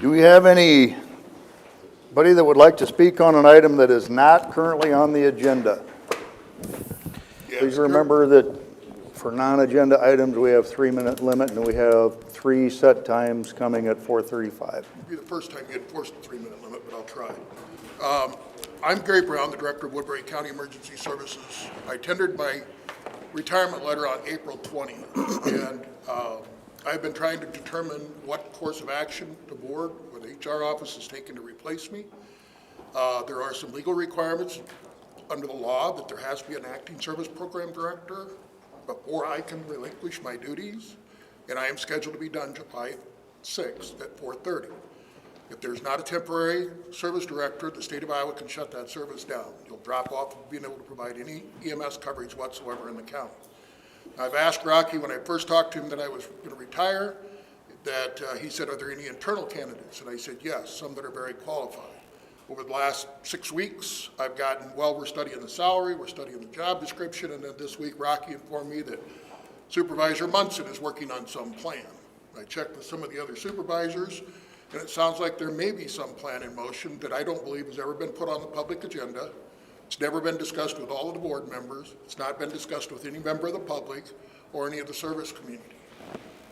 Do we have anybody that would like to speak on an item that is not currently on the agenda? Please remember that for non-agenda items, we have 3-minute limit, and we have 3 set times coming at 4:35. It'll be the first time you enforced the 3-minute limit, but I'll try. I'm Gary Brown, the Director of Woodbury County Emergency Services. I tendered my retirement letter on April 20th, and I've been trying to determine what course of action the board or the HR office is taking to replace me. There are some legal requirements under the law that there has to be an acting service program director before I can relinquish my duties, and I am scheduled to be done July 6th at 4:30. If there's not a temporary service director, the state of Iowa can shut that service down. You'll drop off of being able to provide any EMS coverage whatsoever in the county. I've asked Rocky when I first talked to him that I was going to retire, that he said, are there any internal candidates? And I said, yes, some that are very qualified. Over the last 6 weeks, I've gotten, well, we're studying the salary, we're studying the job description, and then this week Rocky informed me that Supervisor Munson is working on some plan. I checked with some of the other supervisors, and it sounds like there may be some plan in motion that I don't believe has ever been put on the public agenda. It's never been discussed with all of the board members. It's not been discussed with any member of the public or any of the service community.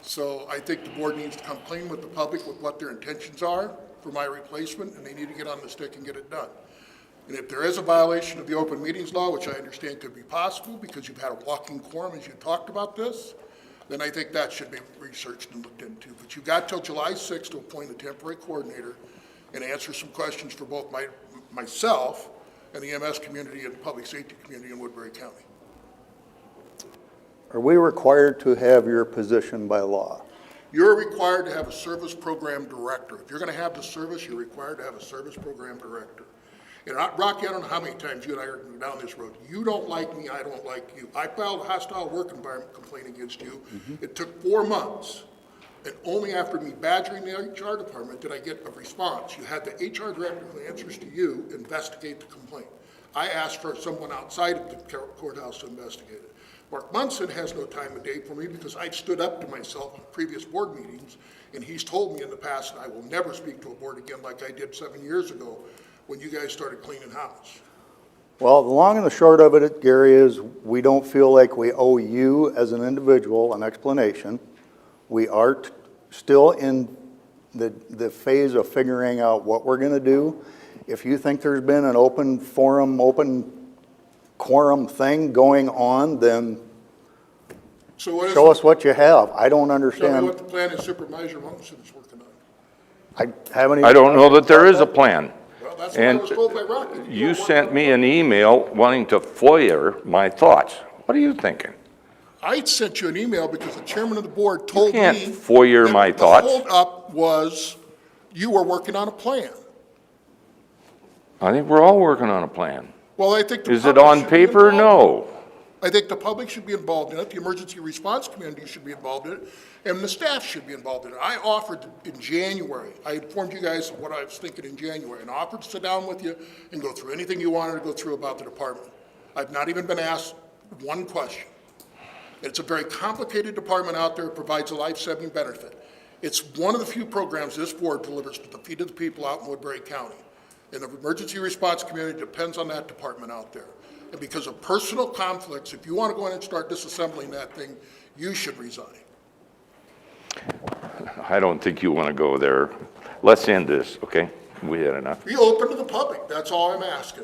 So I think the board needs to come clean with the public with what their intentions are for my replacement, and they need to get on the stick and get it done. And if there is a violation of the open meetings law, which I understand could be possible because you've had a walking quorum as you talked about this, then I think that should be researched and looked into. But you've got till July 6th to appoint a temporary coordinator and answer some questions for both myself and the EMS community and the public safety community in Woodbury County. Are we required to have your position by law? You're required to have a service program director. If you're going to have the service, you're required to have a service program director. And Rocky, I don't know how many times you and I are down this road. You don't like me, I don't like you. I filed a hostile work environment complaint against you. It took 4 months. And only after me badgering the HR department did I get a response. You had the HR director who answers to you investigate the complaint. I asked for someone outside of the courthouse to investigate it. Mark Munson has no time of day for me because I've stood up to myself in previous board meetings, and he's told me in the past that I will never speak to a board again like I did 7 years ago when you guys started cleaning house. Well, the long and the short of it, Gary, is we don't feel like we owe you as an individual an explanation. We are still in the phase of figuring out what we're going to do. If you think there's been an open forum, open quorum thing going on, then show us what you have. I don't understand. Tell me what the plan is Supervisor Munson is working on. I don't know that there is a plan. Well, that's what I was told by Rocky. You sent me an email wanting to FOIA my thoughts. What are you thinking? I sent you an email because the chairman of the board told me. You can't FOIA my thoughts. The hold-up was you were working on a plan. I think we're all working on a plan. Well, I think is it on paper? No. I think the public should be involved in it. The emergency response community should be involved in it, and the staff should be involved in it. I offered in January. I informed you guys of what I was thinking in January, and offered to sit down with you and go through anything you wanted to go through about the department. I've not even been asked one question. It's a very complicated department out there. It provides a life-saving benefit. It's one of the few programs this board delivers to the feet of the people out in Woodbury County. And the emergency response community depends on that department out there. And because of personal conflicts, if you want to go in and start disassembling that thing, you should resign. I don't think you want to go there. Let's end this, okay? We had enough. Be open to the public. That's all I'm asking.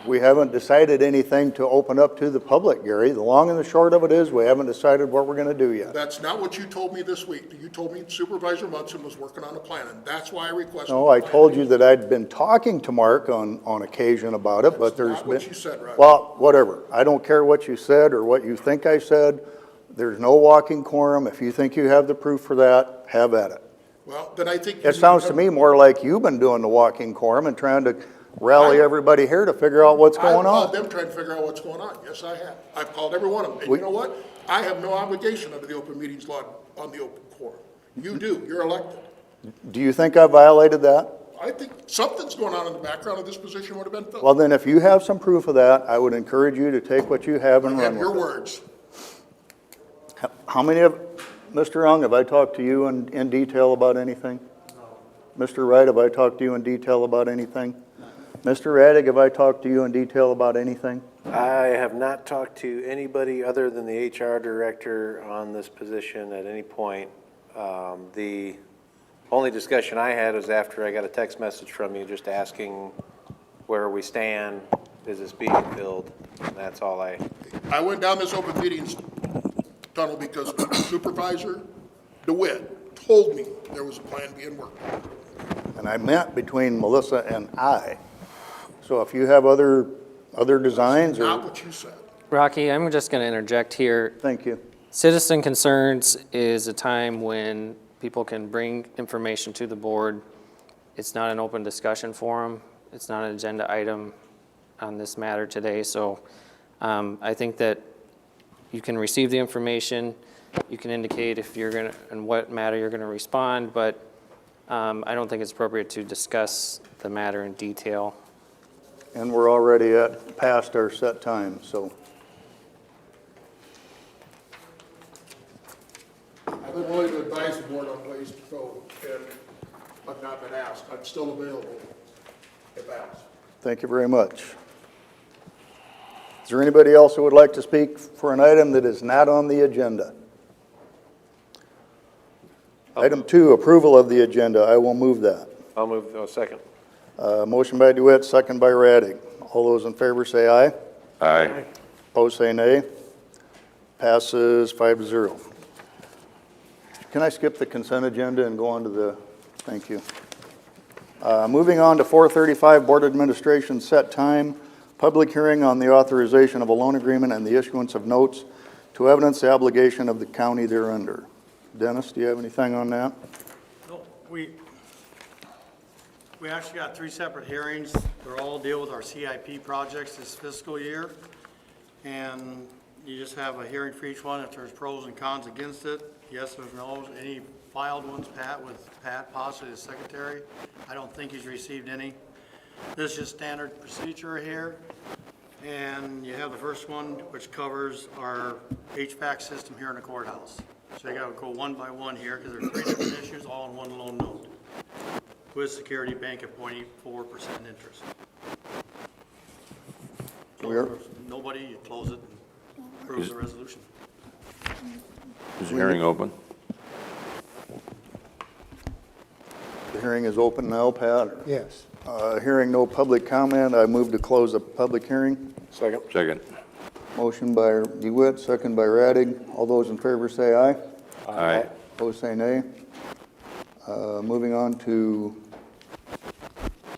We haven't decided anything to open up to the public, Gary. The long and the short of it is we haven't decided what we're going to do yet. That's not what you told me this week. You told me Supervisor Munson was working on a plan, and that's why I requested. No, I told you that I'd been talking to Mark on occasion about it, but there's not what you said, right? Well, whatever. I don't care what you said or what you think I said. There's no walking quorum. If you think you have the proof for that, have at it. Well, then I think it sounds to me more like you've been doing the walking quorum and trying to rally everybody here to figure out what's going on. I've called them trying to figure out what's going on. Yes, I have. I've called every one of them. And you know what? I have no obligation under the open meetings law on the open quorum. You do. You're elected. Do you think I violated that? I think something's going on in the background of this position would have been filled. Well, then if you have some proof of that, I would encourage you to take what you have and run with it. Your words. How many of, Mr. Young, have I talked to you in detail about anything? Mr. Wright, have I talked to you in detail about anything? Mr. Raddick, have I talked to you in detail about anything? I have not talked to anybody other than the HR director on this position at any point. The only discussion I had was after I got a text message from you just asking where we stand, is this being filled? And that's all I went down this open meetings tunnel because Supervisor DeWitt told me there was a plan being worked on. And I meant between Melissa and I. So if you have other designs Not or, what you said. Rocky, I'm just going to interject here. thank you. Citizen concerns is a time when people can bring information to the board. It's not an open discussion forum. It's not an agenda item on this matter today. So I think that you can receive the information. You can indicate if you're going to, in what matter you're going to respond, but I don't think it's appropriate to discuss the matter in detail. And we're already past our set time, so. I've been willing to advise the board on ways to go, and I've not been asked. I'm still available if asked. Thank you very much. Is there anybody else who would like to speak for an item that is not on the agenda? Item 2, approval of the agenda. I will move that. I'll move, second. Motion by DeWitt, second by Raddick. All those in favor say aye. Aye. Opposed say nay. Passes 5-0. Can I skip the consent agenda and go on to the, thank you. Moving on to 4:35, Board Administration set time, public hearing on the authorization of a loan agreement and the issuance of notes to evidence the obligation of the county thereunder. Dennis, do you have anything on that? No, we actually got 3 separate hearings. They're all deal with our CIP projects this fiscal year. And you just have a hearing for each one if there's pros and cons against it. Yes or no, any filed ones, Pat, possibly the secretary. I don't think he's received any. This is just standard procedure here. And you have the first one, which covers our HVAC system here in the courthouse. So you gotta go one by one here, because there's 3 different issues, all in one loan note, with Security Bank at 0.84% interest. So Where? if there's nobody, you close it and approve the resolution. Is the hearing open? The hearing is open now, Pat? Yes. Hearing no public comment, I move to close the public hearing. Second. Second. Motion by DeWitt, second by Raddick. All those in favor say aye. Aye. Opposed say nay. Moving on to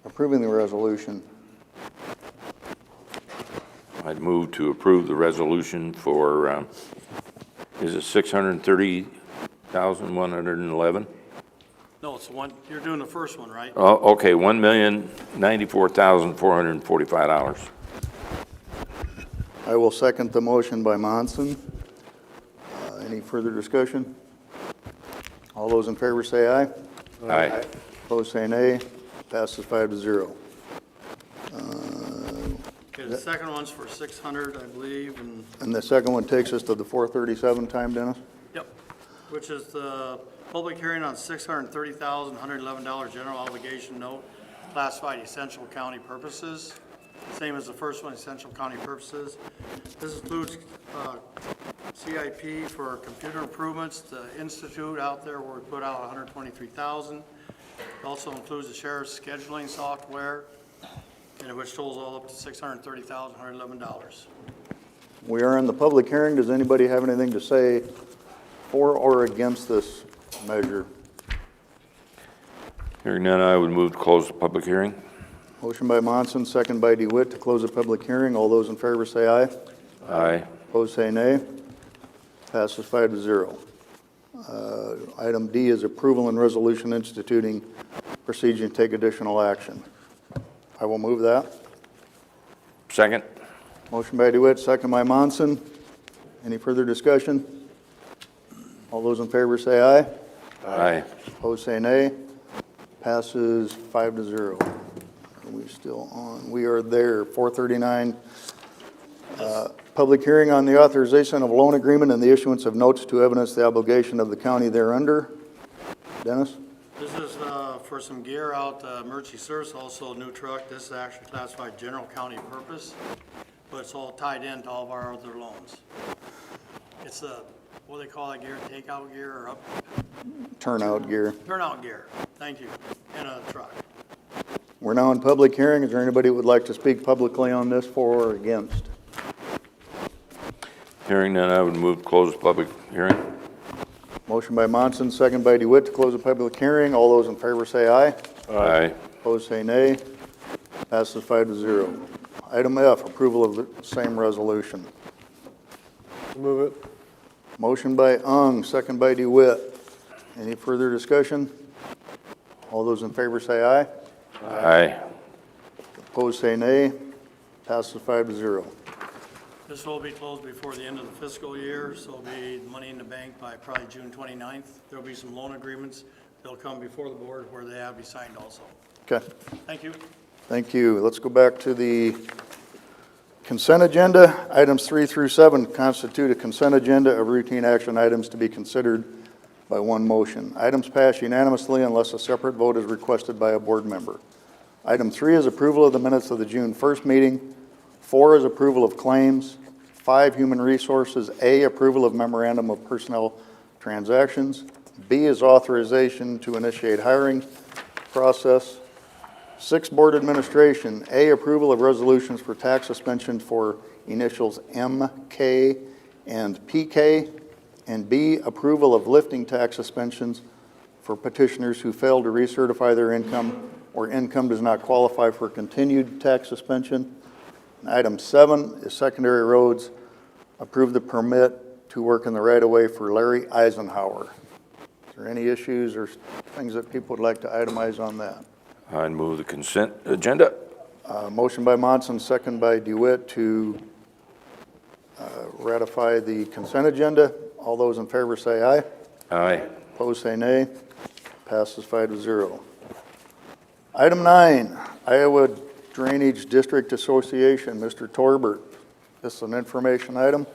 approving the resolution. I'd move to approve the resolution for, is it 630,111? No, it's the one, you're doing the first one, right? Oh, okay, $1,094,445. I will second the motion by Monson. Any further discussion? All those in favor say aye. Aye. Opposed say nay. Passes 5-0. Okay, the second one's for 600, I believe, and, And the second one takes us to the 4:37 time, Dennis? yep, which is the public hearing on $630,111 general obligation note, classified essential county purposes. Same as the first one, essential county purposes. This includes CIP for computer improvements, the institute out there where we put out $123,000. It also includes the sheriff's scheduling software, and which totals all up to $630,111. We are in the public hearing. Does anybody have anything to say for or against this measure? Hearing none, I would move to close the public hearing. Motion by Monson, second by DeWitt to close the public hearing. All those in favor say aye. Aye. Opposed say nay. Passes 5-0. Item D is approval and resolution instituting procedure to take additional action. I will move that. Second? Motion by DeWitt, second by Monson. Any further discussion? All those in favor say aye. Aye. Opposed say nay. Passes 5-0. Are we still on? We are there. 4:39. Public hearing on the authorization of loan agreement and the issuance of notes to evidence the obligation of the county thereunder. Dennis? This is for some gear out, emergency service, also a new truck. This is actually classified general county purpose, but it's all tied into all of our other loans. It's a, what do they call that gear, takeout gear or up, Turnout gear. turnout gear, thank you, and a truck. We're now in public hearing. Is there anybody who would like to speak publicly on this for or against? Hearing none, I would move to close the public hearing. Motion by Monson, second by DeWitt to close the public hearing. All those in favor say aye. Aye. Opposed say nay. Passes 5-0. Item F, approval of the same resolution. Move it. Motion by Ung, second by DeWitt. Any further discussion? All those in favor say aye. Aye. Opposed say nay. Passes 5-0. This will be closed before the end of the fiscal year, so it'll be money in the bank by probably June 29th. There'll be some loan agreements. They'll come before the board where they have to be signed also. Okay, Thank you. thank you. Let's go back to the consent agenda. Items 3 through 7 constitute a consent agenda of routine action items to be considered by one motion. Items pass unanimously unless a separate vote is requested by a board member. Item 3 is approval of the minutes of the June 1st meeting. 4 is approval of claims. 5, human resources. A, approval of memorandum of personnel transactions. B is authorization to initiate hiring process. 6, board administration. A, approval of resolutions for tax suspension for initials M, K, and PK. And B, approval of lifting tax suspensions for petitioners who fail to recertify their income or income does not qualify for continued tax suspension. And item 7 is secondary roads. Approve the permit to work in the right-of-way for Larry Eisenhower. Is there any issues or things that people would like to itemize on that? I'd move the consent agenda. Motion by Monson, second by DeWitt to ratify the consent agenda. All those in favor say aye. Aye. Opposed say nay. Passes 5-0. Item 9, Iowa Drainage District Association, Mr. Torbert. This is an information item.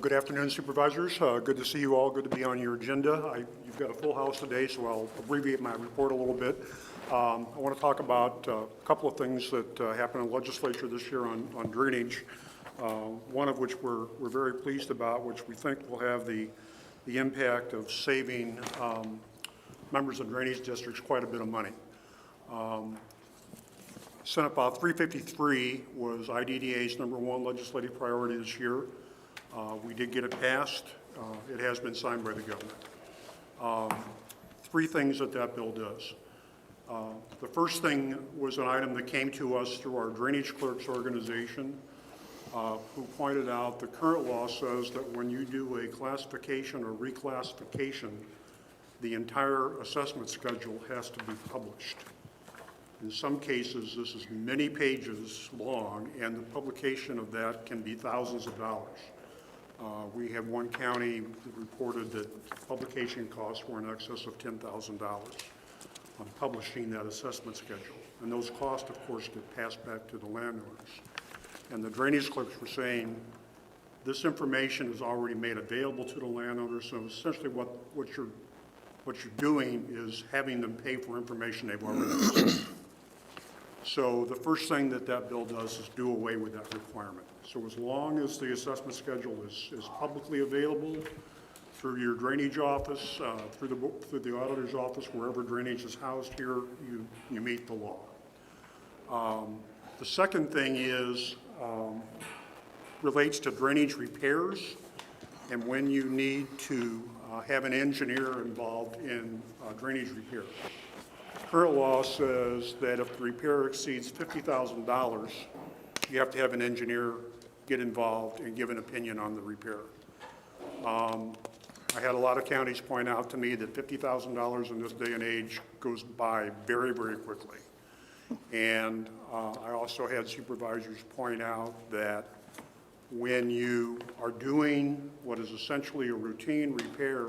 Good afternoon, Supervisors. Good to see you all. Good to be on your agenda. You've got a full house today, so I'll abbreviate my report a little bit. I want to talk about a couple of things that happened in the legislature this year on drainage, one of which we're very pleased about, which we think will have the impact of saving members of drainage districts quite a bit of money. Senate Bill 353 was IDDA's #1 legislative priority this year. We did get it passed. It has been signed by the governor. 3 things that bill does. The first thing was an item that came to us through our drainage clerks organization, who pointed out the current law says that when you do a classification or reclassification, the entire assessment schedule has to be published. In some cases, this is many pages long, and the publication of that can be thousands of dollars. We have one county that reported that publication costs were in excess of $10,000 on publishing that assessment schedule. And those costs, of course, get passed back to the landowners. And the drainage clerks were saying, this information is already made available to the landowners, so essentially what you're doing is having them pay for information they've already received. So the first thing that bill does is do away with that requirement. So as long as the assessment schedule is publicly available through your drainage office, through the auditor's office, wherever drainage is housed here, you meet the law. The second thing is relates to drainage repairs and when you need to have an engineer involved in drainage repair. Current law says that if the repair exceeds $50,000, you have to have an engineer get involved and give an opinion on the repair. I had a lot of counties point out to me that $50,000 in this day and age goes by very, very quickly. And I also had supervisors point out that when you are doing what is essentially a routine repair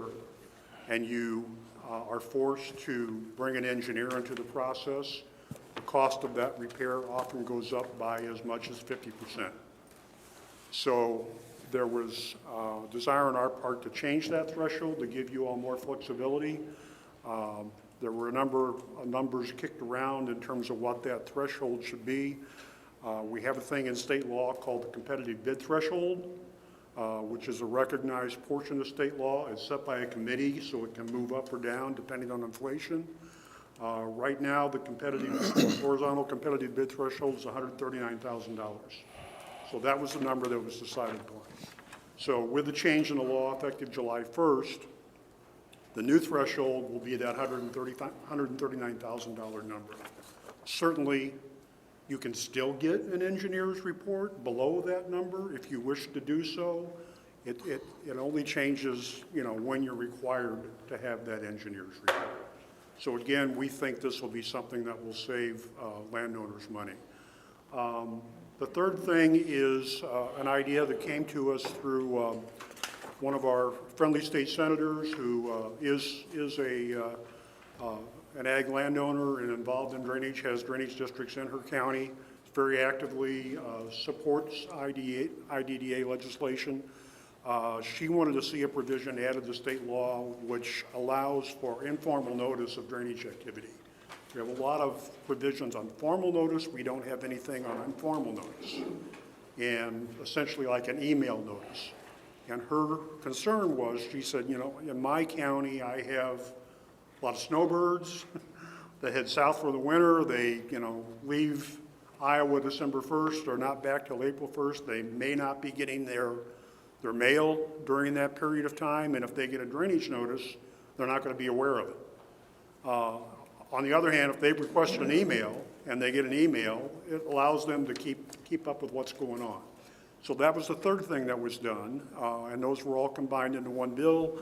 and you are forced to bring an engineer into the process, the cost of that repair often goes up by as much as 50%. So There was desire on our part to change that threshold to give you all more flexibility. There were a number of numbers kicked around in terms of what that threshold should be. We have a thing in state law called the competitive bid threshold, which is a recognized portion of state law. It's set by a committee, so it can move up or down depending on inflation. Right now, the horizontal competitive bid threshold is $139,000. So that was the number that was decided upon. So with the change in the law effective July 1st, the new threshold will be that $139,000 number. Certainly, you can still get an engineer's report below that number if you wish to do so. It only changes, when you're required to have that engineer's report. So again, we think this will be something that will save landowners money. The third thing is an idea that came to us through one of our friendly state senators who is an ag landowner and involved in drainage, has drainage districts in her county, very actively supports IDDA legislation. She wanted to see a provision added to state law which allows for informal notice of drainage activity. We have a lot of provisions on formal notice. We don't have anything on informal notice, and essentially like an email notice. And her concern was, she said, in my county, I have a lot of snowbirds that head south for the winter. They, leave Iowa December 1st or not back till April 1st. They may not be getting their mail during that period of time, and if they get a drainage notice, they're not going to be aware of it. On the other hand, if they've requested an email and they get an email, it allows them to keep up with what's going on. So that was the third thing that was done, and those were all combined into one bill.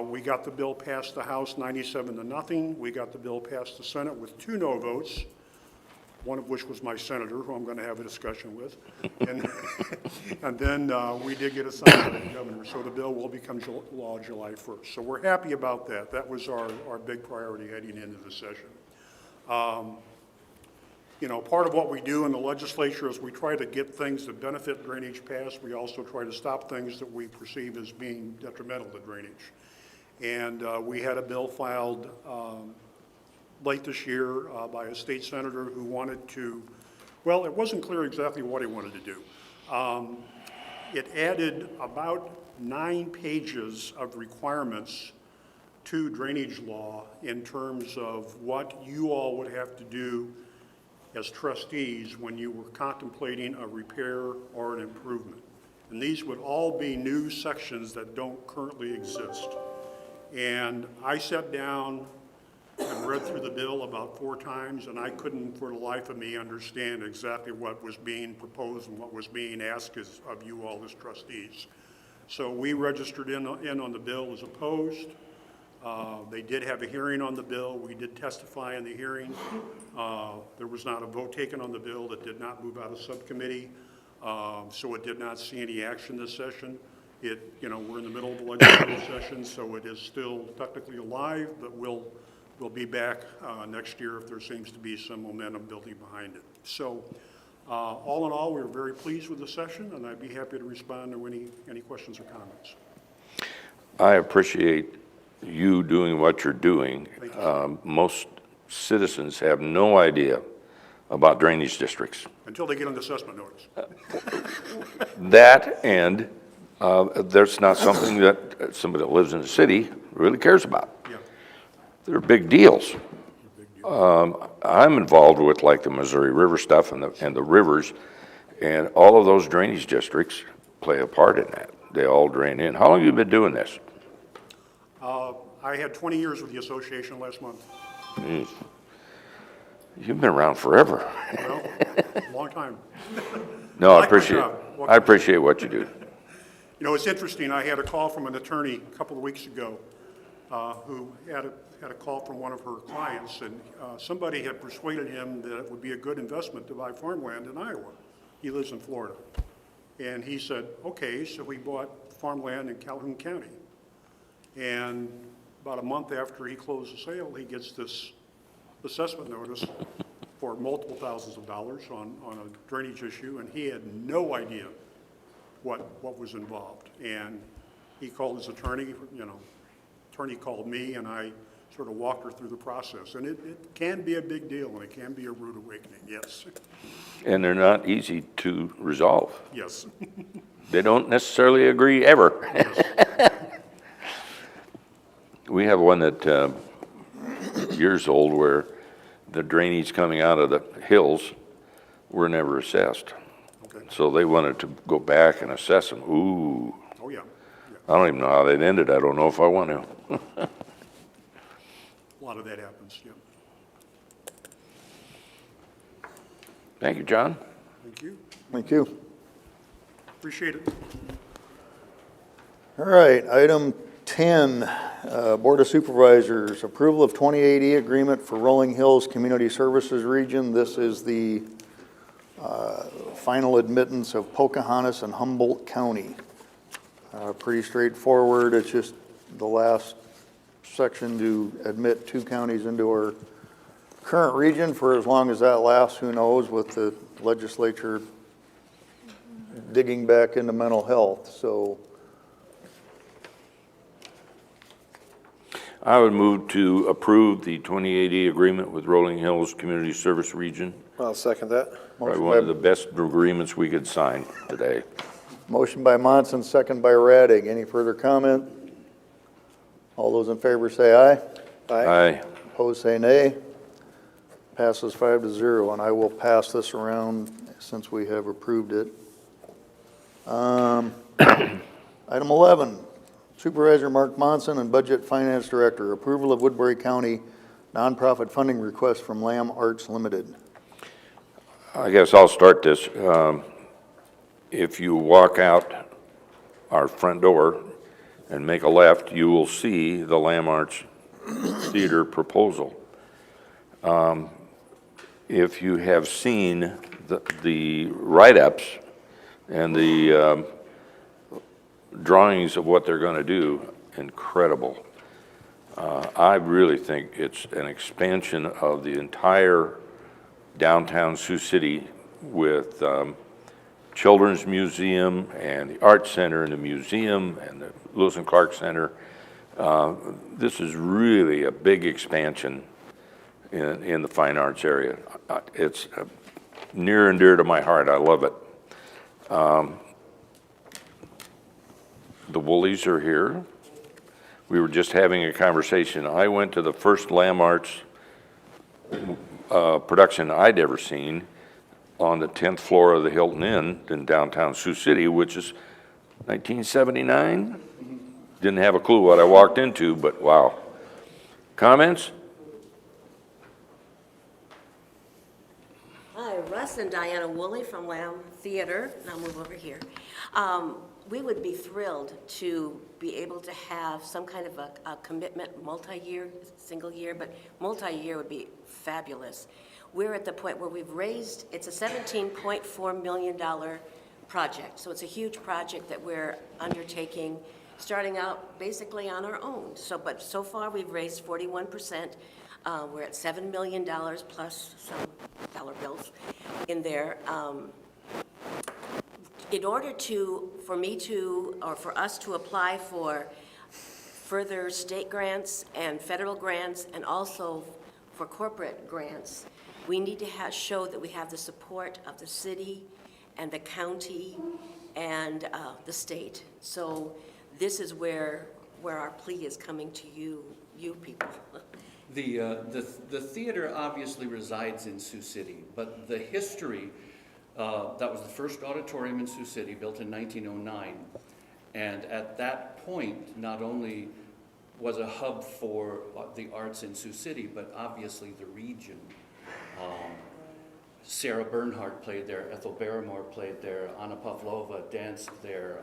We got the bill passed the House 97-0. We got the bill passed the Senate with 2 no votes, one of which was my senator, who I'm going to have a discussion with. And then we did get a sign by the governor, so the bill will become law July 1st. So we're happy about that. That was our big priority heading into the session. Part of what we do in the legislature is we try to get things that benefit drainage passed. We also try to stop things that we perceive as being detrimental to drainage. And we had a bill filed late this year by a state senator who wanted to, well, it wasn't clear exactly what he wanted to do. It added about 9 pages of requirements to drainage law in terms of what you all would have to do as trustees when you were contemplating a repair or an improvement. And these would all be new sections that don't currently exist. And I sat down and read through the bill about 4 times, and I couldn't for the life of me understand exactly what was being proposed and what was being asked of you all as trustees. So we registered in on the bill as opposed. They did have a hearing on the bill. We did testify in the hearing. There was not a vote taken on the bill. That did not move out of subcommittee, so it did not see any action this session. We're in the middle of the legislative session, so it is still technically alive, but we'll be back next year if there seems to be some momentum building behind it. So all in all, we're very pleased with the session, and I'd be happy to respond to any questions or comments. I appreciate you doing what you're doing. Most citizens have no idea about drainage districts. Until they get an assessment notice. That and there's not something that somebody that lives in the city really cares about. Yeah. They're big deals. I'm involved with like the Missouri River stuff and the rivers, and all of those drainage districts play a part in that. They all drain in. How long have you been doing this? I had 20 years with the association last month. You've been around forever. Well, long time. No, I I like my appreciate job. I appreciate what you do. It's interesting. I had a call from an attorney a couple of weeks ago who had a call from one of her clients, and somebody had persuaded him that it would be a good investment to buy farmland in Iowa. He lives in Florida. And he said, okay, so we bought farmland in Calhoun County. And about a month after he closed the sale, he gets this assessment notice for multiple thousands of dollars on a drainage issue, and he had no idea what was involved. And he called his attorney, attorney called me, and I sort of walked her through the process. And it can be a big deal, and it can be a rude awakening, yes. And they're not easy to resolve. Yes. They don't necessarily agree ever. We have one that, years old, where the drainage coming out of the hills were never assessed. Okay. So they wanted to go back and assess them. Ooh, Oh, yeah. I don't even know how that ended. I don't know if I want to. A lot of that happens, yeah. Thank you, John. Thank you. Thank you. Appreciate it. All right, item 10, Board of Supervisors, approval of 2080 agreement for Rolling Hills Community Services Region. This is the final admittance of Pocahontas and Humboldt County. Pretty straightforward. It's just the last section to admit 2 counties into our current region for as long as that lasts. Who knows, with the legislature digging back into mental health. So I would move to approve the 2080 agreement with Rolling Hills Community Service Region. I'll second that. Probably one of the best agreements we could sign today. motion by Monson, second by Radig. Any further comment? All those in favor say aye. Aye. Opposed, say nay. Passes 5-0, and I will pass this around since we have approved it. Item 11, Supervisor Mark Monson and Budget Finance Director, approval of Woodbury County nonprofit funding request from Lamb Arts Limited. I guess I'll start this. If you walk out our front door and make a left, you will see the Lamb Arts Theater proposal. If you have seen the write-ups and the drawings of what they're going to do, incredible. I really think it's an expansion of the entire downtown Sioux City with Children's Museum and the Art Center and the museum and the Lewis and Clark Center. This is really a big expansion in the fine arts area. It's near and dear to my heart. I love it. The Woolies are here. We were just having a conversation. I went to the first Lamb Arts production I'd ever seen on the 10th floor of the Hilton Inn in downtown Sioux City, which is 1979. Didn't have a clue what I walked into, but wow. Comments? Hi, Russ and Diana Woolley from Lamb Theater, and I'll move over here. We would be thrilled to be able to have some kind of a commitment, multi-year, single year, but multi-year would be fabulous. We're at the point where we've raised, it's a $17.4 million project, so it's a huge project that we're undertaking, starting out basically on our own. But so far we've raised 41%. We're at $7 million plus some dollar bills in there. In order for us to apply for further state grants and federal grants and also for corporate grants, we need to show that we have the support of the city and the county and the state. So this is where our plea is coming to you people. The theater obviously resides in Sioux City, but the history, that was the first auditorium in Sioux City, built in 1909. And at that point, not only was a hub for the arts in Sioux City, but obviously the region. Sarah Bernhardt played there, Ethel Barrymore played there, Anna Pavlova danced there,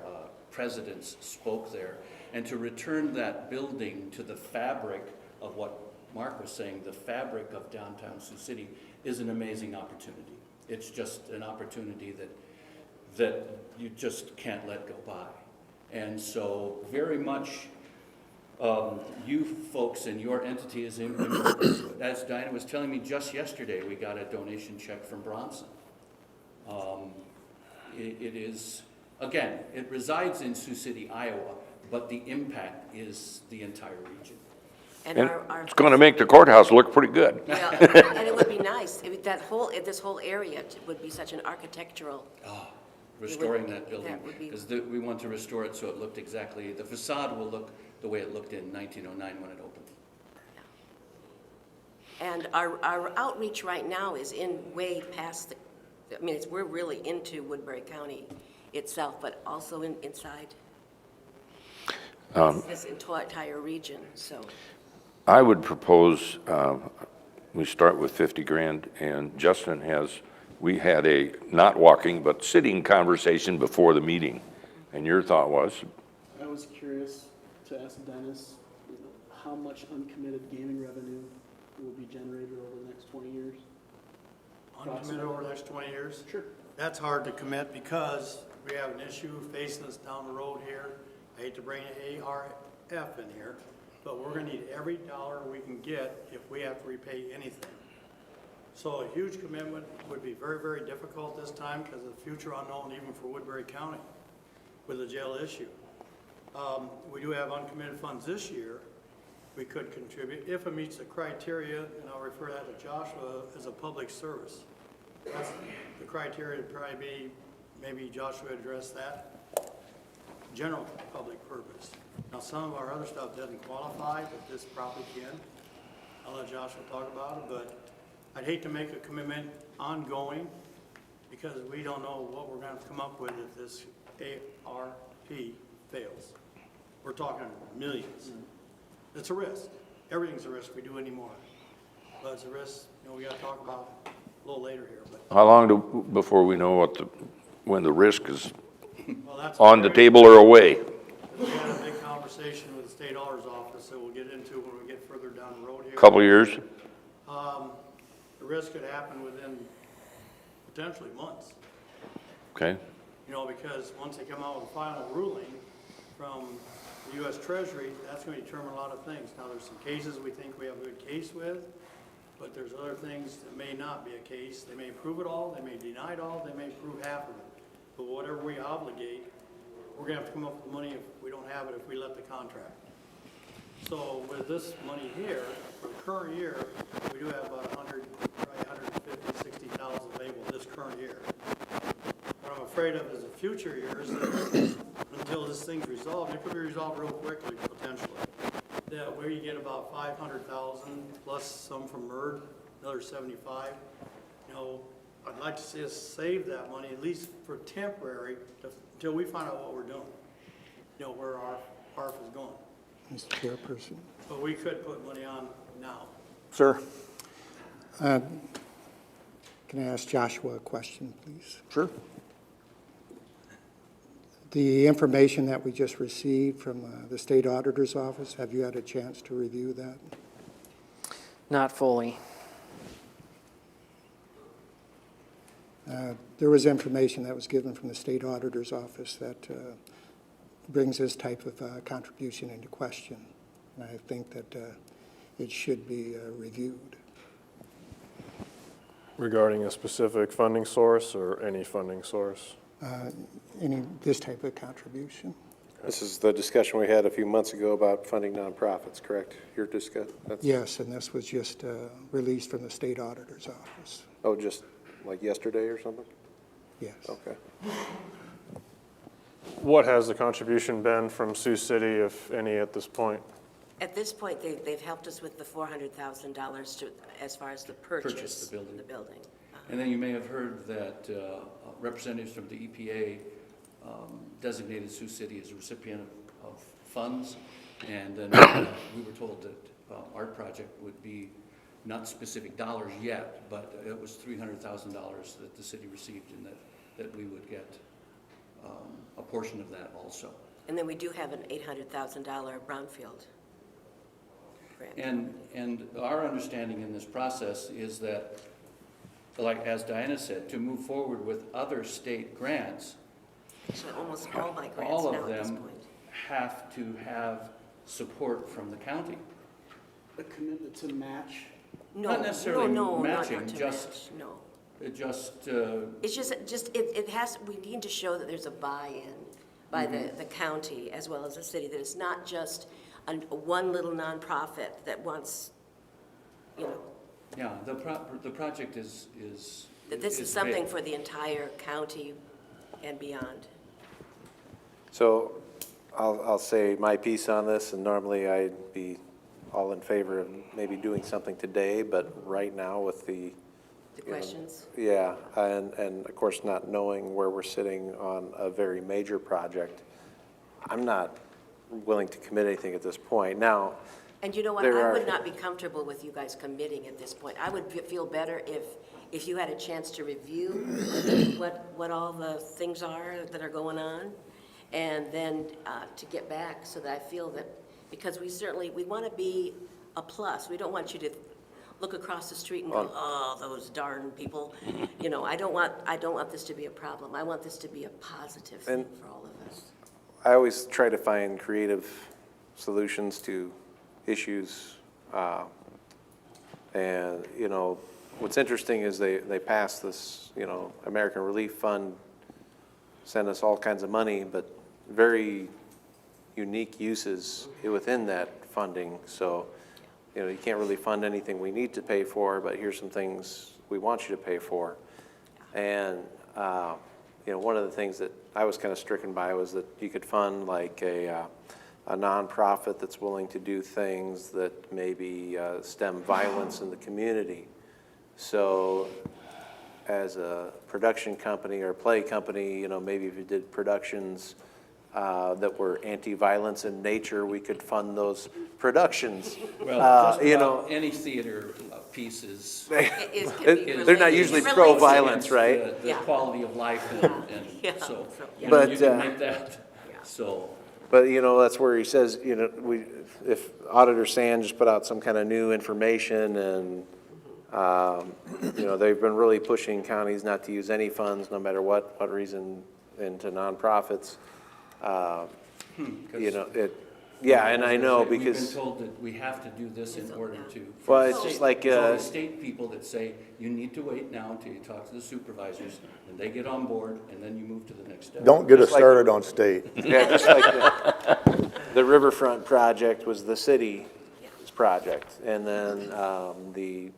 presidents spoke there. And to return that building to the fabric of what Mark was saying, the fabric of downtown Sioux City, is an amazing opportunity. It's just an opportunity that you just can't let go by. And so very much you folks and your entity is in purpose. As Diana was telling me just yesterday, we got a donation check from Bronson. It is Again, it resides in Sioux City, Iowa, but the impact is the entire region. And And our it's gonna make the courthouse look pretty good. well, and it would be nice, if this whole area would be such an architectural, Restoring that building, that would be- because we want to restore it so it looked exactly, the facade will look the way it looked in 1909 when it opened. and our outreach right now is way past I mean, we're really into Woodbury County itself, but also inside this entire region, so. I would propose, we start with 50 grand, and Justin we had a not walking, but sitting conversation before the meeting, and your thought was? I was curious to ask Dennis, how much uncommitted gaming revenue will be generated over the next 20 years? Uncommitted over the next 20 years? Sure. That's hard to commit because we have an issue facing us down the road here. I hate to bring ARF in here, but we're gonna need every dollar we can get if we have to repay anything. So a huge commitment would be very, very difficult this time because of the future unknown even for Woodbury County with the jail issue. We do have uncommitted funds this year. We could contribute if it meets the criteria, and I'll refer that to Joshua as a public service. That's the criteria would probably be, maybe Joshua address that, general public purpose. Now, some of our other stuff doesn't qualify, but this probably can. I'll let Joshua talk about it, but I'd hate to make a commitment ongoing because we don't know what we're gonna come up with if this ARP fails. We're talking millions. It's a risk. Everything's a risk we do anymore. But it's a risk, we gotta talk about a little later here, but, How long before we know when the risk is well, that's. on the table or away? We had a big conversation with the state auditor's office that we'll get into when we get further down the road here. Couple of years? The risk could happen within potentially months, Okay. because once they come out with a final ruling from the U.S. Treasury, that's going to determine a lot of things. Now, there's some cases we think we have a good case with, but there's other things that may not be a case. They may approve it all, they may deny it all, they may approve half of it. But whatever we obligate, we're going to have to come up with money if we don't have it, if we let the contract. So with this money here, for the current year, we do have about 150, 60,000 available this current year. What I'm afraid of is the future years, until this thing's resolved, it could be resolved real quickly, potentially. That where you get about 500,000 plus some from MERD, another 75. I'd like to see us save that money, at least for temporary, until we find out what we're doing. Where our ARF is going. Mr. Chairperson. But we could put money on now. Sir? Can I ask Joshua a question, please? Sure. The information that we just received from the state auditor's office, have you had a chance to review that? Not fully. There was information that was given from the state auditor's office that brings this type of contribution into question. And I think that it should be reviewed. Regarding a specific funding source or any funding source? This type of contribution. This is the discussion we had a few months ago about funding nonprofits, correct? Your discuss? Yes, and this was just released from the state auditor's office. Oh, just like yesterday or something? Yes. Okay. What has the contribution been from Sioux City, if any, at this point? At this point, they've helped us with the $400,000 as far as the purchase the building. of the building. And then you may have heard that representatives from the EPA designated Sioux City as a recipient of funds. And then we were told that our project would be not specific dollars yet, but it was $300,000 that the city received and that we would get a portion of that also. And then we do have an $800,000 brownfield grant. And our understanding in this process is that, like as Diana said, to move forward with other state grants, Actually, almost all my grants all now of at this them point. have to have support from the county. A commitment to match? Not necessarily not matching, to just match, no. It just, It's it has, we need to show that there's a buy-in by the county as well as the city, that it's not just one little nonprofit that wants, you know, yeah, the project is. that this is something for the entire county and beyond. So I'll say my piece on this, and normally I'd be all in favor of maybe doing something today, but right now with the, The questions? yeah, and of course not knowing where we're sitting on a very major project, I'm not willing to commit anything at this point. Now, And you know what, There I are- would not be comfortable with you guys committing at this point. I would feel better if you had a chance to review what all the things are that are going on, and then to get back, so that I feel that, because we want to be a plus. We don't want you to look across the street and go, oh, those darn people. You know, I don't want this to be a problem. I want this to be a positive thing And- for all of us. I always try to find creative solutions to issues. And, you know, what's interesting is they passed this, you know, American Relief Fund, sent us all kinds of money, but very unique uses within that funding. So, you know, you can't really fund anything we need to pay for, but here's some things we want you to pay for. And, you know, one of the things that I was kind of stricken by was that you could fund like a nonprofit that's willing to do things that maybe stem violence in the community. So as a production company or play company, you know, maybe if you did productions that were anti-violence in nature, we could fund those productions. Well, just You about know, any theater pieces. they're not usually It relates. pro-violence, right? The Yeah. quality of life and Yeah. so, Yeah. you know, But, you can make that, Yeah. so. But, you know, that's where he says, you know, if Auditor Sand just put out some kind of new information and, you know, they've been really pushing counties not to use any funds, no matter what reason, into nonprofits. You know, yeah, and I know because. We've been told that we have to do this in order to. Well, it's just like, There's always state people that say, you need to wait now until you talk to the supervisors, and they get on board, and then you move to the next step. Don't get us Just like- started on state. Yeah, just like the Riverfront project was the city's project, and then the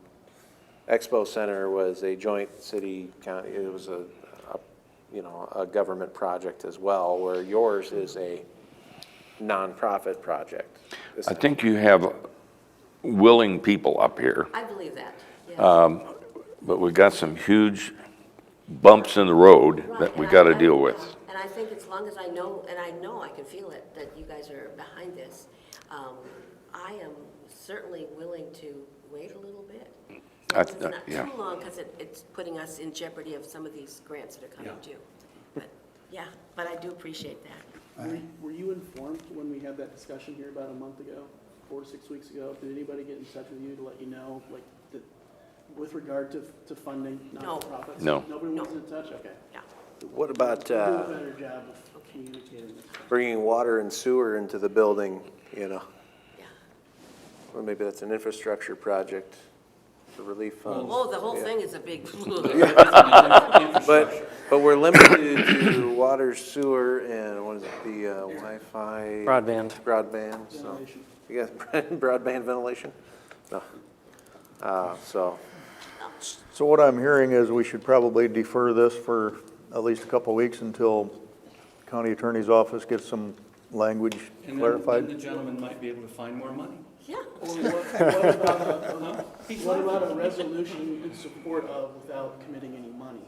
Expo Center was a joint city-county, it was you know, a government project as well, where yours is a nonprofit project. I think you have willing people up here, I believe that, yes. but we've got some huge bumps in the road Right, that we and got to I- deal with. And I think as long as I know, and I know I can feel it, that you guys are behind this, I am certainly willing to wait a little bit. As long as it's yeah. not too long, because it's putting us in jeopardy of some of these grants that are coming Yeah. due. But, yeah, but I do appreciate that. Were you informed when we had that discussion here about a month ago, 4 to 6 weeks ago? Did anybody get in touch with you to let you know, like, that, with regard to funding No. nonprofits? No. Nobody was in touch? Okay. Yeah. What about We'll do a better job of communicating this. bringing water and sewer into the building, you know? Yeah. Well, maybe that's an infrastructure project, the relief funds. Oh, the whole Yeah. thing is a big, But we're limited to water, sewer, and what is it, the Wi-Fi? Broadband. Broadband, so, Ventilation. you got broadband ventilation? No. So, So what I'm hearing is we should probably defer this for at least a couple of weeks until county attorney's office gets some language And then clarified. the gentleman might be able to find more money. yeah. Or what about a resolution in support of without committing any money?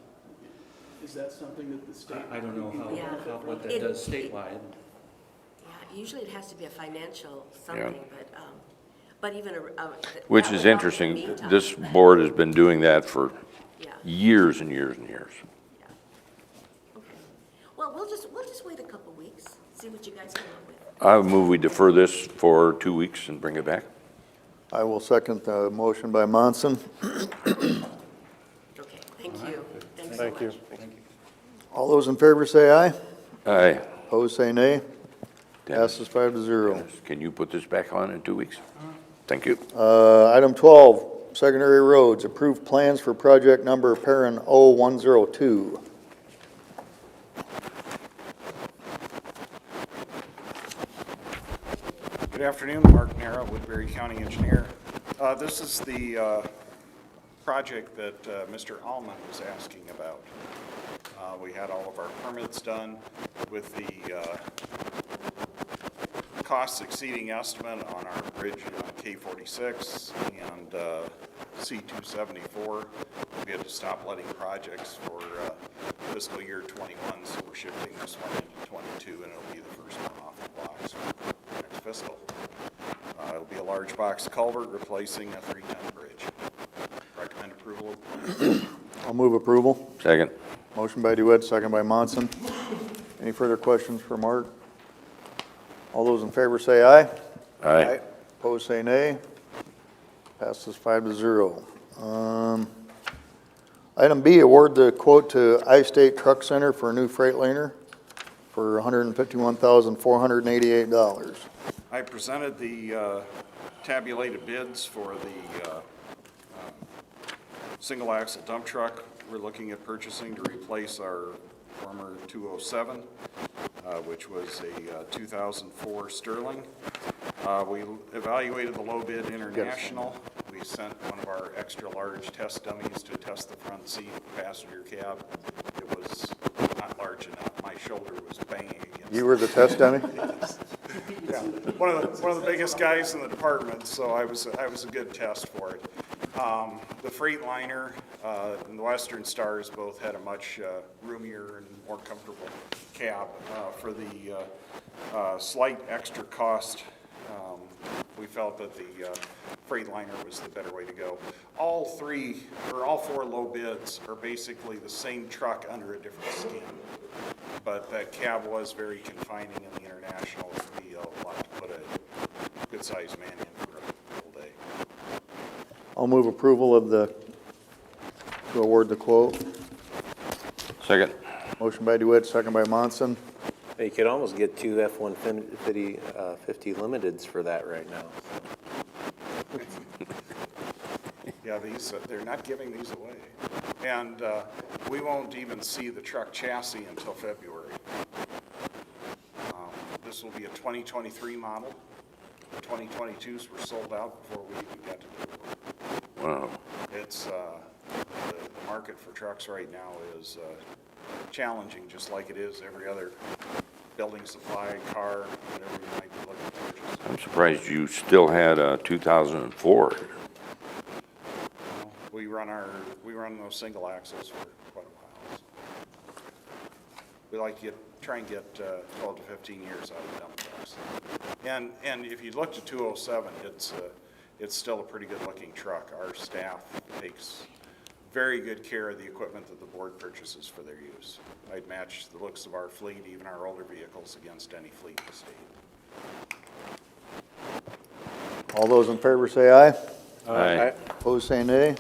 Is that something that the state? I don't know Yeah. what that It- does statewide. Yeah, usually it has to be a financial something, but even Which that is would help in the interesting. meantime. This board has been doing that for Yeah, years and years and years. yeah. Okay. Well, we'll just wait a couple weeks, see what you guys come up with. I move we defer this for 2 weeks and bring it back. I will second the motion by Monson. Okay, thank you. Thanks so Thank you. much. All those in favor say aye. Aye. Opposed, say nay. Passes 5-0. Can you put this back on in 2 weeks? Thank you. Item 12, secondary roads, approved plans for project number parent 0102. Good afternoon, Mark Nara, Woodbury County Engineer. This is the project that Mr. Allman was asking about. We had all of our permits done with the costs exceeding estimate on our bridge on K46 and C274. We had to stop letting projects for fiscal year 21, so we're shifting this one into 22, and it'll be the first one off the blocks for next fiscal. It'll be a large box culvert replacing a 3-ton bridge. Recommend approval. I'll move approval. Second. Motion by DeWitt, second by Monson. Any further questions for Mark? All those in favor say aye. Aye. Opposed say nay. Passes 5-0. Item B, award the quote to I-State Truck Center for a new Freightliner for $151,488. I presented the tabulated bids for the single axle dump truck we're looking at purchasing to replace our former 207, which was a 2004 Sterling. We evaluated the low bid international. We sent one of our extra large test dummies to test the front seat passenger cab. It was not large enough. My shoulder was banging against. You were the test dummy? Yeah, one of the biggest guys in the department, so I was a good test for it. The Freightliner and the Western Stars both had a much roomier and more comfortable cab. For the slight extra cost, we felt that the Freightliner was the better way to go. All four low bids are basically the same truck under a different skin. But that cab was very confining in the international. It would be a lot to put a good-sized man in for a full day. I'll move approval of to award the quote. Second. Motion by DeWitt, second by Monson. You could almost get two F-150 limiteds for that right now. Yeah, they're not giving these away. And we won't even see the truck chassis until February. This will be a 2023 model. The 2022s were sold out before we even got to the door. Wow. It's, the market for trucks right now is challenging, just like it is every other building supply, car, whatever you might be looking to purchase. I'm surprised you still had a 2004. We run those single axles for quite a while. So. We like to try and get 12 to 15 years out of dump trucks. And if you look to 207, it's still a pretty good looking truck. Our staff takes very good care of the equipment that the board purchases for their use. I'd match the looks of our fleet, even our older vehicles, against any fleet in the state. All those in favor say aye. Aye. Opposed say nay.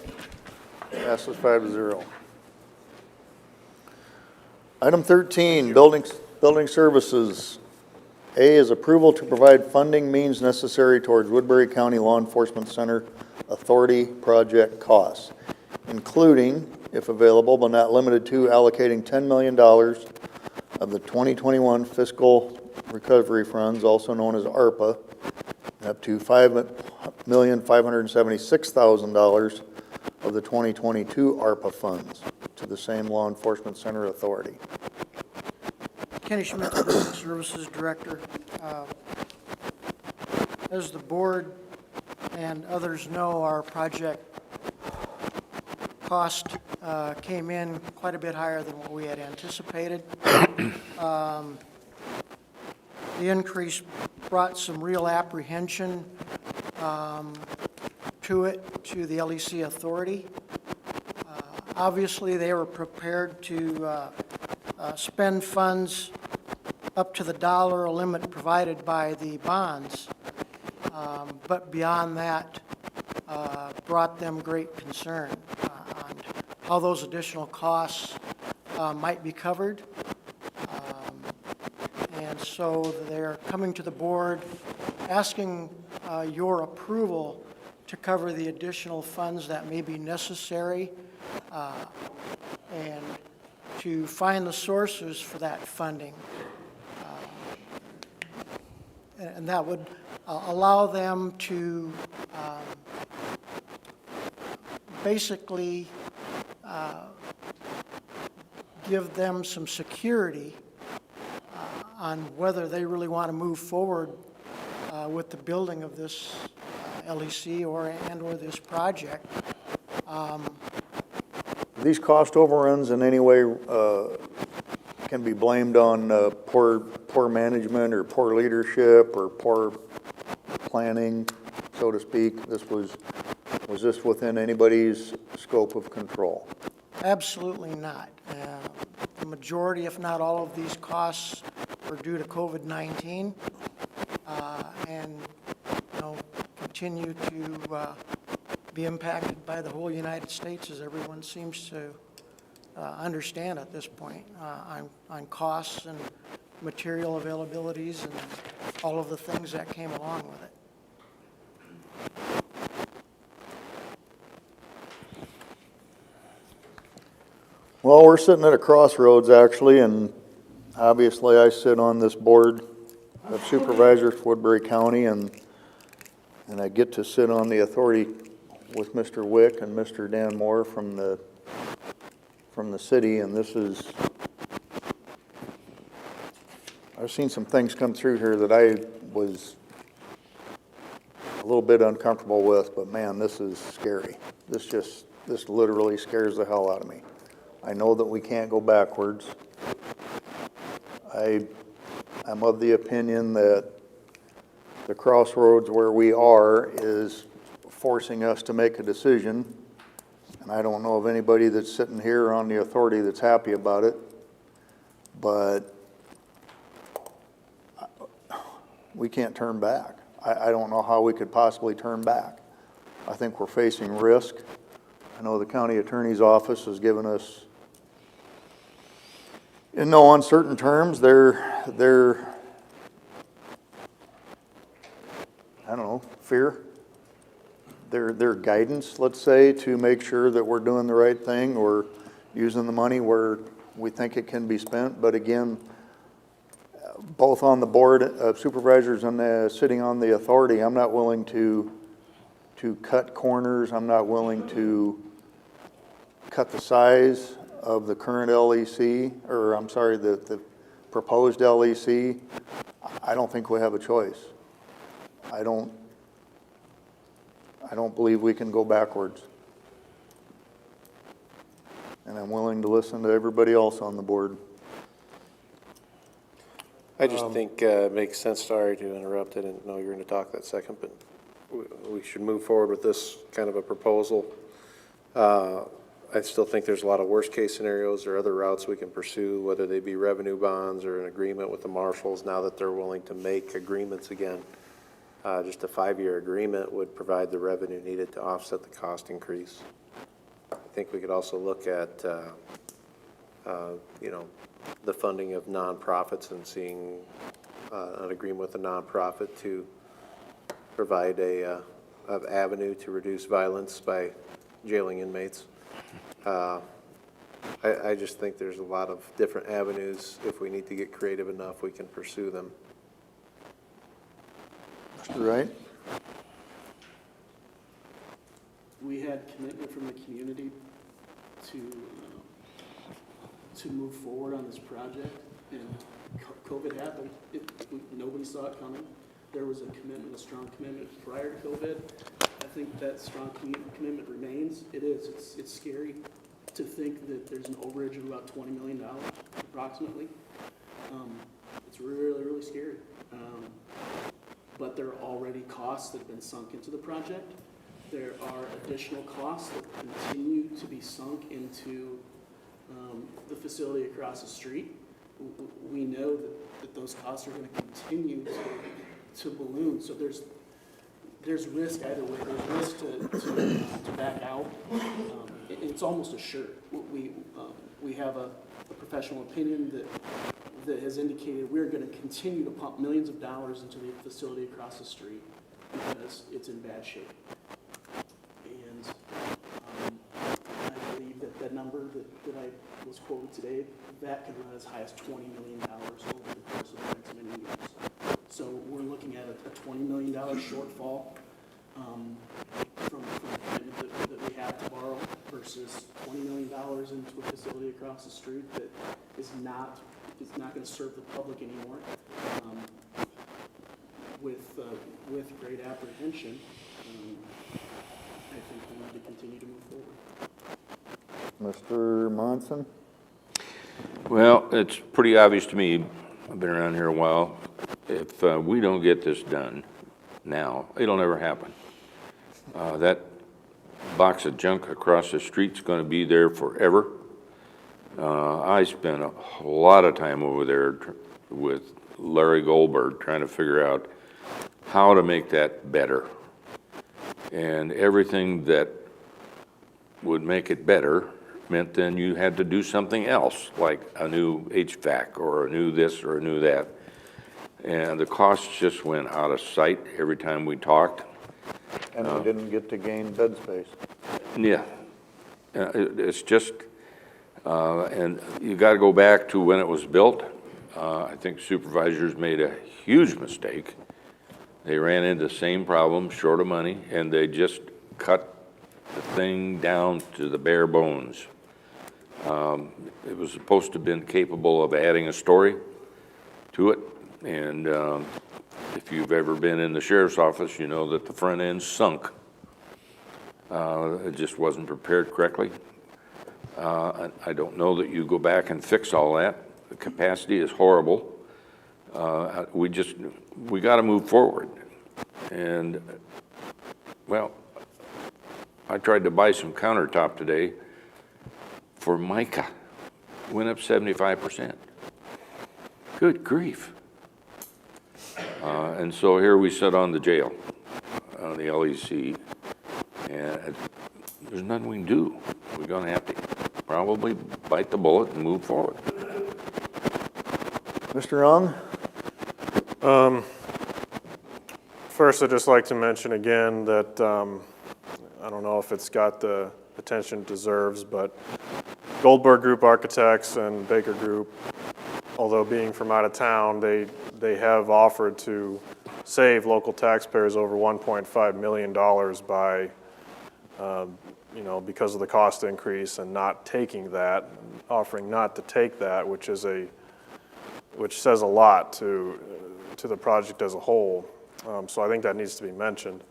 Passes 5-0. Item 13, building services. A is approval to provide funding means necessary towards Woodbury County Law Enforcement Center Authority project costs, including, if available but not limited to, allocating $10 million of the 2021 fiscal recovery funds, also known as ARPA, up to $5,576,000 of the 2022 ARPA funds to the same Law Enforcement Center Authority. Kenny Schmidt, the Business Services Director. As the board and others know, our project cost came in quite a bit higher than what we had anticipated. The increase brought some real apprehension to the LEC Authority. Obviously, they were prepared to spend funds up to the dollar limit provided by the bonds, but beyond that, brought them great concern on how those additional costs might be covered. And so they're coming to the board asking your approval to cover the additional funds that may be necessary, and to find the sources for that funding. And that would allow them to basically give them some security on whether they really want to move forward with the building of this LEC or this project. These cost overruns in any way can be blamed on poor management or poor leadership or poor planning, so to speak? Was this within anybody's scope of control? Absolutely not. The majority, if not all of these costs were due to COVID-19 and continue to be impacted by the whole United States, as everyone seems to understand at this point, on costs and material availabilities and all of the things that came along with it. Well, we're sitting at a crossroads, actually, and obviously I sit on this board of supervisors for Woodbury County, and I get to sit on the authority with Mr. Wick and Mr. Dan Moore from the city, and I've seen some things come through here that I was a little bit uncomfortable with, but man, this is scary. This literally scares the hell out of me. I know that we can't go backwards. I'm of the opinion that the crossroads where we are is forcing us to make a decision, and I don't know of anybody that's sitting here on the authority that's happy about it, but we can't turn back. I don't know how we could possibly turn back. I think we're facing risk. I know the county attorney's office has given us, in no uncertain terms, their I don't know, fear, their guidance, let's say, to make sure that we're doing the right thing or using the money where we think it can be spent. But again, both on the board of supervisors and sitting on the authority, I'm not willing to cut corners. I'm not willing to cut the size of the current LEC, or I'm sorry, the proposed LEC. I don't think we have a choice. I don't believe we can go backwards. And I'm willing to listen to everybody else on the board. I just think it makes sense, sorry to interrupt, I didn't know you were going to talk that second, but we should move forward with this kind of a proposal. I still think there's a lot of worst-case scenarios or other routes we can pursue, whether they be revenue bonds or an agreement with the marshals now that they're willing to make agreements again. Just a 5-year agreement would provide the revenue needed to offset the cost increase. I think we could also look at, the funding of nonprofits and seeing an agreement with a nonprofit to provide an avenue to reduce violence by jailing inmates. I just think there's a lot of different avenues. If we need to get creative enough, we can pursue them. Mr. Wright? We had commitment from the community to move forward on this project, and COVID happened. Nobody saw it coming. There was a commitment, a strong commitment prior to COVID. I think that strong commitment remains. It is. It's scary to think that there's an overage of about $20 million, approximately. It's really, really scary. But there are already costs that have been sunk into the project. There are additional costs that continue to be sunk into the facility across the street. We know that those costs are going to continue to balloon. So there's risk either way. There's risk to back out. It's almost assured. We have a professional opinion that has indicated we're going to continue to pump millions of dollars into the facility across the street because it's in bad shape. number that I was quoted today, that could run as high as $20 million over the course of the next many years. So we're looking at a $20 million shortfall from the commitment that we have to borrow versus $20 million into a facility across the street that is not going to serve the public anymore. With great apprehension, I think we need to continue to move forward. Mr. Monson? Well, it's pretty obvious to me, I've been around here a while, if we don't get this done now, it'll never happen. That box of junk across the street's gonna be there forever. I spent a lot of time over there with Larry Goldberg trying to figure out how to make that better. And everything that would make it better meant then you had to do something else, like a new HVAC or a new this or a new that. And the costs just went out of sight every time we talked. And we didn't get to gain bed space. Yeah, it's just, and you got to go back to when it was built. I think supervisors made a huge mistake. They ran into the same problem, short of money, and they just cut the thing down to the bare bones. It was supposed to have been capable of adding a story to it, and if you've ever been in the sheriff's office, you know that the front end sunk. It just wasn't prepared correctly. I don't know that you go back and fix all that. The capacity is horrible. We got to move forward. And, well, I tried to buy some countertop today for mica. Went up 75%. Good grief. And so here we sit on the jail, on the LEC, and there's nothing we can do. We're going to have to probably bite the bullet and move forward. Mr. Ong? First, I'd just like to mention again that I don't know if it's got the attention it deserves, but Goldberg Group Architects and Baker Group, although being from out of town, they have offered to save local taxpayers over $1.5 million by, because of the cost increase and not taking that, offering not to take that, which says a lot to the project as a whole. So I think that needs to be mentioned.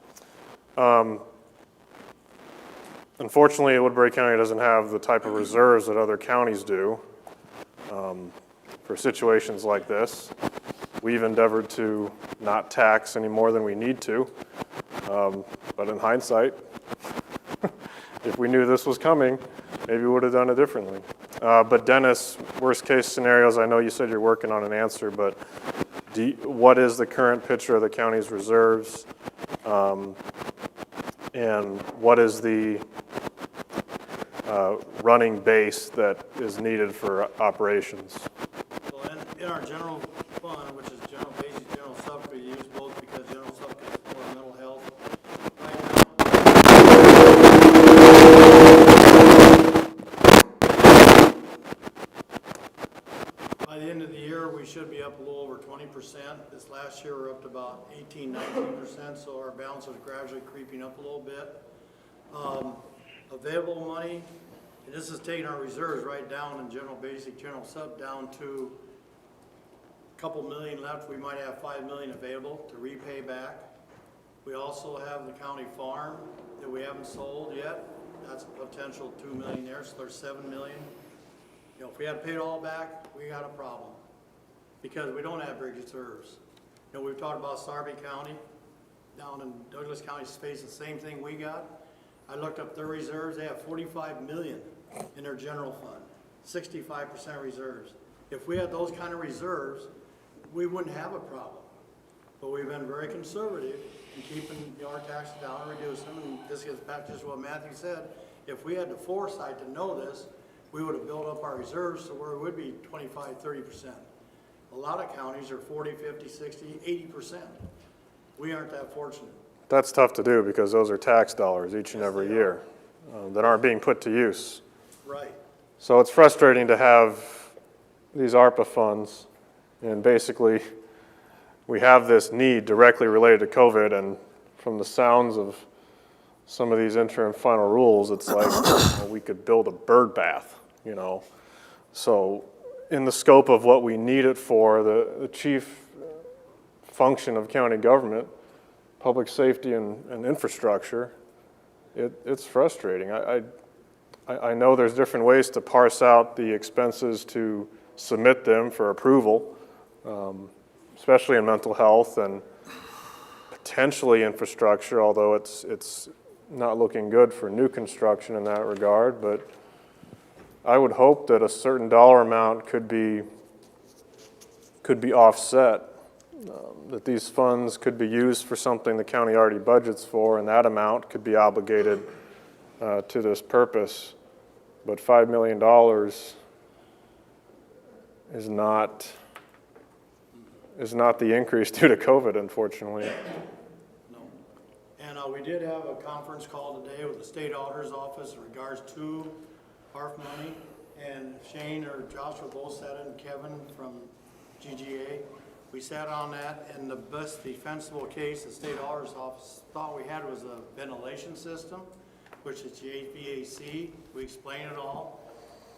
Unfortunately, Woodbury County doesn't have the type of reserves that other counties do for situations like this. We've endeavored to not tax any more than we need to, but in hindsight, if we knew this was coming, maybe we would have done it differently. But Dennis, worst case scenarios, I know you said you're working on an answer, but what is the current picture of the county's reserves? And what is the running base that is needed for operations? Well, in our general fund, which is general basic, general sub, we use both because general sub can support mental health. By the end of the year, we should be up a little over 20%. This last year, we're up to about 18-19%, so our balance is gradually creeping up a little bit. Available money, and this is taking our reserves right down in general basic, general sub down to a couple million left. We might have 5 million available to repay back. We also have the county farm that we haven't sold yet. That's a potential 2 million there, so there's 7 million. If we had to pay it all back, we got a problem because we don't have bridge reserves. We've talked about Sarpy County, down in Douglas County, face the same thing we got. I looked up their reserves. They have 45 million in their general fund, 65% reserves. If we had those kind of reserves, we wouldn't have a problem. But we've been very conservative in keeping our taxes down and reducing them. And this gets back to just what Matthew said. If we had the foresight to know this, we would have built up our reserves to where it would be 25, 30%. A lot of counties are 40, 50, 60, 80%. We aren't that fortunate. That's tough to do because those are tax dollars each and every year that aren't being put to use. Right. So it's frustrating to have these ARPA funds, and basically, we have this need directly related to COVID, and from the sounds of some of these interim final rules, it's like we could build a bird bath, you know. So in the scope of what we need it for, the chief function of county government, public safety and infrastructure, it's frustrating. I know there's different ways to parse out the expenses to submit them for approval, especially in mental health and potentially infrastructure, although it's not looking good for new construction in that regard. But I would hope that a certain dollar amount could be offset, that these funds could be used for something the county already budgets for, and that amount could be obligated to this purpose. But $5 million is not the increase due to COVID, unfortunately. No. And we did have a conference call today with the state auditor's office in regards to ARF money. And Shane or Josh were both sat in, Kevin from GGA. We sat on that, and the best defensible case the state auditor's office thought we had was a ventilation system, which is the HVAC. We explained it all.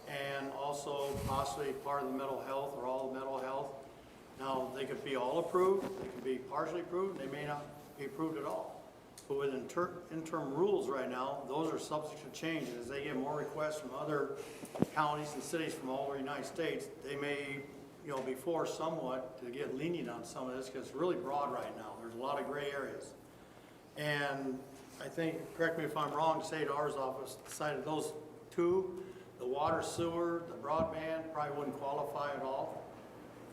And also possibly part of the mental health or all the mental health. Now, they could be all approved, they could be partially approved, they may not be approved at all. But with interim rules right now, those are subject to change. As they get more requests from other counties and cities from all over the United States, they may, be forced somewhat to get lenient on some of this, because it's really broad right now. There's a lot of gray areas. And I think, correct me if I'm wrong, the state auditor's office decided those two, the water, sewer, the broadband, probably wouldn't qualify at all.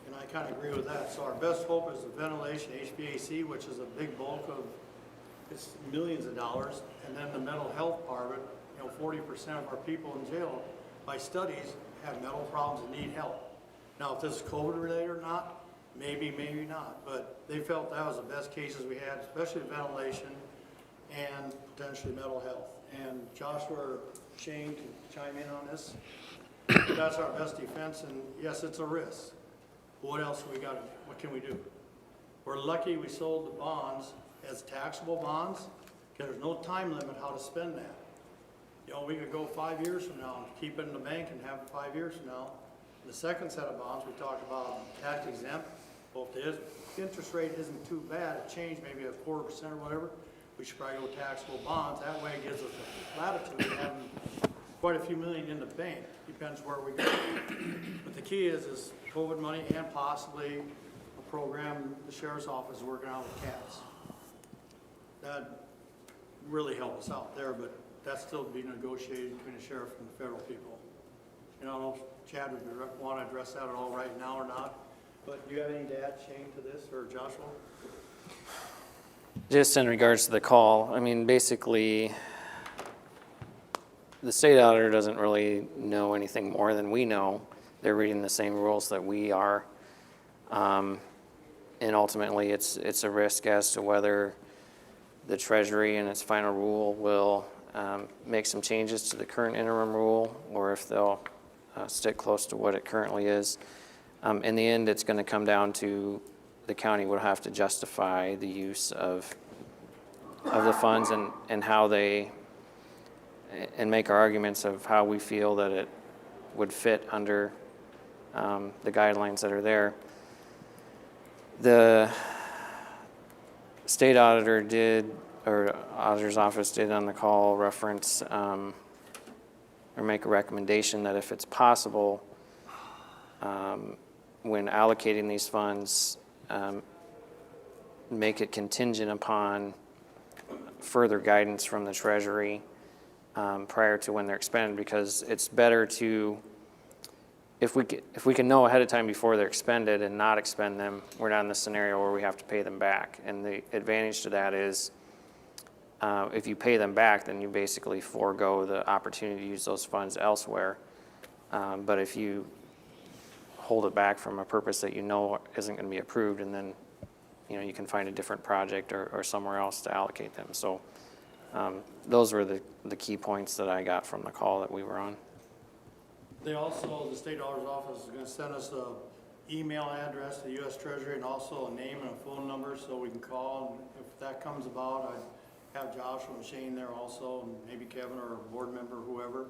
And I kind of agree with that. So our best hope is the ventilation, HVAC, which is a big bulk of, it's millions of dollars. And then the mental health part of it, 40% of our people in jail, by studies, have mental problems and need help. Now, if this is COVID related or not, maybe, maybe not. But they felt that was the best cases we had, especially ventilation and potentially mental health. And Joshua or Shane can chime in on this. That's our best defense, and yes, it's a risk. What else we got? What can we do? We're lucky we sold the bonds as taxable bonds, because there's no time limit how to spend that. We could go 5 years from now and keep it in the bank and have it 5 years from now. The second set of bonds we talked about, tax exempt. Well, if the interest rate isn't too bad, it changed maybe 0.25% or whatever, we should probably go taxable bonds. That way it gives us the latitude of having quite a few million in the bank. Depends where we go. But the key is COVID money and possibly a program the sheriff's office is working on with cats. That really help us out there, but that's still to be negotiated between the sheriff and the federal people. I don't know if Chad would want to address that at all right now or not, but do you have anything to add, Shane, to this, or Joshua? Just in regards to the call, basically, the state auditor doesn't really know anything more than we know. They're reading the same rules that we are. And ultimately, it's a risk as to whether the Treasury in its final rule will make some changes to the current interim rule, or if they'll stick close to what it currently is. In the end, it's going to come down to the county would have to justify the use of the funds and how they, and make our arguments of how we feel that it would fit under the guidelines that are there. The state auditor did, or auditor's office did on the call reference or make a recommendation that if it's possible, when allocating these funds, make it contingent upon further guidance from the Treasury prior to when they're expended, because it's better to, if we can know ahead of time before they're expended and not expend them, we're not in the scenario where we have to pay them back. And the advantage to that is if you pay them back, then you basically forego the opportunity to use those funds elsewhere. But if you hold it back from a purpose that you know isn't going to be approved, and then you can find a different project or somewhere else to allocate them. So those were the key points that I got from the call that we were on. They also, the state auditor's office is gonna send us a email address to the US Treasury and also a name and a phone number so we can call. And if that comes about, I'd have Joshua and Shane there also, and maybe Kevin or a board member, whoever,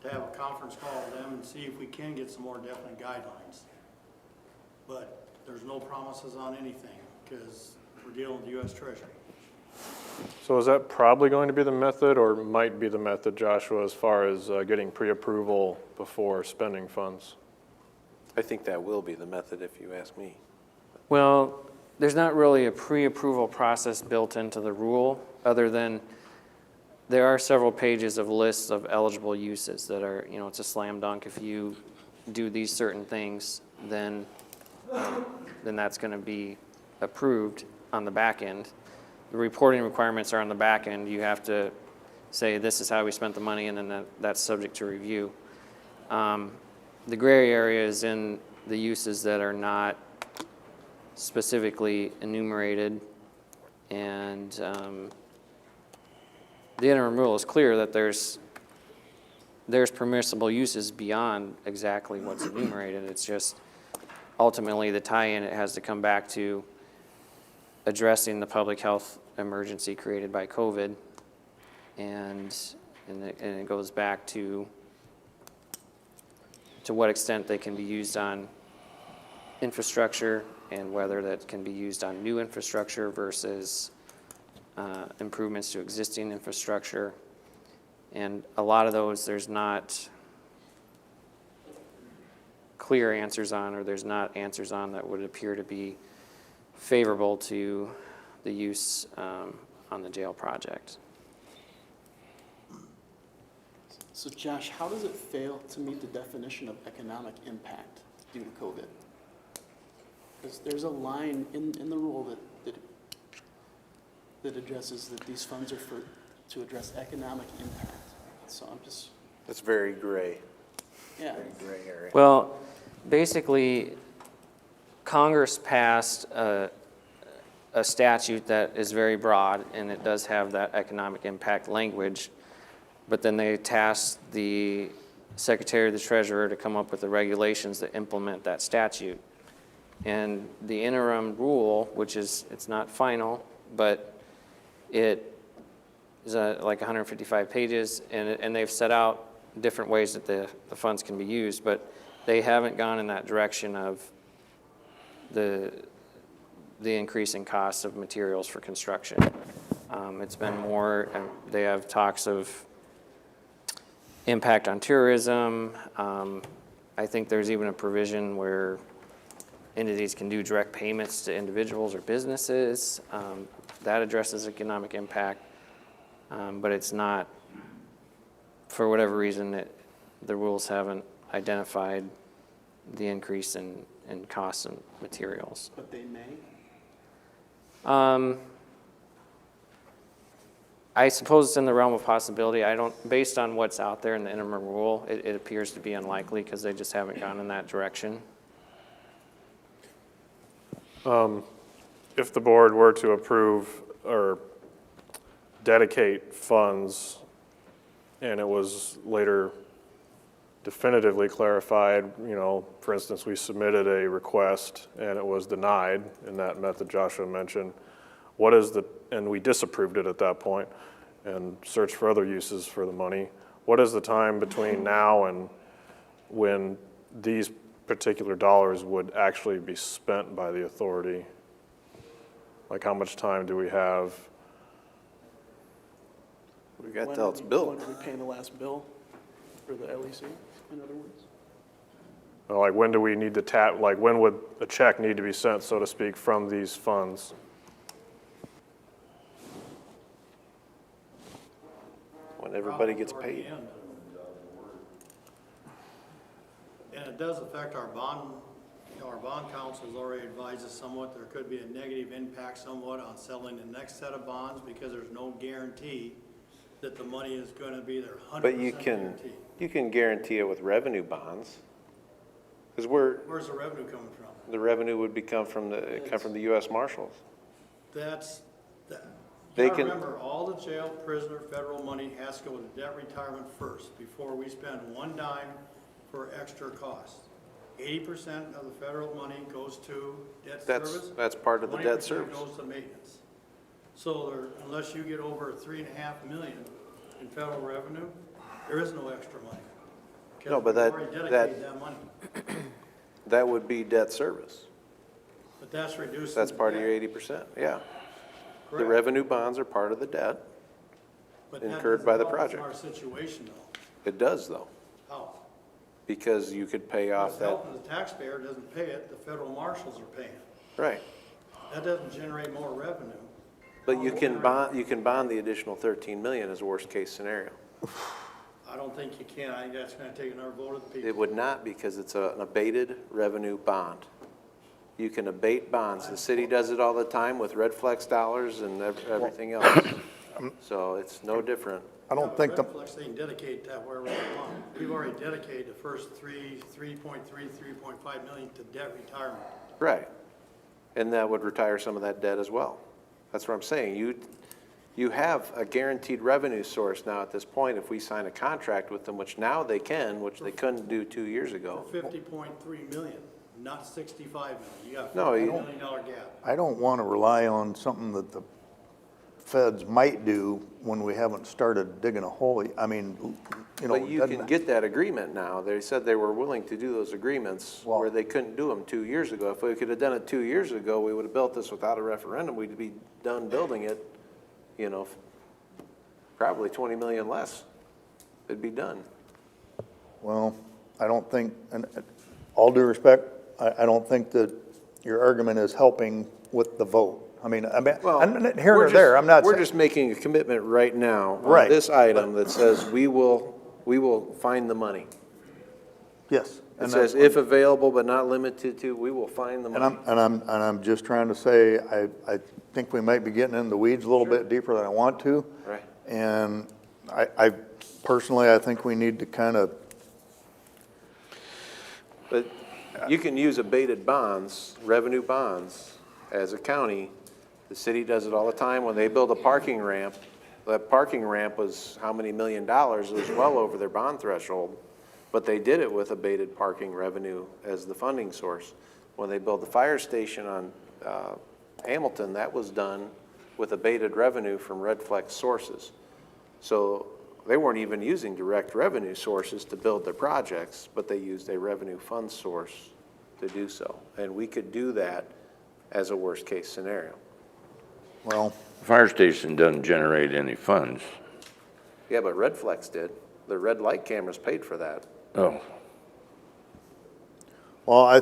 to have a conference call with them and see if we can get some more definite guidelines. But there's no promises on anything, because we're dealing with the US Treasury. So is that probably going to be the method, or might be the method, Joshua, as far as getting pre-approval before spending funds? I think that will be the method if you ask me. Well, there's not really a pre-approval process built into the rule, other than there are several pages of lists of eligible uses that are, it's a slam dunk. If you do these certain things, then that's going to be approved on the back end. The reporting requirements are on the back end. You have to say this is how we spent the money, and then that's subject to review. The gray area is in the uses that are not specifically enumerated, and the interim rule is clear that there's permissible uses beyond exactly what's enumerated. It's just ultimately the tie-in, it has to come back to addressing the public health emergency created by COVID, and it goes back to what extent they can be used on infrastructure and whether that can be used on new infrastructure versus improvements to existing infrastructure. And a lot of those there's not clear answers on, or there's not answers on that would appear to be favorable to the use on the jail project. So Josh, how does it fail to meet the definition of economic impact due to COVID? There's a line in the rule that addresses that these funds are to address economic impact. So I'm just... It's very gray. Yeah. Very gray area. Well, basically, Congress passed a statute that is very broad, and it does have that economic impact language, but then they tasked the Secretary of the Treasurer to come up with the regulations that implement that statute. And the interim rule, which is, it's not final, but it is like 155 pages, and they've set out different ways that the funds can be used, but they haven't gone in that direction of the increasing costs of materials for construction. It's been more, they have talks of impact on tourism. I think there's even a provision where entities can do direct payments to individuals or businesses. That addresses economic impact, but it's not, for whatever reason, the rules haven't identified the increase in costs and materials. But they may? I suppose it's in the realm of possibility. Based on what's out there in the interim rule, it appears to be unlikely because they just haven't gone in that direction. If the board were to approve or dedicate funds and it was later definitively clarified, for instance, we submitted a request and it was denied in that method Joshua mentioned, and we disapproved it at that point and searched for other uses for the money, what is the time between now and when these particular dollars would actually be spent by the authority? Like, how much time do we have? We got till it's built. When are we paying the last bill for the LEC, in other words? Like, when do we need to when would a check need to be sent, so to speak, from these funds? When everybody gets paid. And it does affect our bond, our bond counsel has already advised us somewhat, there could be a negative impact somewhat on selling the next set of bonds because there's no guarantee that the money is gonna be there 100% But guaranteed. you can guarantee it with revenue bonds. Because Where's the revenue coming from? the revenue would come from the U.S. Marshals. You gotta remember, all the jail prisoner federal money has to go to debt retirement first before we spend one dime for extra costs. 80% of the federal money goes to debt That's, service. that's part of the debt 20% service. goes to maintenance. So there, unless you get over 3.5 million in federal revenue, there is no extra money. 'Cause No, but we've that- already that- dedicated that money, That would be debt service. but that's reducing. That's the part of your debt. 80%, yeah. The Correct. revenue bonds are part of the debt. But that incurred doesn't by the help us in project. our situation though. It does, though, How? because you could pay off What's that, helping the taxpayer doesn't pay it, the federal marshals are paying. right. That doesn't generate more revenue. But you can bond the additional 13 million as a worst-case scenario. I don't think you can. I think that's gonna take another vote of the It people. would not, because it's an abated revenue bond. You can abate bonds. The city does it all the time with red flex dollars and everything else. So it's no different. I don't think the, Redflex, they can dedicate that wherever they want. We've already dedicated the first 3.5 million to debt retirement. Right. And that would retire some of that debt as well. That's what I'm saying. You have a guaranteed revenue source now at this point if we sign a contract with them, which now they can, which they couldn't do 2 years ago. 50.3 million, not 65 million. You got a No, you $50 don't. million gap. I don't want to rely on something that the feds might do when we haven't started digging a hole. I mean, you know. But you can get that agreement now. They said they were willing to do those agreements Well- where they couldn't do them 2 years ago. If we could have done it 2 years ago, we would have built this without a referendum. We'd be done building it, you know, probably 20 million less. It'd be done. Well, I don't think, and all due respect, I don't think that your argument is helping with the vote. I mean, I'm not here We're or there, just- I'm not We're saying. just making a commitment right now on Right, this item that says we will find the money. Yes. It and says that's- if available but not limited to, we will find the money. And I'm just trying to say, I think we might be getting in the weeds a little bit deeper than I want to. Right. And I personally, I think we need to kind of, But you can use abated bonds, revenue bonds, as a county. The city does it all the time. When they build a parking ramp, that parking ramp was how many $1 million? It was well over their bond threshold. But they did it with abated parking revenue as the funding source. When they built the fire station on Hamilton, that was done with abated revenue from red flex sources. So they weren't even using direct revenue sources to build their projects, but they used a revenue fund source to do so. And we could do that as a worst-case scenario. well, Fire station doesn't generate any funds. Yeah, but red flex did. The red light cameras paid for that. Oh, well,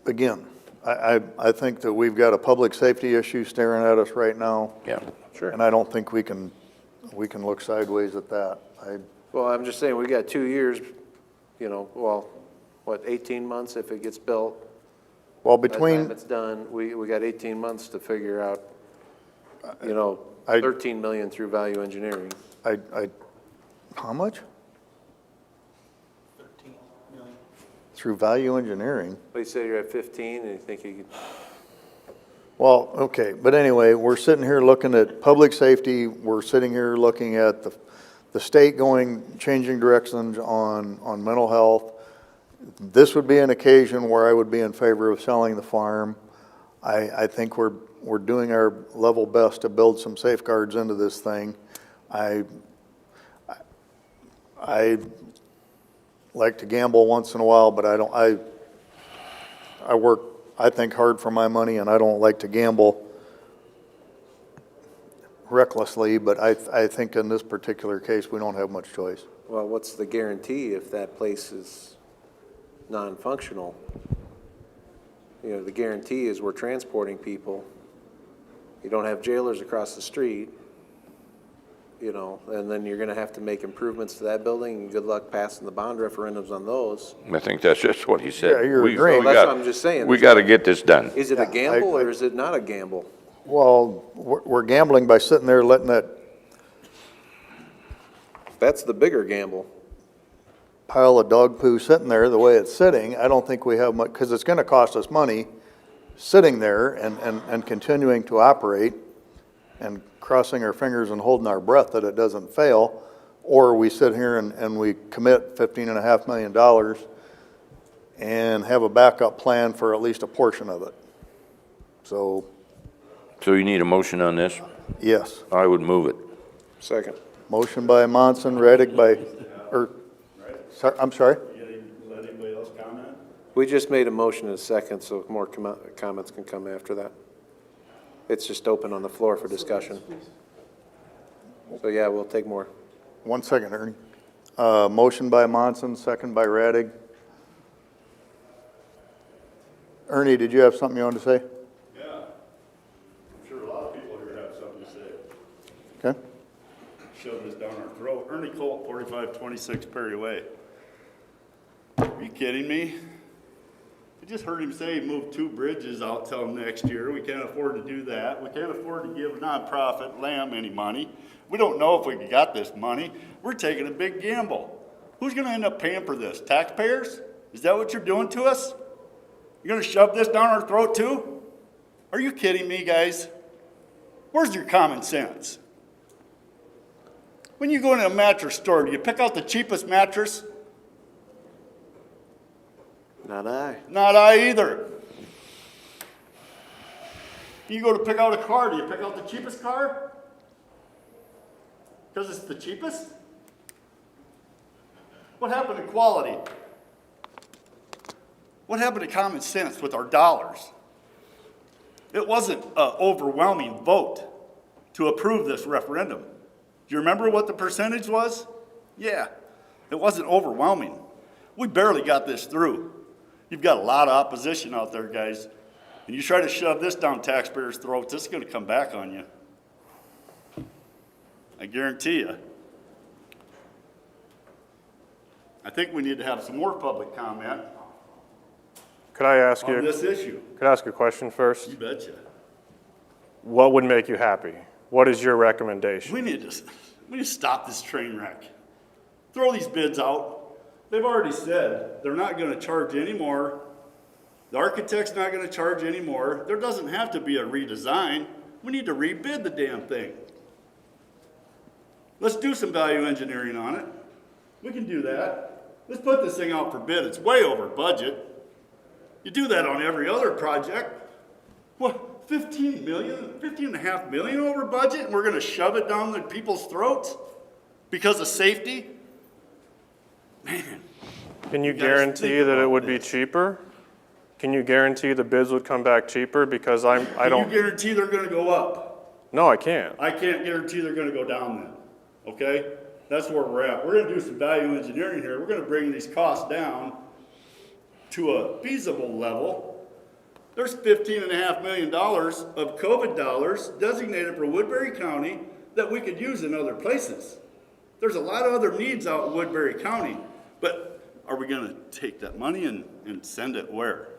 again, I think that we've got a public safety issue staring at us right now. yeah. Sure. And I don't think we can look sideways at that. Well, I'm just saying, we got 2 years, you know, well, what, 18 months if it gets built? Well, By the time between, it's done, we got 18 months to figure out, you know, I- 13 million through value engineering. how much? 13 million. Through value engineering? But you say you're at 15 and you think you could, Well, okay, but anyway, we're sitting here looking at public safety, we're sitting here looking at the state changing directions on mental health. This would be an occasion where I would be in favor of selling the farm. I think we're doing our level best to build some safeguards into this thing. I like to gamble once in a while, but I work, I think, hard for my money, and I don't like to gamble recklessly, but I think in this particular case, we don't have much choice. well, what's the guarantee if that place is non-functional? You know, the guarantee is we're transporting people. You don't have jailers across the street, you know, and then you're gonna have to make improvements to that building, and good luck passing the bond referendums on those. I think that's just what he said. Yeah, you're We- agreeing. we Well, that's got- what I'm just saying. We got to get this done. Is it a Yeah, gamble or is it not a gamble? Well, we're gambling by sitting there letting that That's the bigger gamble. pile of dog poo sitting there the way it's sitting. I don't think we have much, because it's going to cost us money sitting there and continuing to operate and crossing our fingers and holding our breath that it doesn't fail. or we sit here and we commit $15.5 million and have a backup plan for at least a portion of it. So, So you need a motion on this? yes. I would move it. Second. Motion by Monson, Reddick by, I'm sorry? Let anybody else comment? We just made a motion in a second, so more comments can come after that. It's just open on the floor for discussion. So yeah, we'll take more. 1 second, Ernie. Motion by Monson, second by Reddick. Ernie, did you have something you wanted to say? Yeah. I'm sure a lot of people here have something to say. Okay. Shove this down our throat. Ernie Colt, 4526 Perry Way. Are you kidding me? I just heard him say he moved 2 bridges out till next year. We can't afford to do that. We can't afford to give nonprofit LAM any money. We don't know if we got this money. We're taking a big gamble. Who's gonna end up paying for this? Taxpayers? Is that what you're doing to us? You're gonna shove this down our throat too? Are you kidding me, guys? Where's your common sense? When you go into a mattress store, do you pick out the cheapest mattress? Not I. Not I either. You go to pick out a car, do you pick out the cheapest car? Because it's the cheapest? What happened to quality? What happened to common sense with our dollars? It wasn't an overwhelming vote to approve this referendum. Do you remember what the percentage was? Yeah, it wasn't overwhelming. We barely got this through. You've got a lot of opposition out there, guys. And you try to shove this down taxpayers' throats, this is going to come back on you. I guarantee you. I think we need to have some more public comment Could I ask you? on this issue. Could I ask a question first? You betcha. What would make you happy? What is your recommendation? We need to stop this train wreck. Throw these bids out. They've already said they're not going to charge any more. The architect's not going to charge any more. There doesn't have to be a redesign. We need to rebid the damn thing. Let's do some value engineering on it. We can do that. Let's put this thing out for bid. It's way over budget. You do that on every other project. What, 15.5 million over budget, and we're going to shove it down the people's throats because of safety? Man. Can you guys guarantee think that it about would be this. cheaper? Can you guarantee the bids would come back cheaper? Because I Can don't, you guarantee they're going to go up? no, I can't. I can't guarantee they're going to go down then, okay? That's where we're at. We're going to do some value engineering here. We're going to bring these costs down to a feasible level. There's $15.5 million of COVID dollars designated for Woodbury County that we could use in other places. There's a lot of other needs out in Woodbury County, but are we going to take that money and send it where?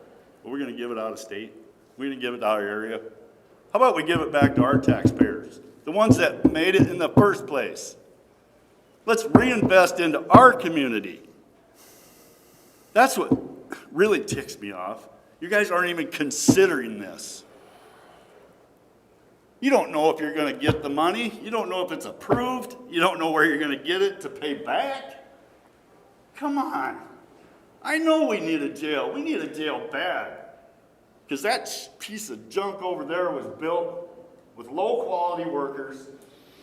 Are we going to give it out of state? We're going to give it to our area? How about we give it back to our taxpayers, the ones that made it in the first place? Let's reinvest into our community. That's what really ticks me off. You guys aren't even considering this. You don't know if you're going to get the money. You don't know if it's approved. You don't know where you're going to get it to pay back. Come on. I know we need a jail. We need a jail bad. Because that piece of junk over there was built with low-quality workers,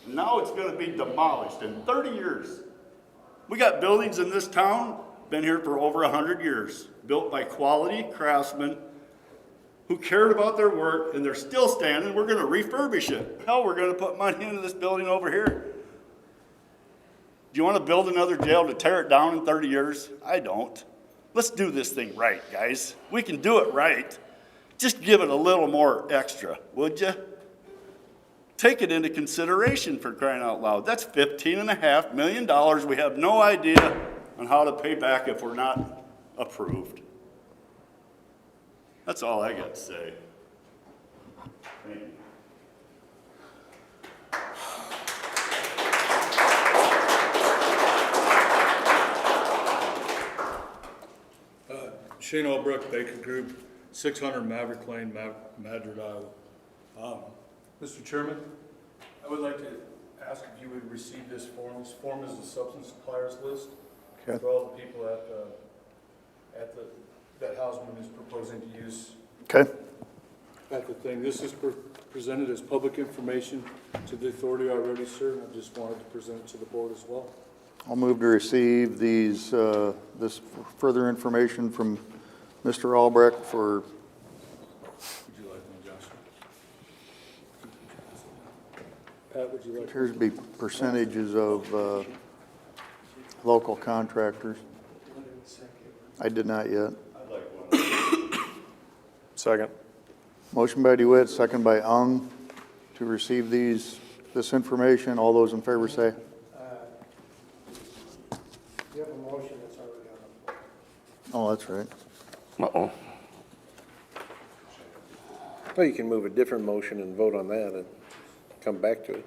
and now it's going to be demolished in 30 years. We got buildings in this town, been here for over 100 years, built by quality craftsmen who cared about their work, and they're still standing. We're going to refurbish it. Hell, we're going to put money into this building over here. Do you want to build another jail to tear it down in 30 years? I don't. Let's do this thing right, guys. We can do it right. Just give it a little more extra, would you? Take it into consideration, for crying out loud. That's $15.5 million. We have no idea on how to pay back if we're not approved. That's all I got to say. Thank you. Shane Albrook, Baker Group, 600 Maverick Lane, Madrid, Iowa. Mr. Chairman, I would like to ask if you would receive this form. This form is the substance suppliers list Okay. for all the people that Hausman is proposing to use Okay, at the thing. This is presented as public information to the authority already, sir, and I just wanted to present it to the board as well. I'll move to receive these, this further information from Mr. Albrecht for, Would you like one, Josh? Pat, would you like? appears to be percentages of local contractors. I did not yet. Second. Motion by DeWitt, second by Ung, to receive this information. All those in favor say. You have a motion that's already on the floor. Oh, that's right. Uh-oh. Well, you can move a different motion and vote on that and come back to it.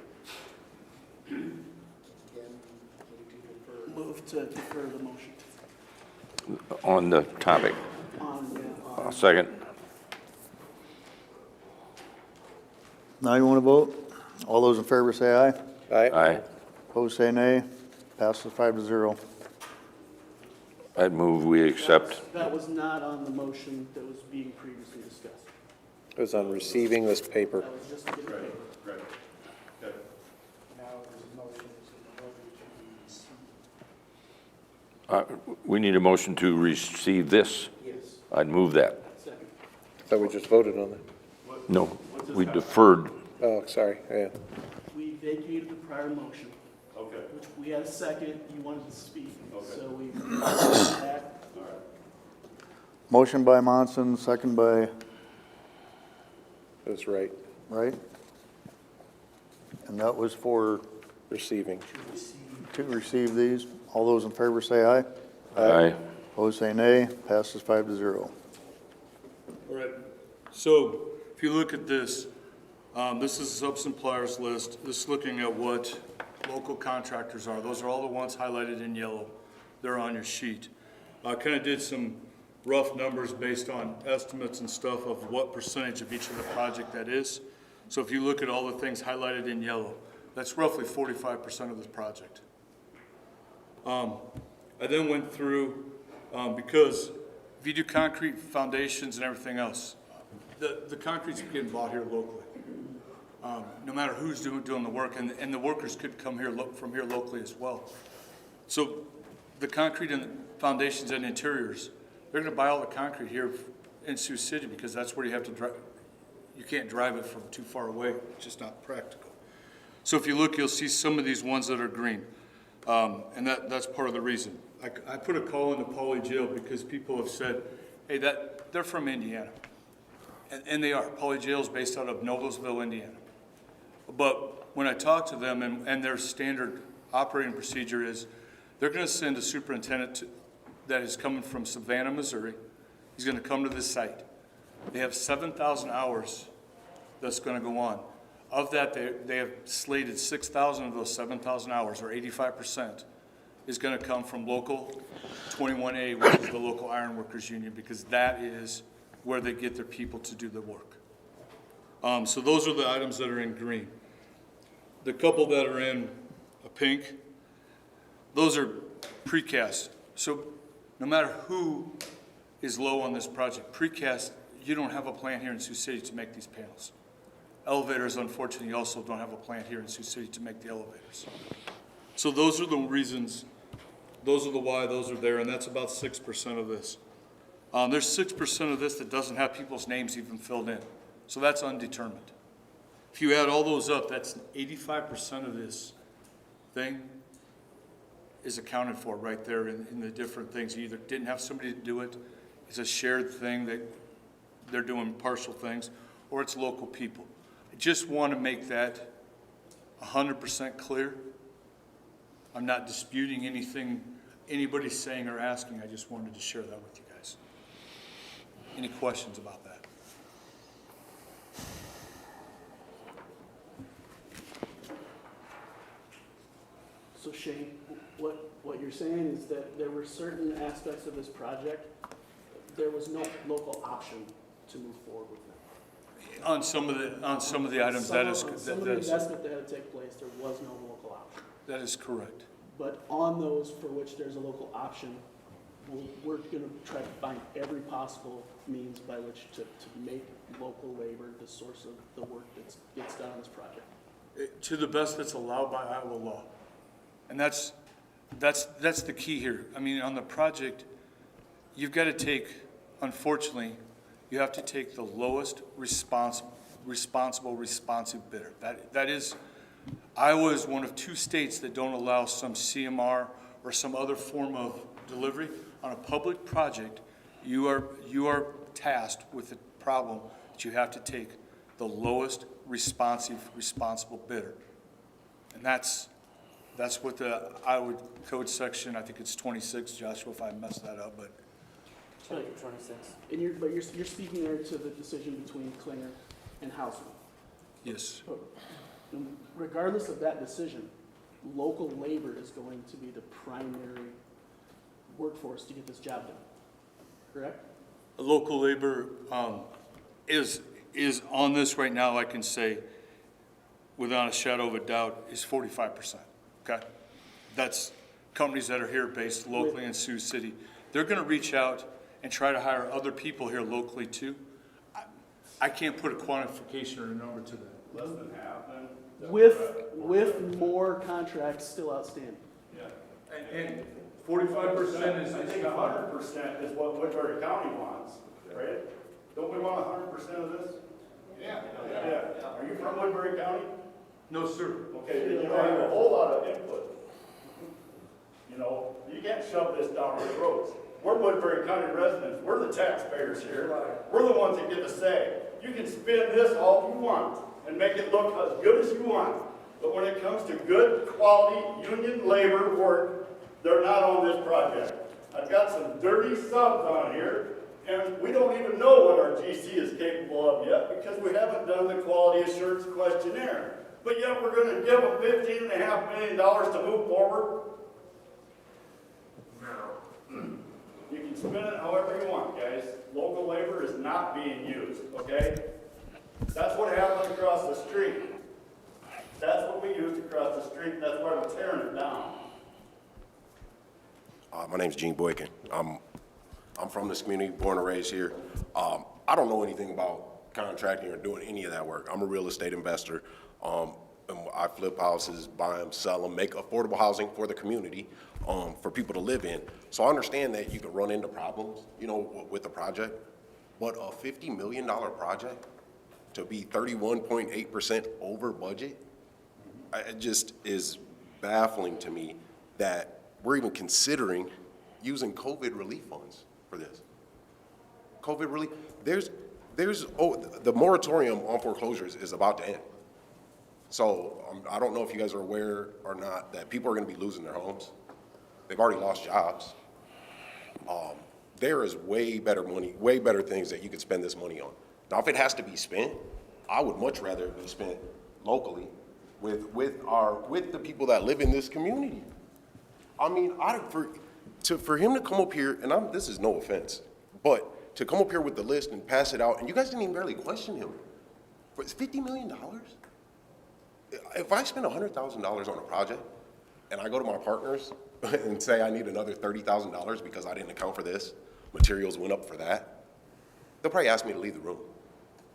Move to defer the motion On the topic. on, Second. Now you want to vote? All those in favor say aye. Aye. Opposed say nay. Passes 5-0. I'd move we accept. that was not on the motion that was being previously discussed. It was on receiving this paper. That was just to get the paper. Right. Okay. Now there's a motion, so the vote should be received. We need a motion to receive this. Yes. I'd move that. Second. Thought we just voted on that. No, we deferred. Oh, sorry, yeah. We vacated the prior motion, Okay. which we had a second, you wanted to speak. Okay. So we back. Motion by Monson, second by That's right, Wright. And that was for, receiving. to receive these. All those in favor say aye. Aye. Opposed say nay. Passes 5-0. All right, so if you look at this, this is the sub-suppliers list. This is looking at what local contractors are. Those are all the ones highlighted in yellow. They're on your sheet. I kind of did some rough numbers based on estimates and stuff of what percentage of each of the project that is. So if you look at all the things highlighted in yellow, that's roughly 45% of this project. I then went through, because if you do concrete foundations and everything else, the concrete's getting bought here locally. No matter who's doing the work, and the workers could come here from here locally as well. So the concrete and the foundations and interiors, they're gonna buy all the concrete here in Sioux City because that's where you have to drive. You can't drive it from too far away, it's just not practical. So if you look, you'll see some of these ones that are green. And that's part of the reason. I put a call into Poly Jail because people have said, hey, they're from Indiana. And they are. Poly Jail is based out of Noblesville, Indiana. But when I talk to them and their standard operating procedure is, they're gonna send a superintendent that is coming from Savannah, Missouri. He's gonna come to this site. They have 7,000 hours that's gonna go on. Of that, they have slated 6,000 of those 7,000 hours, or 85%, is gonna come from local 21A, which is the local ironworkers union, because that is where they get their people to do the work. So those are the items that are in green. The couple that are in a pink, those are precast. So no matter who is low on this project, precast, you don't have a plant here in Sioux City to make these panels. Elevators, unfortunately, also don't have a plant here in Sioux City to make the elevators. So those are the reasons, those are the why, those are there, and that's about 6% of this. There's 6% of this that doesn't have people's names even filled in. So that's undetermined. If you add all those up, that's 85% of this thing is accounted for right there in the different things. You either didn't have somebody to do it, it's a shared thing that they're doing partial things, or it's local people. I just want to make that 100% clear. I'm not disputing anything anybody's saying or asking. I just wanted to share that with you guys. Any questions about that? So Shane, what you're saying is that there were certain aspects of this project, there was no local option to move forward with them. On some of the items, that is, Some of the that is, investment that had to take place, there was no local option. that is correct. But on those for which there's a local option, we're gonna try to find every possible means by which to make local labor the source of the work that gets done on this project. To the best that's allowed by Iowa law. And that's the key here. I mean, on the project, you've got to take, unfortunately, you have to take the lowest responsive bidder. That is, Iowa is one of 2 states that don't allow some CMR or some other form of delivery. On a public project, you are tasked with the problem that you have to take the lowest responsible bidder. And that's what the Iowa Code section, I think it's 26, Joshua, if I messed that up, but. 26. And you're speaking there to the decision between Klinger and Hausman. Yes. Regardless of that decision, local labor is going to be the primary workforce to get this job done, correct? Local labor is on this right now, I can say, without a shadow of a doubt, is 45%, okay? That's companies that are here based locally in Sioux City. They're gonna reach out and try to hire other people here locally too. I can't put a quantification or a number to that. Less than half, then? With more contracts still outstanding. Yeah. And 45% is. I think 100% is what Woodbury County wants, right? Don't we want 100% of this? Yeah. Are you from Woodbury County? No, sir. Okay, then you have a whole lot of input. You know, you can't shove this down our throats. We're Woodbury County residents. We're the taxpayers here. We're the ones that get to say. You can spin this all you want and make it look as good as you want. But when it comes to good quality union labor work, they're not on this project. I've got some dirty subs on here, and we don't even know what our GC is capable of yet because we haven't done the quality assurance questionnaire. But yet we're going to give them $15.5 million to move forward. You can spin it however you want, guys. Local labor is not being used, okay? That's what happened across the street. That's what we used across the street, and that's why we're tearing it down. My name's Gene Boykin. I'm from this community, born and raised here. I don't know anything about contracting or doing any of that work. I'm a real estate investor. And I flip houses, buy them, sell them, make affordable housing for the community, for people to live in. So I understand that you can run into problems, you know, with the project. But a $50 million project to be 31.8% over budget, it just is baffling to me that we're even considering using COVID relief funds for this. COVID relief, the moratorium on foreclosures is about to end. So I don't know if you guys are aware or not that people are going to be losing their homes. They've already lost jobs. There is way better money, way better things that you could spend this money on. Now, if it has to be spent, I would much rather it be spent locally with the people that live in this community. I mean, for him to come up here, and this is no offense, but to come up here with the list and pass it out, and you guys didn't even barely question him. For $50 million? If I spend $100,000 on a project, and I go to my partners and say I need another $30,000 because I didn't account for this, materials went up for that, they'll probably ask me to leave the room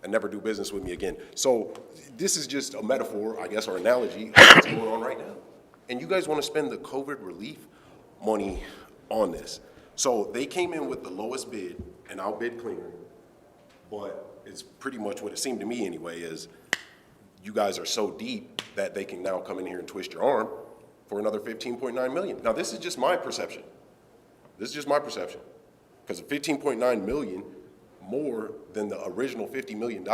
and never do business with me again. So this is just a metaphor, I guess, or analogy of what's going on right now. And you guys want to spend the COVID relief money on this. So they came in with the lowest bid, and I'll bid cleaner. But it's pretty much what it seemed to me anyway, is you guys are so deep that they can now come in here and twist your arm for another $15.9 million. Now, this is just my perception. This is just my perception. Because $15.9 million more than the original $50 million,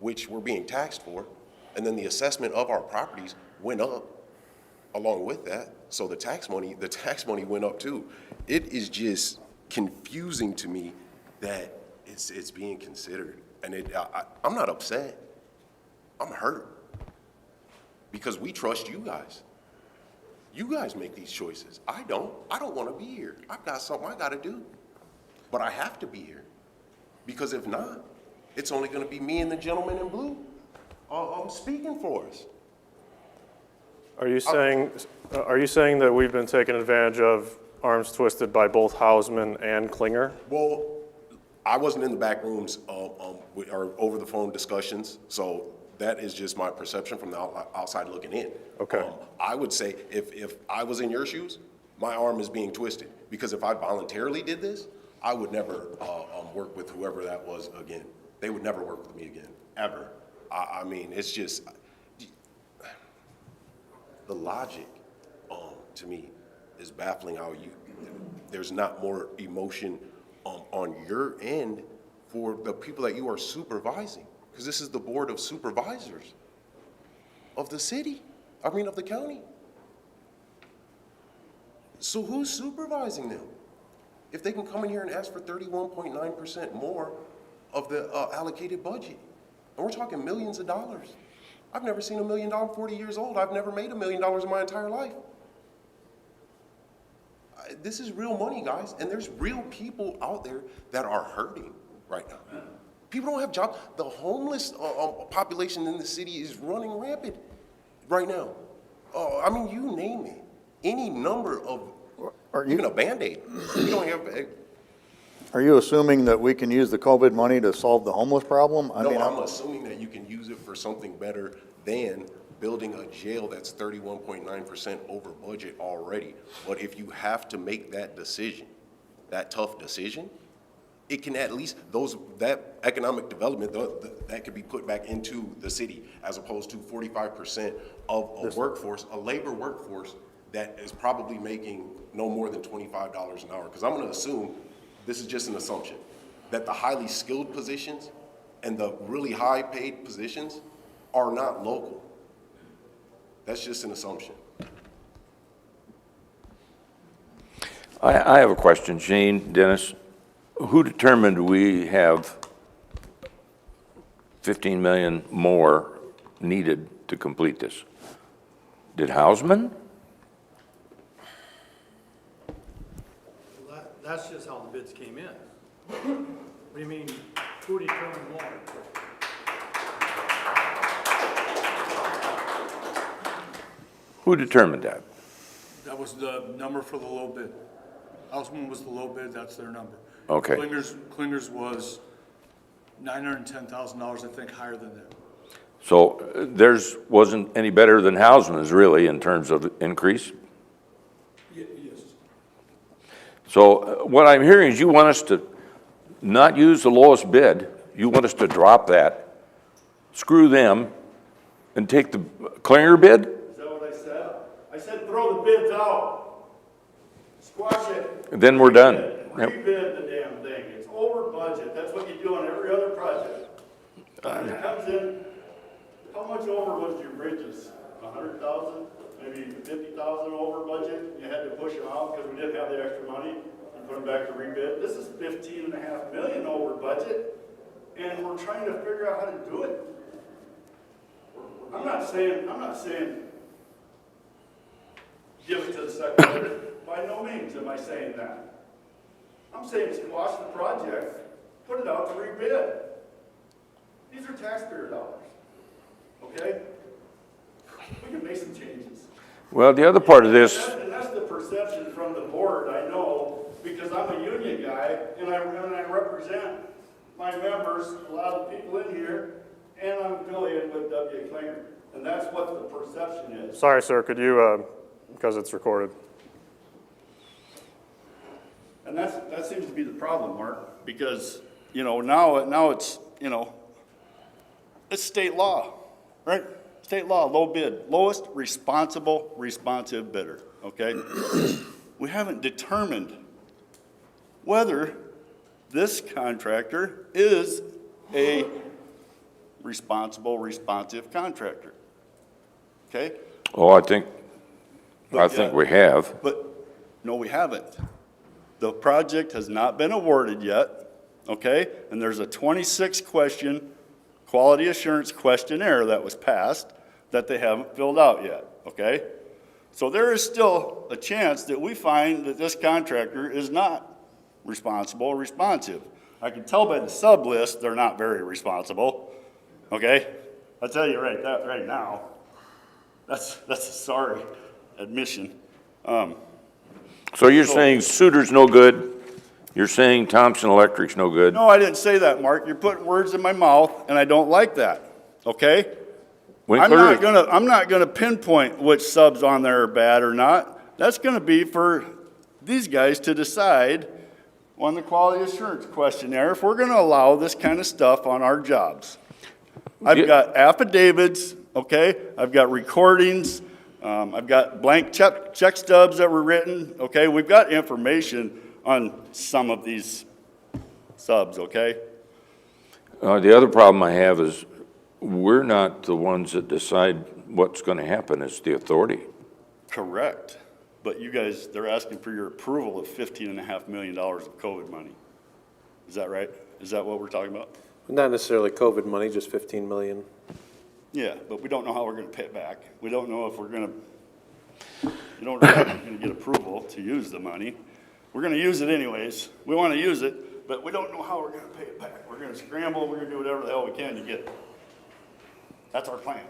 which we're being taxed for, and then the assessment of our properties went up along with that. So the tax money went up too. It is just confusing to me that it's being considered. And I'm not upset. I'm hurt. Because we trust you guys. You guys make these choices. I don't want to be here. I've got something I got to do. But I have to be here. Because if not, it's only gonna be me and the gentleman in blue speaking for us. Are you saying that we've been taking advantage of, arms twisted by both Hausman and Klinger? Well, I wasn't in the back rooms or over the phone discussions, so that is just my perception from the outside looking in. Okay. I would say if I was in your shoes, my arm is being twisted, because if I voluntarily did this, I would never work with whoever that was again. They would never work with me again, ever. I mean, it's just, the logic, to me, is baffling how there's not more emotion on your end for the people that you are supervising. Because this is the Board of Supervisors of the city, of the county. So who's supervising them? If they can come in here and ask for 31.9% more of the allocated budget, and we're talking millions of dollars. I've never seen $1 million, 40 years old. I've never made $1 million in my entire life. This is real money, guys, and there's real people out there that are hurting right now. People don't have jobs. The homeless population in the city is running rampant right now. You name it. Any number of, even a Band-Aid. You don't have. Are you assuming that we can use the COVID money to solve the homeless problem? I'm assuming that you can use it for something better than building a jail that's 31.9% over budget already. But if you have to make that decision, that tough decision, it can at least, that economic development, that could be put back into the city, as opposed to 45% of a workforce, a labor workforce, that is probably making no more than $25 an hour. Because I'm gonna assume, this is just an assumption, that the highly skilled positions and the really high paid positions are not local. That's just an assumption. I have a question, Shane, Dennis. Who determined we have 15 million more needed to complete this? Did Hausman? That's just how the bids came in. What do you mean, who determined what? Who determined that? That was the number for the low bid. Hausman was the low bid, that's their number. Okay. Klinger's was $910,000, I think, higher than that. So theirs wasn't any better than Hausman's, really, in terms of increase? Yes. So what I'm hearing is you want us to not use the lowest bid. You want us to drop that, screw them, and take the Klinger bid? Is that what I said? I said throw the bids out. Squash it. Then we're done. Rebid the damn thing. It's over budget. That's what you do on every other project. When it comes in, how much over was your bridges? 100,000? Maybe 50,000 over budget? You had to push them out because we didn't have the extra money and put them back to rebid. This is 15.5 million over budget, and we're trying to figure out how to do it. I'm not saying give it to the second bidder. By no means am I saying that. I'm saying squash the project, put it out to rebid. These are taxpayer dollars, okay? We can make some changes. Well, the other part of this, And that's the perception from the board, I know, because I'm a union guy, and I represent my members, a lot of the people in here, and I'm affiliated with W. Klinger, and that's what the perception is. Sorry, sir, could you, because it's recorded. And that seems to be the problem, Mark, because, now it's, it's state law, right? State law, low bid, lowest responsive bidder, okay? We haven't determined whether this contractor is a responsive contractor, okay? oh, I think we have. But, no, we haven't. The project has not been awarded yet, okay? And there's a 26-question quality assurance questionnaire that was passed that they haven't filled out yet, okay? So there is still a chance that we find that this contractor is not responsive. I can tell by the sub list, they're not very responsible, okay? I'll tell you right now. That's a sorry admission. So you're saying Suter's no good? You're saying Thompson Electric's no good? No, I didn't say that, Mark. You're putting words in my mouth, and I don't like that, okay? I'm not gonna pinpoint which subs on there are bad or not. That's gonna be for these guys to decide on the quality assurance questionnaire if we're gonna allow this kind of stuff on our jobs. I've got affidavits, okay? I've got recordings. I've got blank check stubs that were written, okay? We've got information on some of these subs, okay? The other problem I have is we're not the ones that decide what's going to happen. It's the authority. Correct. But you guys, they're asking for your approval of $15.5 million of COVID money. Is that right? Is that what we're talking about? Not necessarily COVID money, just 15 million. Yeah, but we don't know how we're gonna pay it back. We don't know if we're gonna, you don't know if we're gonna get approval to use the money. We're gonna use it anyways. We wanna use it, but we don't know how we're gonna pay it back. We're gonna scramble, we're gonna do whatever the hell we can to get it. That's our plan.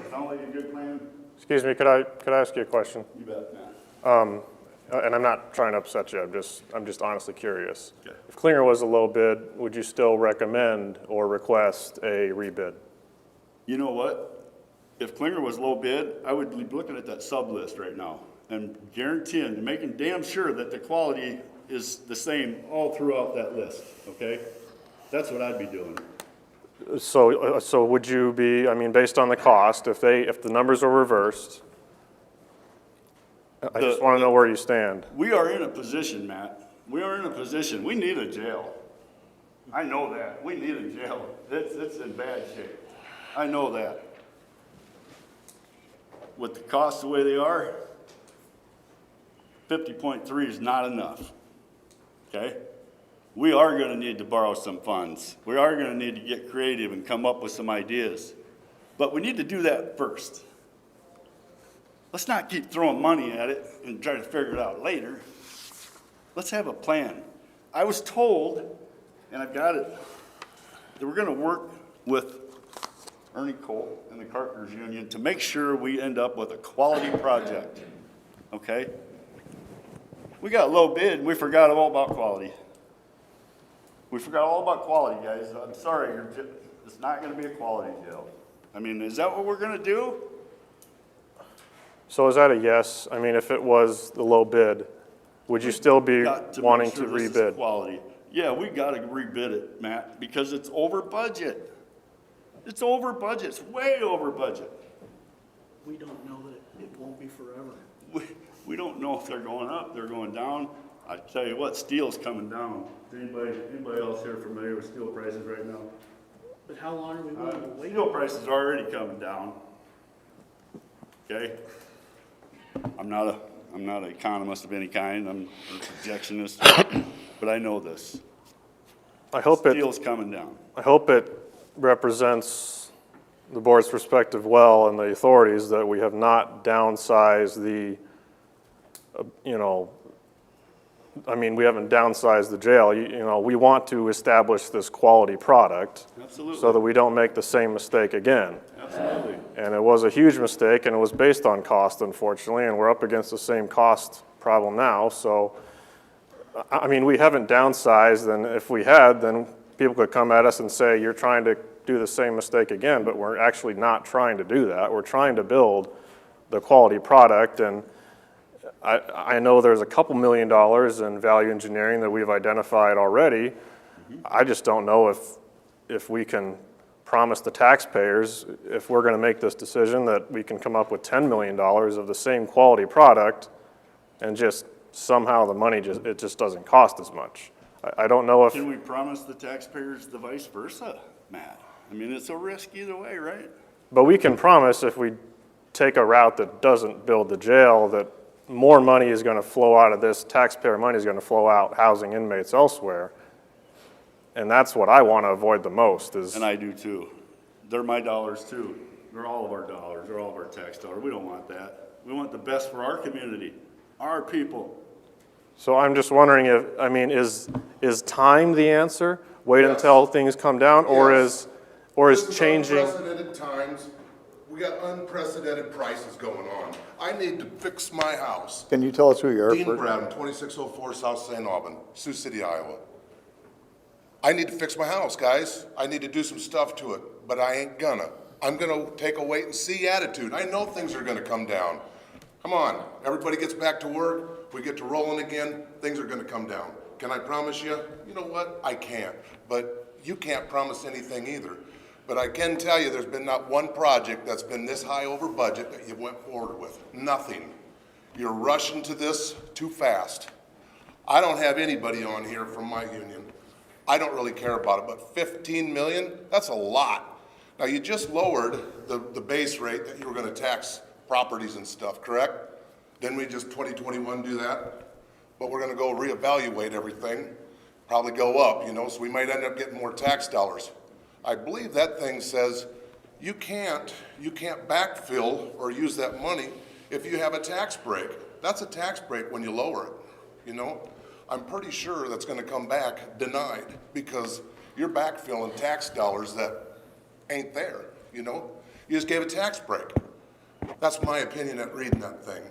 Sound like a good plan? Excuse me, could I ask you a question? You bet, Matt. And I'm not trying to upset you, I'm just honestly curious. Okay. If Klinger was a low bid, would you still recommend or request a rebid? You know what? If Klinger was low bid, I would be looking at that sub list right now and guaranteeing, making damn sure that the quality is the same all throughout that list, okay? That's what I'd be doing. So would you be, I mean, based on the cost, if the numbers are reversed, I just want to know where you stand. We are in a position, Matt. We are in a position. We need a jail. I know that. We need a jail. It's in bad shape. I know that. With the costs the way they are, 50.3 is not enough. Okay? We are going to need to borrow some funds. We are going to need to get creative and come up with some ideas. But we need to do that first. Let's not keep throwing money at it and try to figure it out later. Let's have a plan. I was told, and I've got it, that we're going to work with Ernie Cole and the Carpenters Union to make sure we end up with a quality project, okay? We got low bid, and we forgot all about quality. We forgot all about quality, guys. I'm sorry, it's not going to be a quality jail. I mean, is that what we're going to do? So is that a yes? I mean, if it was the low bid, would you still be wanting to This is rebid? quality. Yeah, we got to rebid it, Matt, because it's over budget. It's over budget. It's way over budget. We don't know that it won't be forever. We don't know if they're going up, they're going down. I tell you what, steel's coming down. Is anybody else here familiar with steel prices right now? But how long are we willing to wait? Steel prices are already coming down. Okay? I'm not an economist of any kind. I'm a projectionist, but I know this. Steel's coming down. I hope it represents the board's perspective well and the authorities that we have not downsized the, I mean, we haven't downsized the jail. We want to establish this quality product. Absolutely. So that we don't make the same mistake again. Absolutely. And it was a huge mistake, and it was based on cost, unfortunately, and we're up against the same cost problem now. So, I mean, we haven't downsized, and if we had, then people could come at us and say, you're trying to do the same mistake again, but we're actually not trying to do that. We're trying to build the quality product, and I know there's a couple $1 million in value engineering that we've identified already. I just don't know if we can promise the taxpayers, if we're going to make this decision, that we can come up with $10 million of the same quality product and just somehow the money it just doesn't cost as much. I don't know if... Can we promise the taxpayers the vice versa, Matt? I mean, it's a risk either way, right? But we can promise if we take a route that doesn't build the jail, that more money is going to flow out of this, taxpayer money is going to flow out housing inmates elsewhere. And that's what I want to avoid the most is... And I do too. They're my dollars too. They're all of our dollars. They're all of our tax dollars. We don't want that. We want the best for our community, our people. So I'm just wondering if, I mean, is time the answer? Wait until things come down, or Yes. is This changing? Unprecedented times, we got unprecedented prices going on. I need to fix my house. Can you tell us who you are Dean first? Bradden, 2604 South St. Aubin, Sioux City, Iowa. I need to fix my house, guys. I need to do some stuff to it, but I ain't gonna. I'm gonna take a wait and see attitude. I know things are gonna come down. Come on, everybody gets back to work, we get to rolling again, things are gonna come down. Can I promise you? You know what? I can't, but you can't promise anything either. But I can tell you there's been not one project that's been this high over budget that you went forward with. Nothing. You're rushing to this too fast. I don't have anybody on here from my union. I don't really care about it, but 15 million, that's a lot. Now, you just lowered the base rate that you were gonna tax properties and stuff, correct? Didn't we just 2021 do that? But we're gonna go reevaluate everything, probably go up, you know, so we might end up getting more tax dollars. I believe that thing says you can't backfill or use that money if you have a tax break. That's a tax break when you lower it, you know? I'm pretty sure that's gonna come back denied because you're backfilling tax dollars that ain't there, you know? You just gave a tax break. That's my opinion at reading that thing.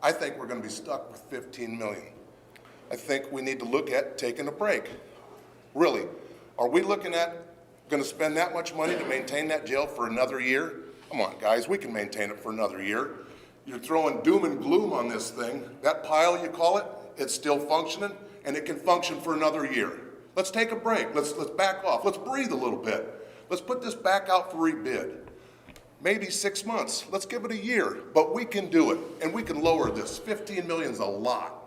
I think we're gonna be stuck with 15 million. I think we need to look at taking a break. Really, are we looking at gonna spend that much money to maintain that jail for another year? Come on, guys, we can maintain it for another year. You're throwing doom and gloom on this thing. That pile, you call it, it's still functioning, and it can function for another year. Let's take a break. Let's back off. Let's breathe a little bit. Let's put this back out for rebid. Maybe 6 months. Let's give it a year, but we can do it, and we can lower this. 15 million's a lot.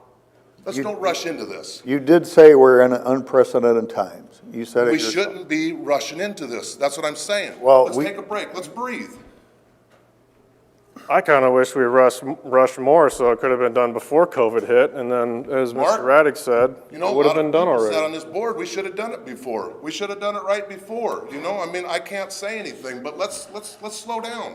Let's don't rush into this. You did say we're in unprecedented times. You said it We yourself. shouldn't be rushing into this. That's what I'm saying. Well, Let's take a break. Let's breathe. I kind of wish we rushed more, so it could have been done before COVID hit, and then, as Mark, Mr. Raddick said, You it know, a would have lot been of done people already. sat on this board, we should have done it before. We should have done it right before, you know? I mean, I can't say anything, but let's slow down.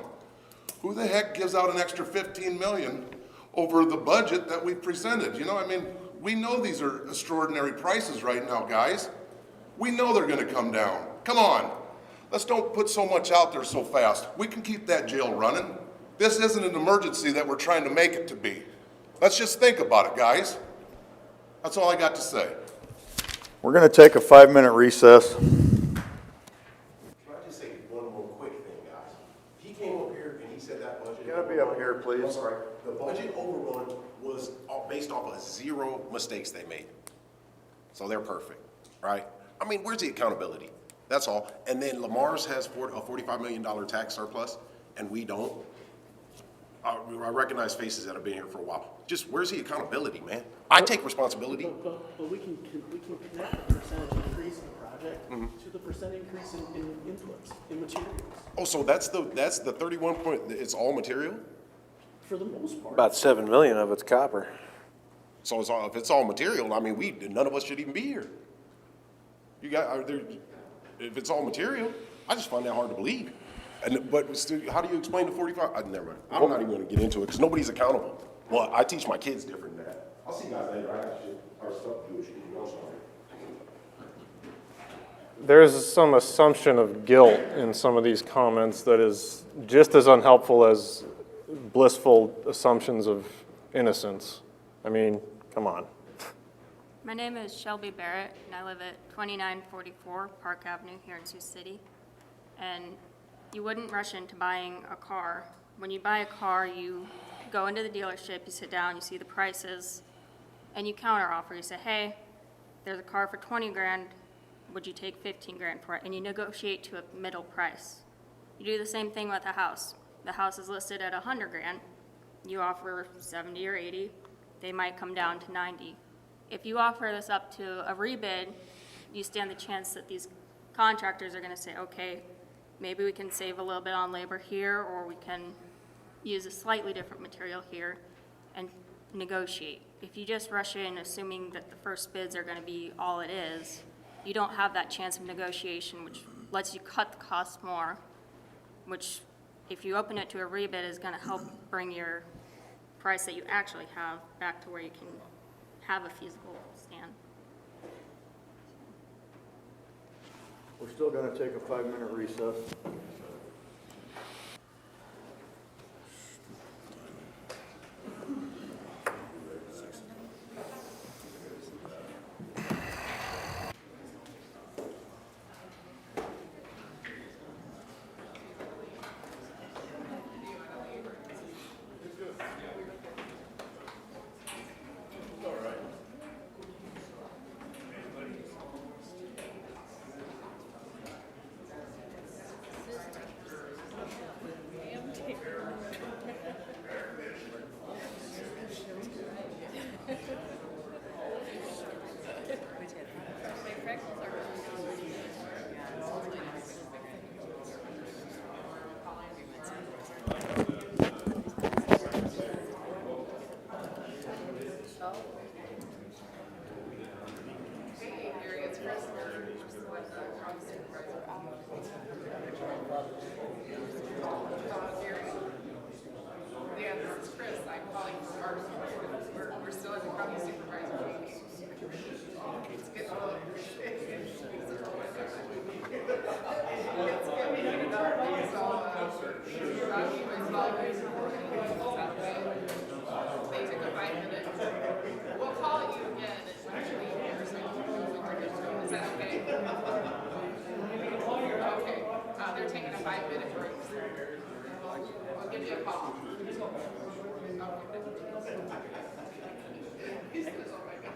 Who the heck gives out an extra 15 million over the budget that we presented? You know, I mean, we know these are extraordinary prices right now, guys. We know they're gonna come down. Come on, let's don't put so much out there so fast. We can keep that jail running. This isn't an emergency that we're trying to make it to be. Let's just think about it, guys. That's all I got to say. We're going to take a 5-minute recess. Can I just say one more quick thing, guys? He came up here and he said that budget. Can I be up here, please? I'm sorry. The budget overrun was based off of 0 mistakes they made. So they're perfect, right? I mean, where's the accountability? That's all. And then Lamar's has a $45 million tax surplus, and we don't. I recognize faces that have been here for a while. Just where's the accountability, man? I take responsibility. But we can connect the percentage increase in the project to the percent increase in inputs, in materials, Oh, so that's the 31 point, it's all material? for the most part. About 7 million of it's copper. So it's all, if it's all material, I mean, none of us should even be here. If it's all material, I just find that hard to believe. But still, how do you explain the 45? Never mind. I'm not even gonna get into it because nobody's accountable. Well, I teach my kids different than that. I'll see you guys later. I have shit, or stuff to do with you. I'm sorry. There's some assumption of guilt in some of these comments that is just as unhelpful as blissful assumptions of innocence. I mean, come on. My name is Shelby Barrett, and I live at 2944 Park Avenue here in Sioux City. And you wouldn't rush into buying a car. When you buy a car, you go into the dealership, you sit down, you see the prices, and you counteroffer. You say, hey, there's a car for 20 grand, would you take 15 grand for it? And you negotiate to a middle price. You do the same thing with a house. The house is listed at 100 grand, you offer 70 or 80, they might come down to 90. If you offer this up to a rebid, you stand the chance that these contractors are gonna say, okay, maybe we can save a little bit on labor here, or we can use a slightly different material here and negotiate. If you just rush in assuming that the first bids are gonna be all it is, you don't have that chance of negotiation, which lets you cut the cost more, which if you open it to a rebid is gonna help bring your price that you actually have back to where you can have a feasible stand. We're still gonna take a 5-minute recess. Yeah, this is Chris. I'm calling from our, we're still at the county supervisor meeting. It's getting a little, it's getting heated up, so, Rocky was always, they took a 5-minute. We'll call you again when you leave here, so is that okay? Okay, they're taking a 5-minute break. We'll give you a call. He says, oh my God.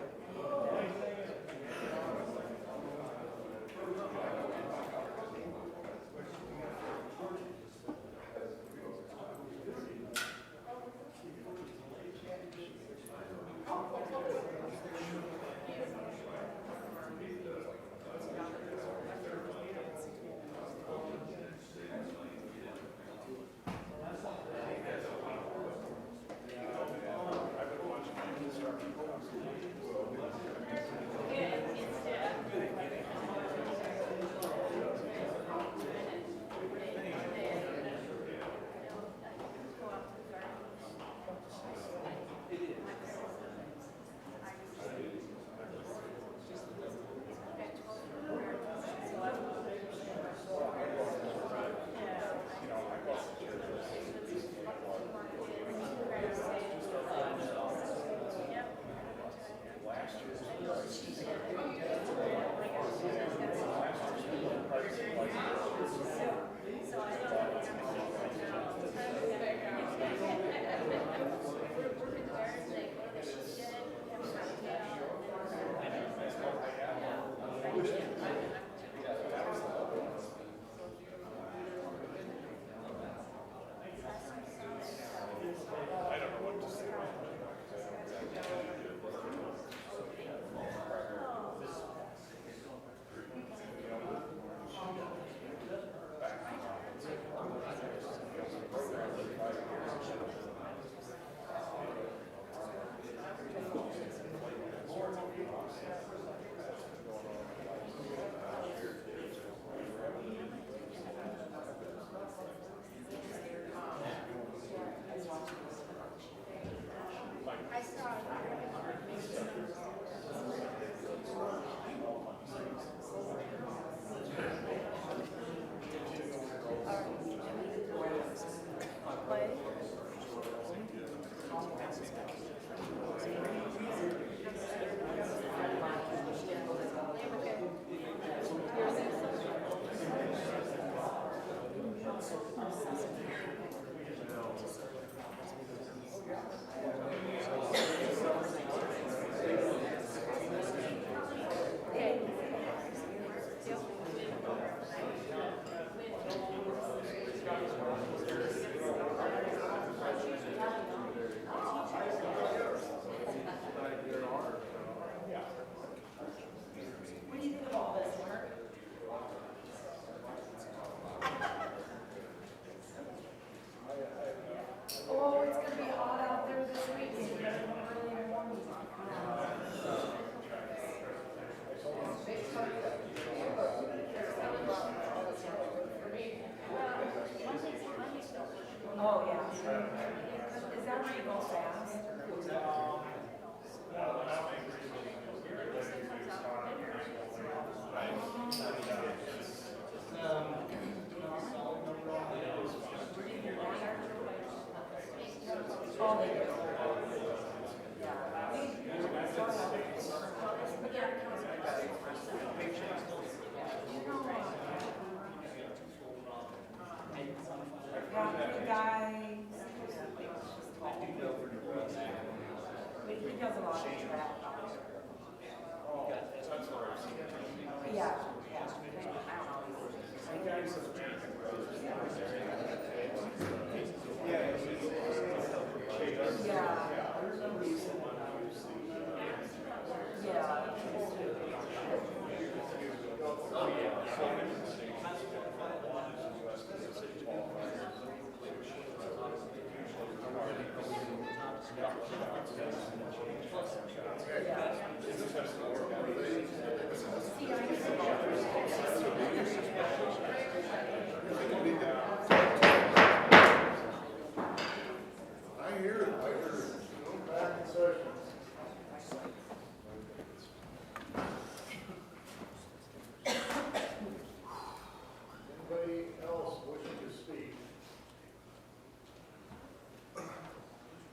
Anybody else wishing to speak?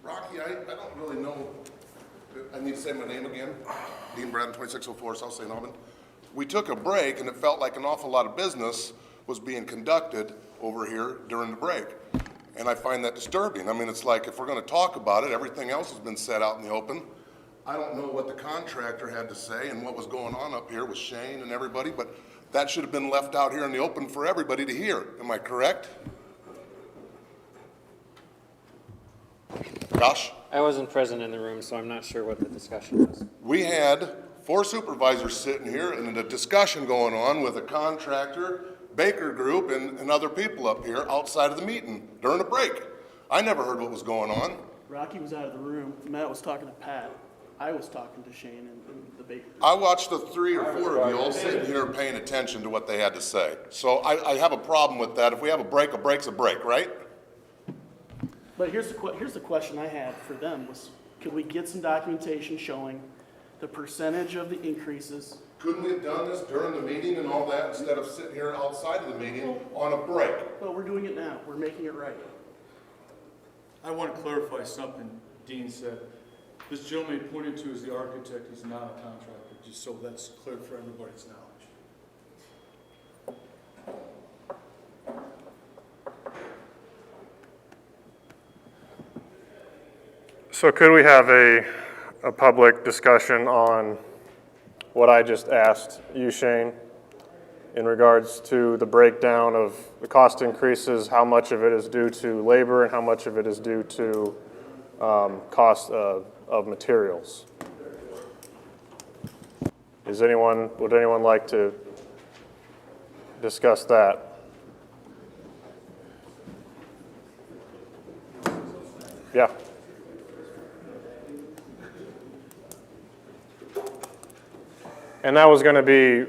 Rocky, I don't really know, I need to say my name again. Dean Bradden, 2604 South St. Albans. We took a break and it felt like an awful lot of business was being conducted over here during the break. And I find that disturbing. I mean, it's like if we're gonna talk about it, everything else has been said out in the open. I don't know what the contractor had to say and what was going on up here with Shane and everybody, but that should have been left out here in the open for everybody to hear. Am I correct? Josh? I wasn't present in the room, so I'm not sure what the discussion was. We had 4 supervisors sitting here and a discussion going on with a contractor, Baker Group, and other people up here outside of the meeting during a break. I never heard what was going on. Rocky was out of the room. Matt was talking to Pat. I was talking to Shane and the Baker. I watched the 3 or 4 of you all sitting here paying attention to what they had to say. So I have a problem with that. If we have a break's a break, right? But here's the question I had for them was, could we get some documentation showing the percentage of the increases? Couldn't we have done this during the meeting and all that instead of sitting here outside of the meeting on a break? But we're doing it now. We're making it right. I want to clarify something Dean said. This gentleman he pointed to as the architect, he's not a contractor, just so that's clear for everybody's knowledge. So could we have a public discussion on what I just asked you, Shane, in regards to the breakdown of the cost increases, how much of it is due to labor and how much of it is due to cost of materials? Would anyone like to discuss that? Yeah. And that was going to be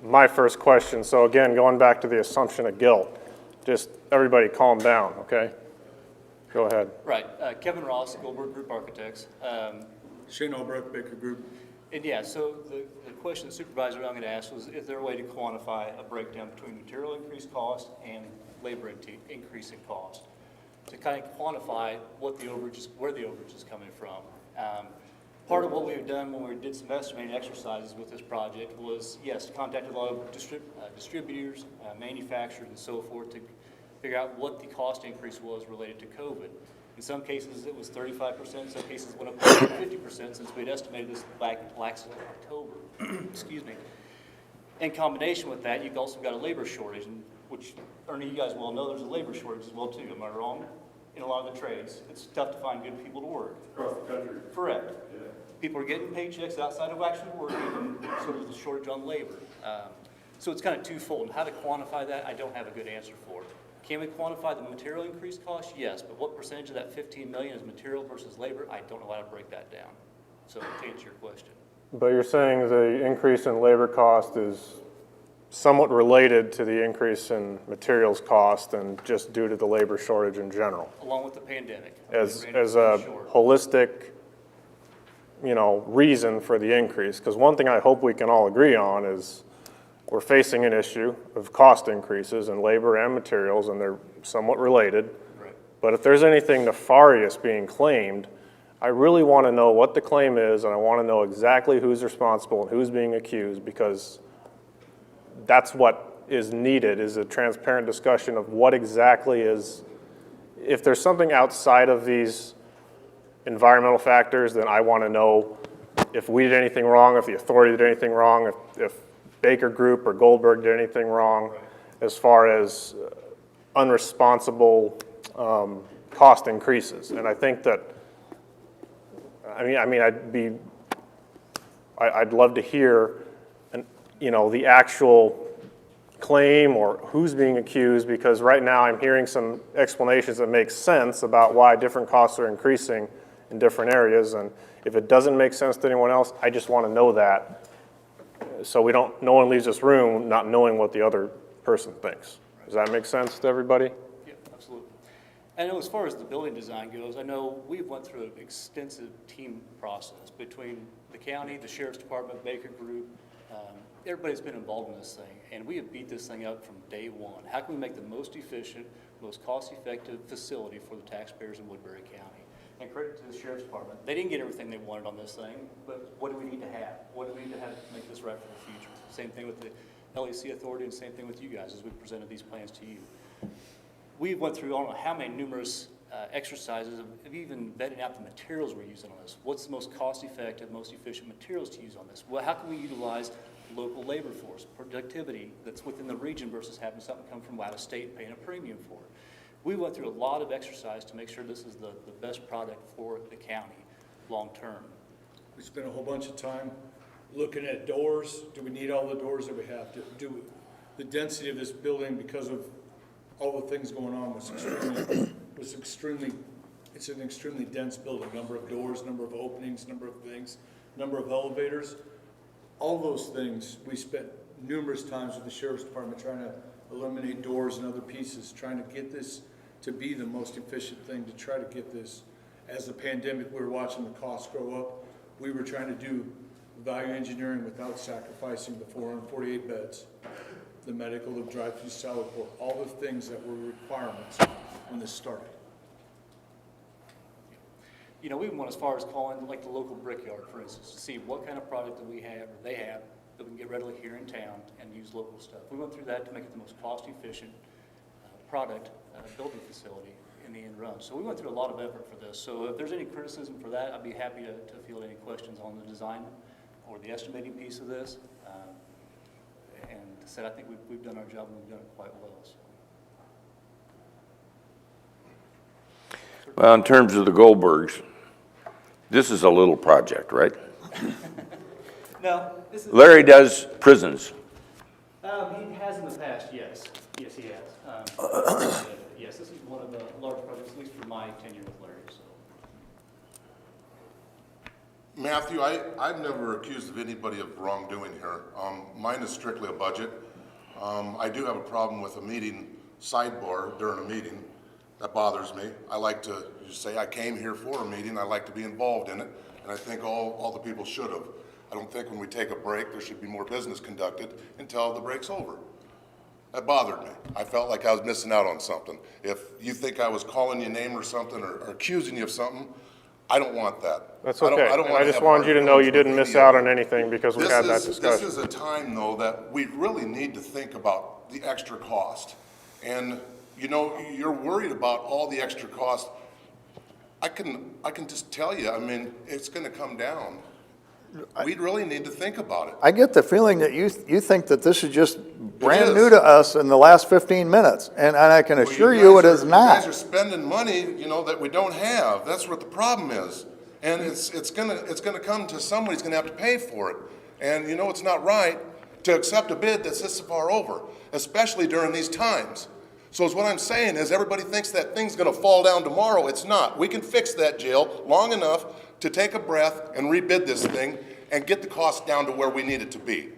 my first question. So again, going back to the assumption of guilt, just everybody calm down, okay? Go ahead. Right. Kevin Ross, Goldberg Group Architects. Shane Albrecht, Baker Group. And yeah, so the question the supervisor I'm going to ask was, is there a way to quantify a breakdown between material increase cost and labor increase in cost? To kind of quantify what the overage is, where the overage is coming from. Part of what we've done when we did some estimating exercises with this project was, yes, contacted a lot of distributors, manufacturers, and so forth to figure out what the cost increase was related to COVID. In some cases, it was 35%. In some cases, it went up to 50% since we'd estimated this back last October. Excuse me. In combination with that, you've also got a labor shortage, which, Ernie, you guys well know there's a labor shortage as well, too. Am I wrong? In a lot of the trades, it's tough to find good people to work. Across the country. Correct. Yeah. People are getting paychecks outside of actually working, and so there's a shortage on labor. So it's kind of twofold. And how to quantify that, I don't have a good answer for. Can we quantify the material increase cost? Yes, but what percentage of that 15 million is material versus labor? I don't know how to break that down. So to answer your question. But you're saying the increase in labor cost is somewhat related to the increase in materials cost and just due to the labor shortage in general. Along with the pandemic. As a holistic, reason for the increase. Because one thing I hope we can all agree on is we're facing an issue of cost increases in labor and materials, and they're somewhat related. Right. But if there's anything nefarious being claimed, I really want to know what the claim is, and I want to know exactly who's responsible and who's being accused, because that's what is needed, is a transparent discussion of what exactly is, if there's something outside of these environmental factors, then I want to know if we did anything wrong, if the authority did anything wrong, if Baker Group or Goldberg did anything wrong, as far as unresponsible cost increases. And I think that, I'd love to hear, the actual claim or who's being accused, because right now I'm hearing some explanations that make sense about why different costs are increasing in different areas. And if it doesn't make sense to anyone else, I just want to know that, so no one leaves this room not knowing what the other person thinks. Does that make sense to everybody? Yeah, absolutely. I know as far as the building design goes, I know we've went through an extensive team process between the county, the sheriff's department, Baker Group. Everybody's been involved in this thing, and we have beat this thing up from day one. How can we make the most efficient, most cost-effective facility for the taxpayers in Woodbury County? And credit to the sheriff's department. They didn't get everything they wanted on this thing, but what do we need to have? What do we need to have to make this right for the future? Same thing with the LEC authority, and same thing with you guys as we presented these plans to you. We went through, I don't know how many numerous exercises of even vetting out the materials we're using on this. What's the most cost-effective, most efficient materials to use on this? Well, how can we utilize local labor force, productivity that's within the region versus having something come from out of state and paying a premium for it? We went through a lot of exercise to make sure this is the best product for the county long-term. We spent a whole bunch of time looking at doors. Do we need all the doors that we have? Do the density of this building, because of all the things going on, it's an extremely dense building. Number of doors, number of openings, number of things, number of elevators. All those things, we spent numerous times with the sheriff's department trying to eliminate doors and other pieces, trying to get this to be the most efficient thing, to try to get this. As the pandemic, we were watching the costs grow up. We were trying to do value engineering without sacrificing the 448 beds, the medical, the drive-through salad port, all the things that were requirements when this started. We even went as far as calling like the local brickyard, for instance, to see what kind of product that we have, or they have, that we can get readily here in town and use local stuff. We went through that to make it the most cost-efficient product building facility in the end run. So we went through a lot of effort for this. So if there's any criticism for that, I'd be happy to field any questions on the design or the estimating piece of this. And said, I think we've done our job and we've done it quite well. So. Well, in terms of the Goldbergs, this is a little project, right? No. This is, Larry does prisons. He has in the past, yes. Yes, he has. Yes, this is one of the large projects, at least for my tenure with Larry. So. Matthew, I've never accused of anybody of wrongdoing here. Mine is strictly a budget. I do have a problem with a meeting sidebar during a meeting. That bothers me. I like to just say I came here for a meeting. I like to be involved in it, and I think all the people should have. I don't think when we take a break there should be more business conducted until the break's over. That bothered me. I felt like I was missing out on something. If you think I was calling you a name or something or accusing you of something, I don't want that. That's okay. I just wanted you to know you didn't miss out on anything because we had that discussion. This is a time, though, that we really need to think about the extra cost. And, you're worried about all the extra cost. I can just tell you, it's going to come down. We really need to think about it. I get the feeling that you think that this is just brand new to us in the last 15 minutes, and I can assure you it is not. You guys are spending money, that we don't have. That's what the problem is. And it's gonna come to somebody's gonna have to pay for it. And it's not right to accept a bid that's this far over, especially during these times. So what I'm saying is everybody thinks that thing's gonna fall down tomorrow. It's not. We can fix that jail long enough to take a breath and rebid this thing and get the cost down to where we need it to be.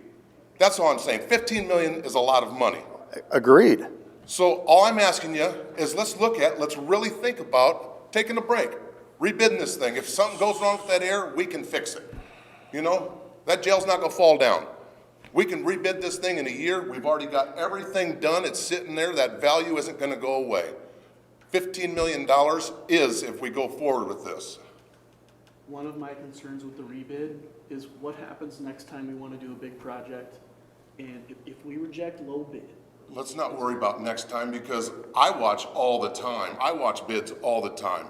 That's all I'm saying. 15 million is a lot of money. Agreed. So all I'm asking you is let's really think about taking a break, rebidding this thing. If something goes wrong with that air, we can fix it. That jail's not gonna fall down. We can rebid this thing in a year. We've already got everything done. It's sitting there. That value isn't gonna go away. $15 million is if we go forward with this. One of my concerns with the rebid is what happens next time we want to do a big project? And if we reject low bid, Let's not worry about next time, because I watch all the time. I watch bids all the time.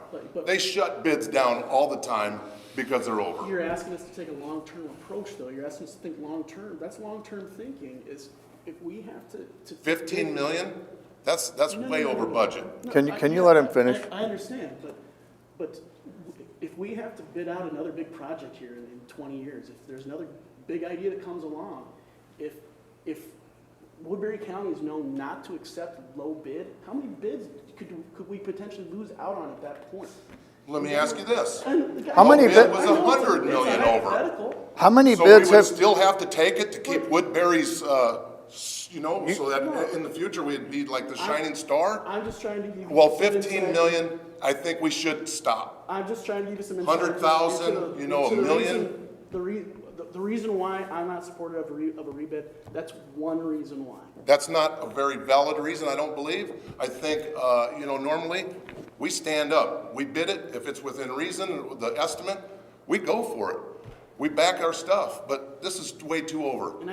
They shut bids down all the time because they're over. you're asking us to take a long-term approach, though. You're asking us to think long-term. That's long-term thinking, is if we have to. 15 million? That's way over budget. Can you let him finish? I understand, but if we have to bid out another big project here in 20 years, if there's another big idea that comes along, if Woodbury County is known not to accept low bid, how many bids could we potentially lose out on at that point? Let me ask you this. How many bid bids? was 100 million over. How many So bids we would have, still have to take it to keep Woodbury's, so that in the future we'd be like the shining star? I'm just trying to give you. Well, some 15 insight. million, I think we should stop. I'm just trying to give you some insight. 100,000, into the- you know, into a the million. reason- The reason why I'm not supportive of a rebid, that's one reason why. That's not a very valid reason, I don't believe. I think, normally, we stand up. We bid it, if it's within reason, the estimate, we go for it. We back our stuff, but this is way too over. And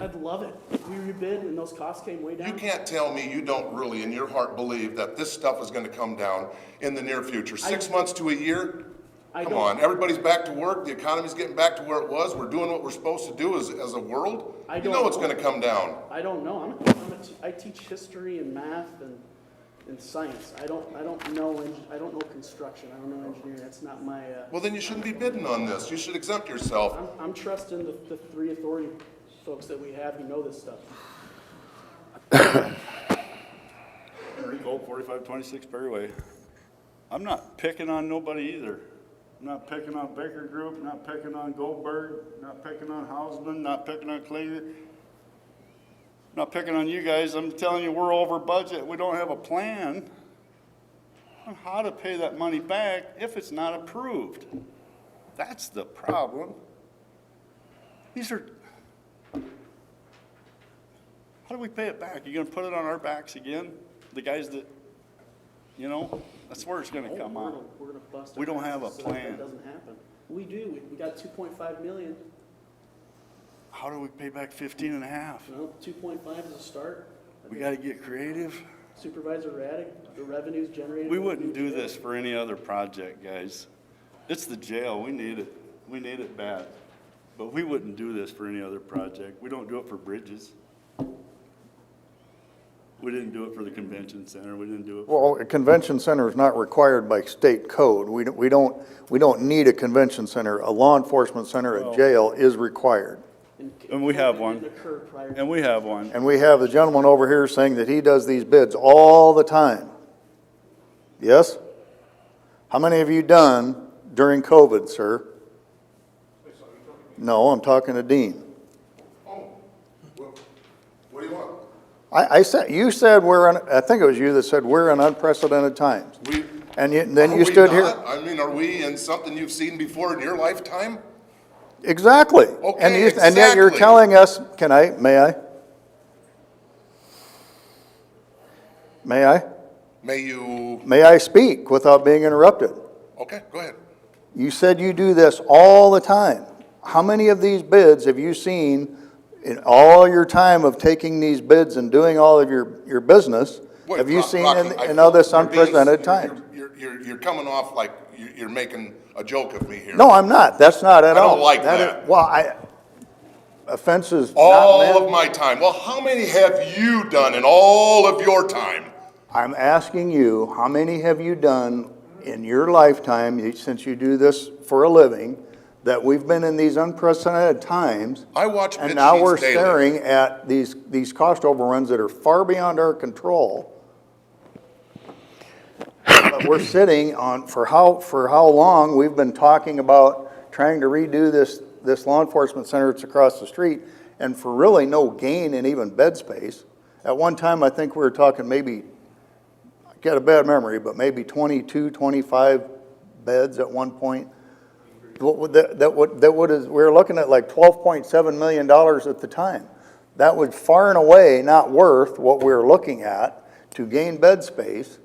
I'd love it if we rebid and those costs came way down. You can't tell me you don't really, in your heart, believe that this stuff is gonna come down in the near future. 6 months to a year? Come on, everybody's back to work, the economy's getting back to where it was, we're doing what we're supposed to do as a world. You know it's gonna come down. I don't know. I teach history and math and science. I don't know construction. I don't know engineering. That's not my. Well, then you shouldn't be bidding on this. You should exempt yourself. I'm trusting the three authority folks that we have who know this stuff. Gold 4526 Berryway. I'm not picking on nobody either. I'm not picking on Baker Group, not picking on Goldberg, not picking on Hausman, not picking on Klinger. Not picking on you guys. I'm telling you, we're over budget. We don't have a plan on how to pay that money back if it's not approved. That's the problem. These are, how do we pay it back? You gonna put it on our backs again? The guys that, that's where it's gonna come on. We're gonna bust. We don't have a so plan. That doesn't happen. We do. We got 2.5 million. How do we pay back 15 and a half? Well, 2.5 is a start. We gotta get creative. Supervisor Raddick, the revenues generated. We wouldn't do this for any other project, guys. It's the jail. We need it. We need it bad. But we wouldn't do this for any other project. We don't do it for bridges. We didn't do it for the convention center. We didn't do it. well, a convention center is not required by state code. We don't need a convention center. A law enforcement center, a jail is required. And we have one. And we have one. And we have the gentleman over here saying that he does these bids all the time. Yes? How many have you done during COVID, sir? No, I'm talking to Dean. Oh, what do you want? I said, you said I think it was you that said we're in unprecedented times. And then you stood here. I mean, are we in something you've seen before in your lifetime? Exactly. Okay, And yet you're exactly. telling us, may I? May I? May you, May I speak without being interrupted? okay, go ahead. You said you do this all the time. How many of these bids have you seen in all your time of taking these bids and doing all of your business? Wait, Have you seen Rocky, in all this you're being- unprecedented times? You're coming off like you're making a joke of me here. No, I'm not. That's not at I all. don't like that. Offense is not All meant. of my time. Well, how many have you done in all of your time? I'm asking you, how many have you done in your lifetime, since you do this for a living, that we've been in these unprecedented times? I watch bid And now sheets we're daily. staring at these cost overruns that are far beyond our control. But we're sitting on, for how long we've been talking about trying to redo this law enforcement center that's across the street, and for really no gain in even bed space. At one time, I think we were talking maybe, I got a bad memory, but maybe 22, 25 beds at one point. We were looking at like $12.7 million at the time. That was far and away not worth what we were looking at to gain bed space.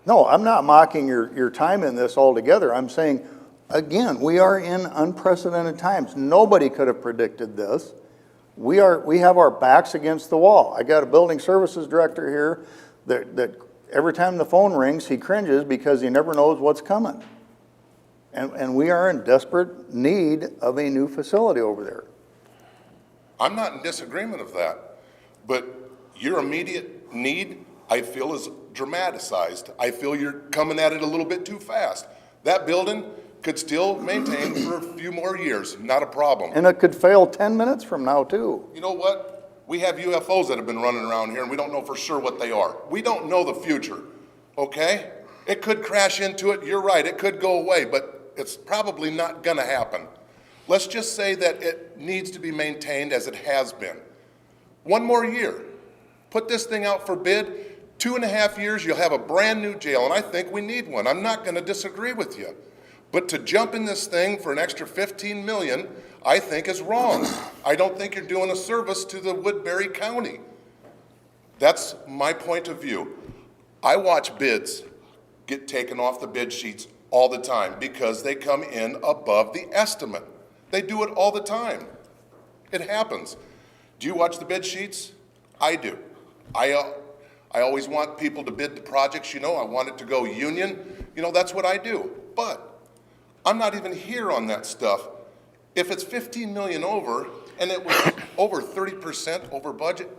No, I'm not mocking your time in this altogether. I'm saying, again, we are in unprecedented times. Nobody could have predicted this. We have our backs against the wall. I got a building services director here that every time the phone rings, he cringes because he never knows what's coming. And we are in desperate need of a new facility over there. I'm not in disagreement of that, but your immediate need, I feel, is dramatized. I feel you're coming at it a little bit too fast. That building could still maintain for a few more years, not a problem. And it could fail 10 minutes from now, too. You know what? We have UFOs that have been running around here, and we don't know for sure what they are. We don't know the future, okay? It could crash into it. You're right. It could go away, but it's probably not going to happen. Let's just say that it needs to be maintained as it has been. One more year. Put this thing out for bid. 2.5 years, you'll have a brand new jail, and I think we need one. I'm not going to disagree with you. But to jump in this thing for an extra $15 million, I think is wrong. I don't think you're doing a service to the Woodbury County. That's my point of view. I watch bids get taken off the bid sheets all the time because they come in above the estimate. They do it all the time. It happens. Do you watch the bid sheets? I do. I always want people to bid the projects, you know. I want it to go union. You know, that's what I do. But I'm not even here on that stuff. If it's 15 million over and it was over 30% over budget,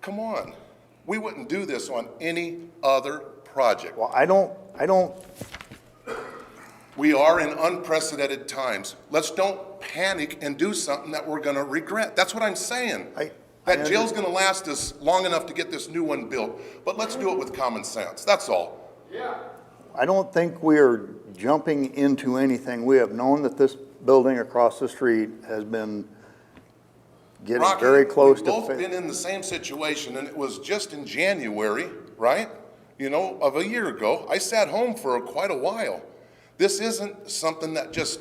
come on. We wouldn't do this on any other project. Well, I don't. We are in unprecedented times. Let's don't panic and do something that we're going to regret. That's what I'm saying. That jail's going to last us long enough to get this new one built, but let's do it with common sense. That's all. Yeah. I don't think we are jumping into anything. We have known that this building across the street has been getting Rocky, very close to. We've both been in the same situation, and it was just in January, right? You know, of a year ago. I sat home for quite a while. This isn't something that just,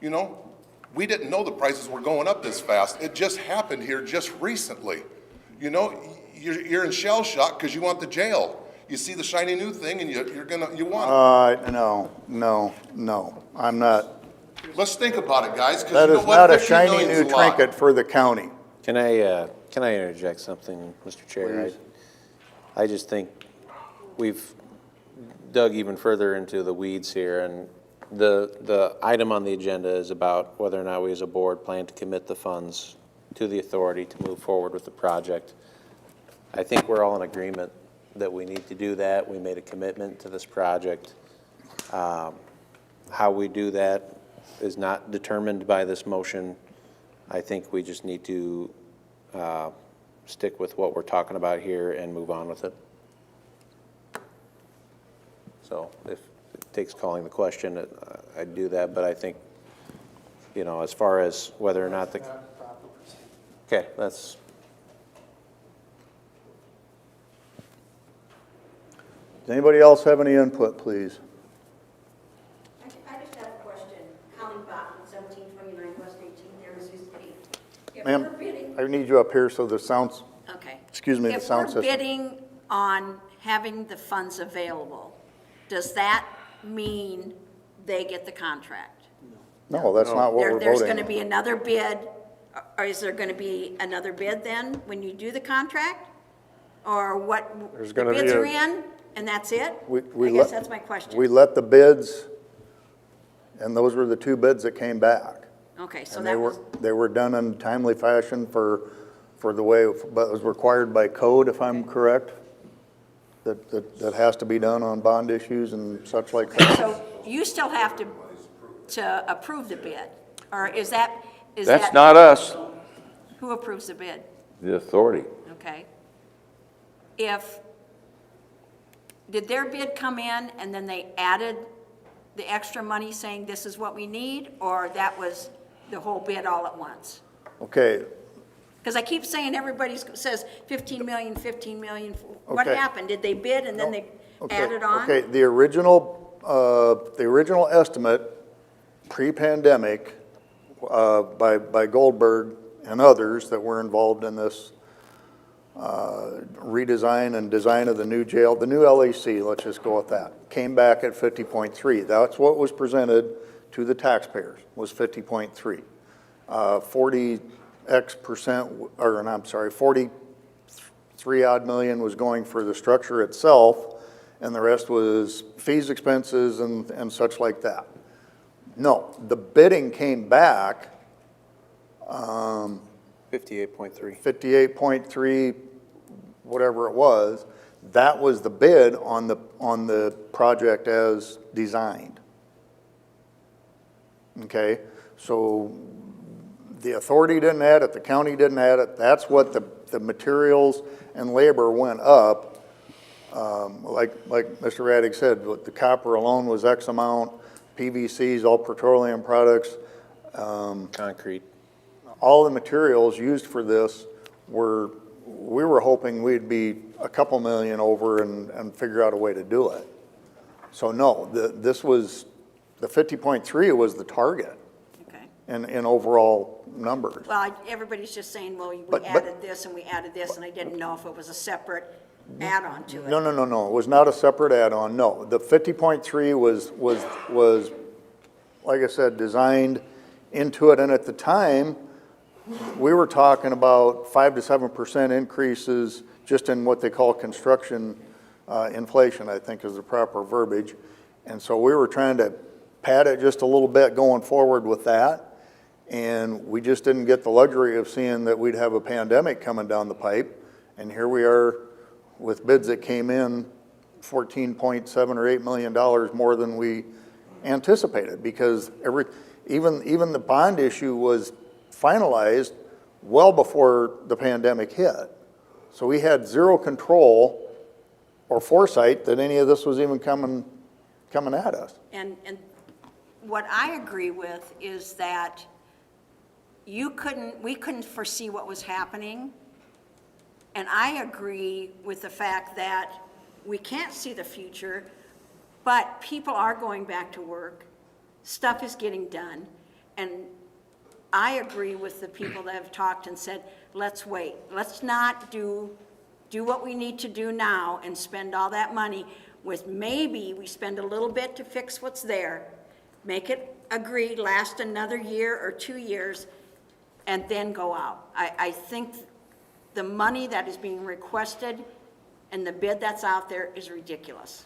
you know, we didn't know the prices were going up this fast. It just happened here just recently. You know, you're in shell shock because you want the jail. You see the shiny new thing and you want it. No, I'm not. Let's think about it, guys. That is not a shiny new trinket for the county. Can I interject something, Mr. Chair? Please. I just think we've dug even further into the weeds here, and the item on the agenda is about whether or not we as a board plan to commit the funds to the authority to move forward with the project. I think we're all in agreement that we need to do that. We made a commitment to this project. How we do that is not determined by this motion. I think we just need to stick with what we're talking about here and move on with it. So if it takes calling the question, I'd do that, but I think, you know, as far as whether or not okay, that's. Does anybody else have any input, please? I just have a question. Colleen Bachman, 1729 West 18th, there in Sioux City. If Ma'am, we're bidding- I need you up here so the sounds, Okay. excuse me, the sound system. If we're bidding on having the funds available, does that mean they get the contract? No, that's not what we're There's voting going to on. be another bid, or is there going to be another bid then when you do the contract? Or what, There's the gonna be bids a- are in and that's it? We I guess let- that's my question. We let the bids, and those were the two bids that came back. Okay, so And that was, they were done in timely fashion for the way, but it was required by code, if I'm correct? That has to be done on bond issues and such like that. so you still have to approve the bid? Or is that? That's not us, Who approves the bid? the authority. Okay. Did their bid come in and then they added the extra money saying this is what we need? Or that was the whole bid all at once? Okay, Because I keep saying everybody says 15 million, 15 million. What Okay. happened? Did they bid and then they okay, added on? okay, the original estimate, pre-pandemic, by Goldberg and others that were involved in this redesign and design of the new jail, the new LEC, let's just go with that, came back at 50.3. That's what was presented to the taxpayers, was 50.3. 43 odd million was going for the structure itself, and the rest was fees, expenses, and such like that. No, the bidding came back 58.3. 58.3, whatever it was. That was the bid on the project as designed. Okay, so the authority didn't add it, the county didn't add it. That's what the materials and labor went up. Like Mr. Raddick said, the copper alone was X amount, PVCs, all petroleum products. Concrete. All the materials used for this we were hoping we'd be a couple million over and figure out a way to do it. So no, this was, the 50.3 was the target. Okay. In overall numbers. Well, everybody's just saying, well, we But- added this and we added this, and I didn't know if it was a separate add-on to it. No, it was not a separate add-on, no. The 50.3 was, like I said, designed into it, and at the time, we were talking about 5 to 7% increases just in what they call construction inflation, I think is the proper verbiage. And so we were trying to pad it just a little bit going forward with that, and we just didn't get the luxury of seeing that we'd have a pandemic coming down the pipe, and here we are with bids that came in $14.7 or $8 million more than we anticipated, because even the bond issue was finalized well before the pandemic hit. So we had zero control or foresight that any of this was even coming at us. And what I agree with is that we couldn't foresee what was happening. And I agree with the fact that we can't see the future, but people are going back to work. Stuff is getting done. And I agree with the people that have talked and said, let's wait. Let's not do what we need to do now and spend all that money with maybe we spend a little bit to fix what's there, make it agreed, last another year or 2 years, and then go out. I think the money that is being requested and the bid that's out there is ridiculous.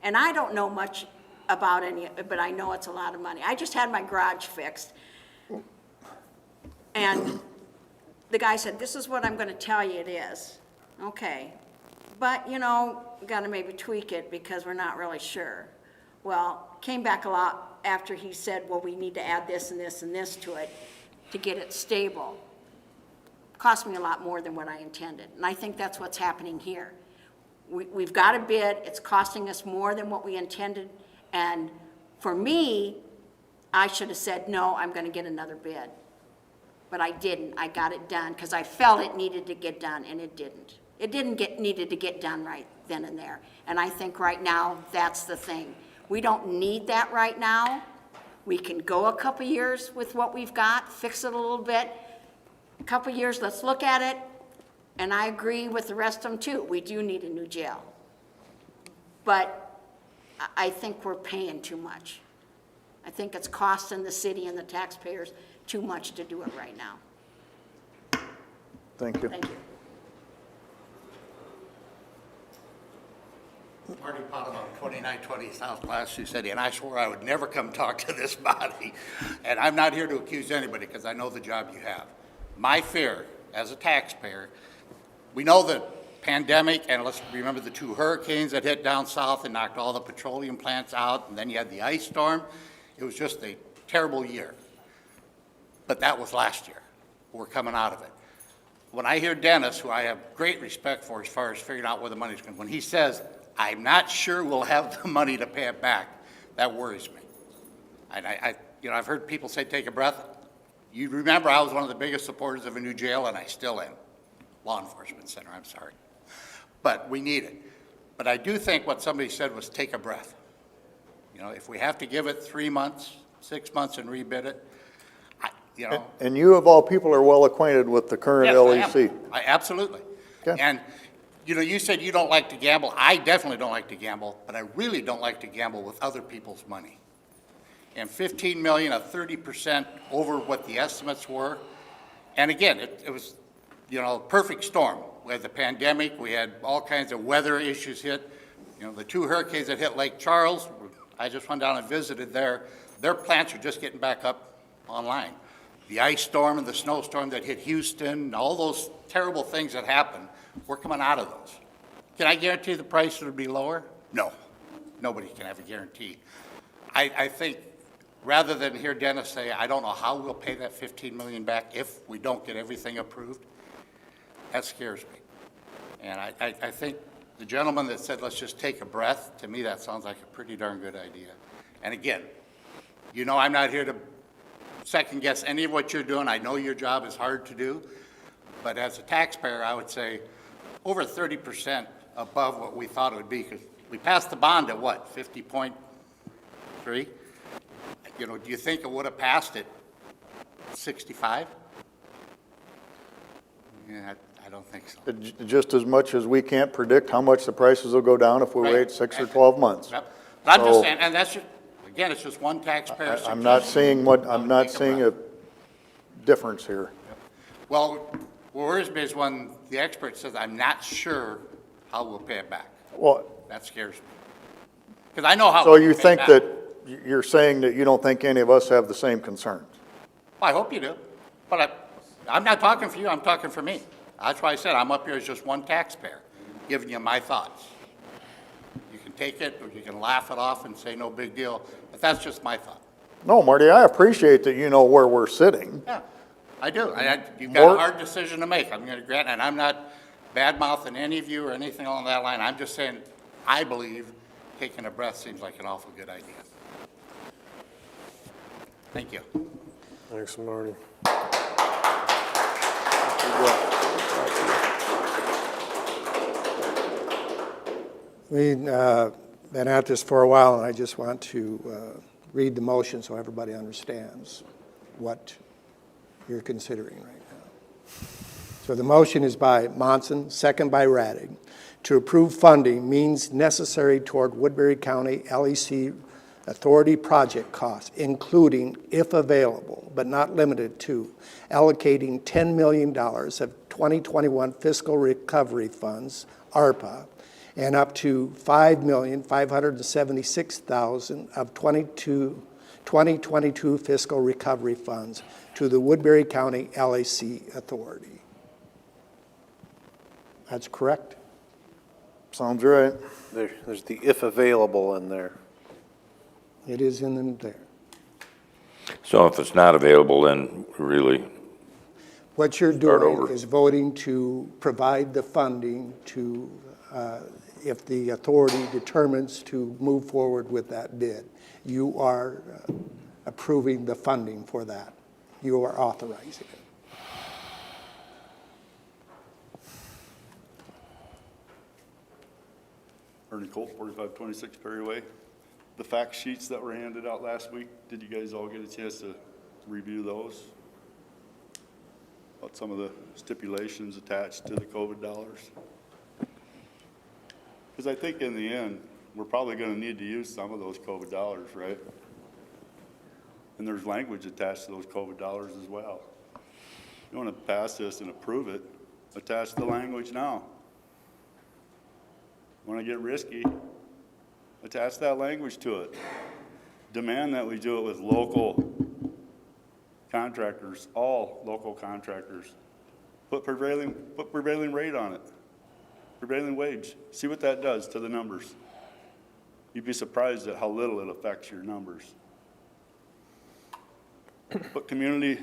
And I don't know much about any, but I know it's a lot of money. I just had my garage fixed. And the guy said, this is what I'm gonna tell you it is. Okay, but we gotta maybe tweak it because we're not really sure. Well, came back a lot after he said, well, we need to add this and this and this to it to get it stable. Cost me a lot more than what I intended. And I think that's what's happening here. We've got a bid, it's costing us more than what we intended. And for me, I should have said, no, I'm gonna get another bid. But I didn't. I got it done because I felt it needed to get done, and it didn't. It didn't needed to get done right then and there. And I think right now, that's the thing. We don't need that right now. We can go a couple years with what we've got, fix it a little bit. A couple years, let's look at it. And I agree with the rest of them too. We do need a new jail. But I think we're paying too much. I think it's costing the city and the taxpayers too much to do it right now. Thank you. Thank you. Marty Potamon, 2920 South Platte Sioux City, and I swore I would never come talk to this body. And I'm not here to accuse anybody because I know the job you have. My fear as a taxpayer, we know the pandemic, and let's remember the 2 hurricanes that hit down south and knocked all the petroleum plants out, and then you had the ice storm. It was just a terrible year. But that was last year. We're coming out of it. When I hear Dennis, who I have great respect for as far as figuring out where the money's going, when he says, I'm not sure we'll have the money to pay it back, that worries me. And I've heard people say, take a breath. You remember I was one of the biggest supporters of a new jail, and I still am. Law enforcement center, I'm sorry. But we need it. But I do think what somebody said was take a breath. If we have to give it 3 months, 6 months and rebid it, you know. And you of all people are well acquainted with the current Yes, LEC. absolutely. Okay. And, you know, you said you don't like to gamble. I definitely don't like to gamble, but I really don't like to gamble with other people's money. And 15 million, a 30% over what the estimates were. And again, it was, you know, perfect storm. We had the pandemic, we had all kinds of weather issues hit. You know, the 2 hurricanes that hit Lake Charles, I just went down and visited there. Their plants are just getting back up online. The ice storm and the snowstorm that hit Houston, all those terrible things that happened, we're coming out of those. Can I guarantee the price would be lower? No. Nobody can have a guarantee. I think rather than hear Dennis say, I don't know how we'll pay that 15 million back if we don't get everything approved, that scares me. And I think the gentleman that said, let's just take a breath, to me, that sounds like a pretty darn good idea. And again, you know, I'm not here to second guess any of what you're doing. I know your job is hard to do, but as a taxpayer, I would say over 30% above what we thought it would be, because we passed the bond at what, 50.3? You know, do you think it would have passed at 65? Yeah, I don't think so. Just as much as we can't predict how much the prices will go down if we wait 6 or 12 months. Yep. But I'm just So- saying, and that's just, again, it's just one taxpayer I'm not suggestion. I'm not seeing a difference here. Well, what worries me is when the expert says, I'm not sure how we'll pay it back. Well, That scares me. Because I know how. so we'll you pay it think back. that, you're saying that you don't think any of us have the same concerns? Well, I hope you do. But I'm not talking for you, I'm talking for me. That's why I said I'm up here as just one taxpayer, giving you my thoughts. You can take it, or you can laugh it off and say no big deal, but that's just my thought. No, Marty, I appreciate that you know where we're sitting. Yeah, I do. You've got More- a hard decision to make. I'm going to grant, and I'm not bad-mouthing any of you or anything along that line. I'm just saying, I believe taking a breath seems like an awful good idea. Thank you. Thanks, Marty. We've been at this for a while, and I just want to read the motion so everybody understands what you're considering right now. So the motion is by Monson, second by Radig, to approve funding means necessary toward Woodbury County LEC Authority project costs, including, if available, but not limited to, allocating $10 million of 2021 fiscal recovery funds, ARPA, and up to $5,576,000 of 2022 fiscal recovery funds to the Woodbury County LEC Authority. That's correct? Sounds right. There's the if available in there. It is in there. So if it's not available, then really, What you're Start doing over. is voting to provide the funding to, if the authority determines to move forward with that bid. You are approving the funding for that. You are authorizing it. Ernie Colt, 4526 Perry Way. The fact sheets that were handed out last week, did you guys all get a chance to review those? About some of the stipulations attached to the COVID dollars? Because I think in the end, we're probably going to need to use some of those COVID dollars, right? And there's language attached to those COVID dollars as well. You want to pass this and approve it, attach the language now. Want to get risky, attach that language to it. Demand that we do it with local contractors, all local contractors. Put prevailing rate on it, prevailing wage. See what that does to the numbers. You'd be surprised at how little it affects your numbers. Put community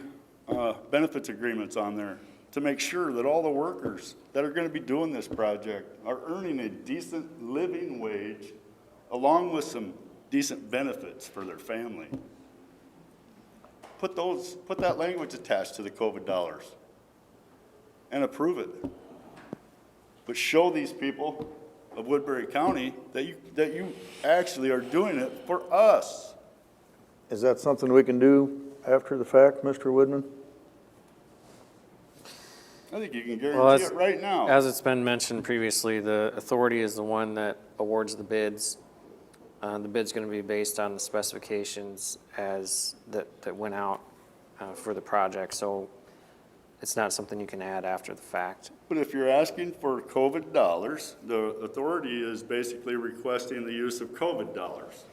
benefits agreements on there to make sure that all the workers that are going to be doing this project are earning a decent living wage along with some decent benefits for their family. Put that language attached to the COVID dollars and approve it. But show these people of Woodbury County that you actually are doing it for us. Is that something we can do after the fact, Mr. Woodman? I think you can Well, guarantee it right now. as it's been mentioned previously, the authority is the one that awards the bids. The bid's going to be based on the specifications that went out for the project, so it's not something you can add after the fact. But if you're asking for COVID dollars, the authority is basically requesting the use of COVID dollars.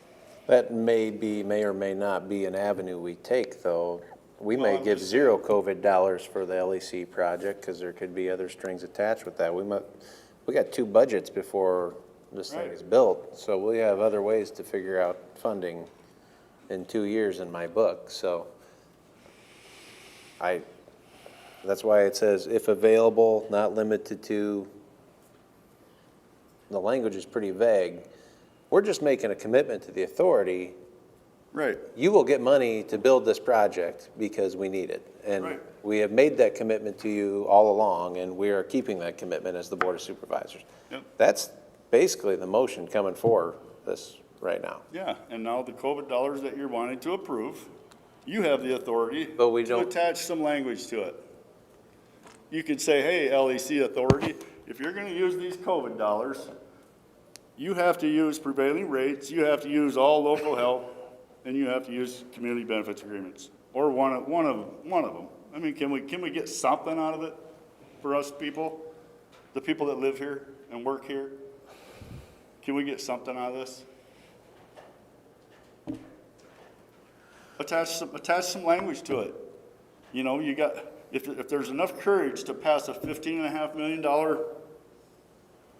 That may or may not be an avenue we take, though. We Well, may I'm give just zero COVID dollars for the LEC project, because there could be other strings attached with that. We got 2 budgets before this thing Right. is built, so we have other ways to figure out funding in 2 years in my book, so that's why it says, if available, not limited to. The language is pretty vague. We're just making a commitment to the authority. Right. You will get money to build this project because we need it. And Right. we have made that commitment to you all along, and we are keeping that commitment as the Board of Supervisors. Yep. That's basically the motion coming for this right now. Yeah, and now the COVID dollars that you're wanting to approve, you have the authority But we to don't- attach some language to it. You could say, hey, LEC authority, if you're gonna use these COVID dollars, you have to use prevailing rates, you have to use all local help, and you have to use community benefits agreements, or one of them. I mean, can we get something out of it for us people, the people that live here and work here? Can we get something out of this? Attach some language to it. You know, if there's enough courage to pass a $15.5 million,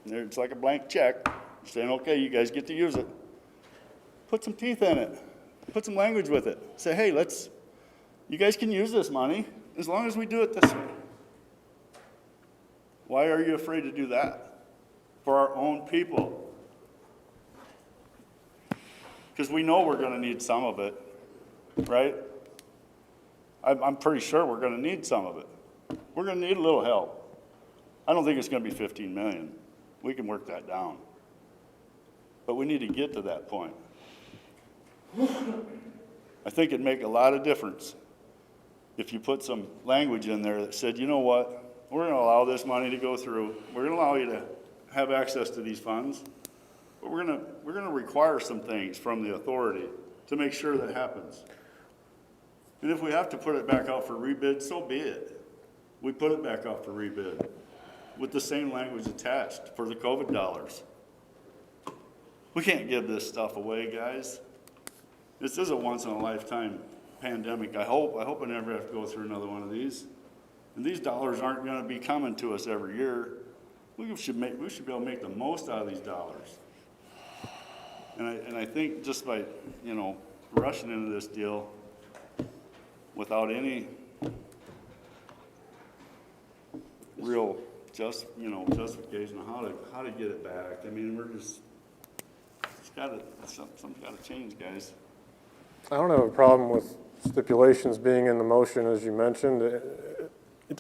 it's like a blank check, saying, okay, you guys get to use it. Put some teeth in it. Put some language with it. Say, hey, you guys can use this money as long as we do it this way. Why are you afraid to do that? For our own people. Because we know we're gonna need some of it, right? I'm pretty sure we're gonna need some of it. We're gonna need a little help. I don't think it's gonna be 15 million. We can work that down. But we need to get to that point. I think it'd make a lot of difference if you put some language in there that said, you know what, we're gonna allow this money to go through. We're gonna allow you to have access to these funds, but we're gonna require some things from the authority to make sure that happens. And if we have to put it back out for rebid, so be it. We put it back out for rebid with the same language attached for the COVID dollars. We can't give this stuff away, guys. This is a once-in-a-lifetime pandemic. I hope I never have to go through another one of these. And these dollars aren't gonna be coming to us every year. We should be able to make the most out of these dollars. And I think just by, rushing into this deal without any real justification of how to get it back. I mean, something's gotta change, guys. I don't have a problem with stipulations being in the motion, as you mentioned.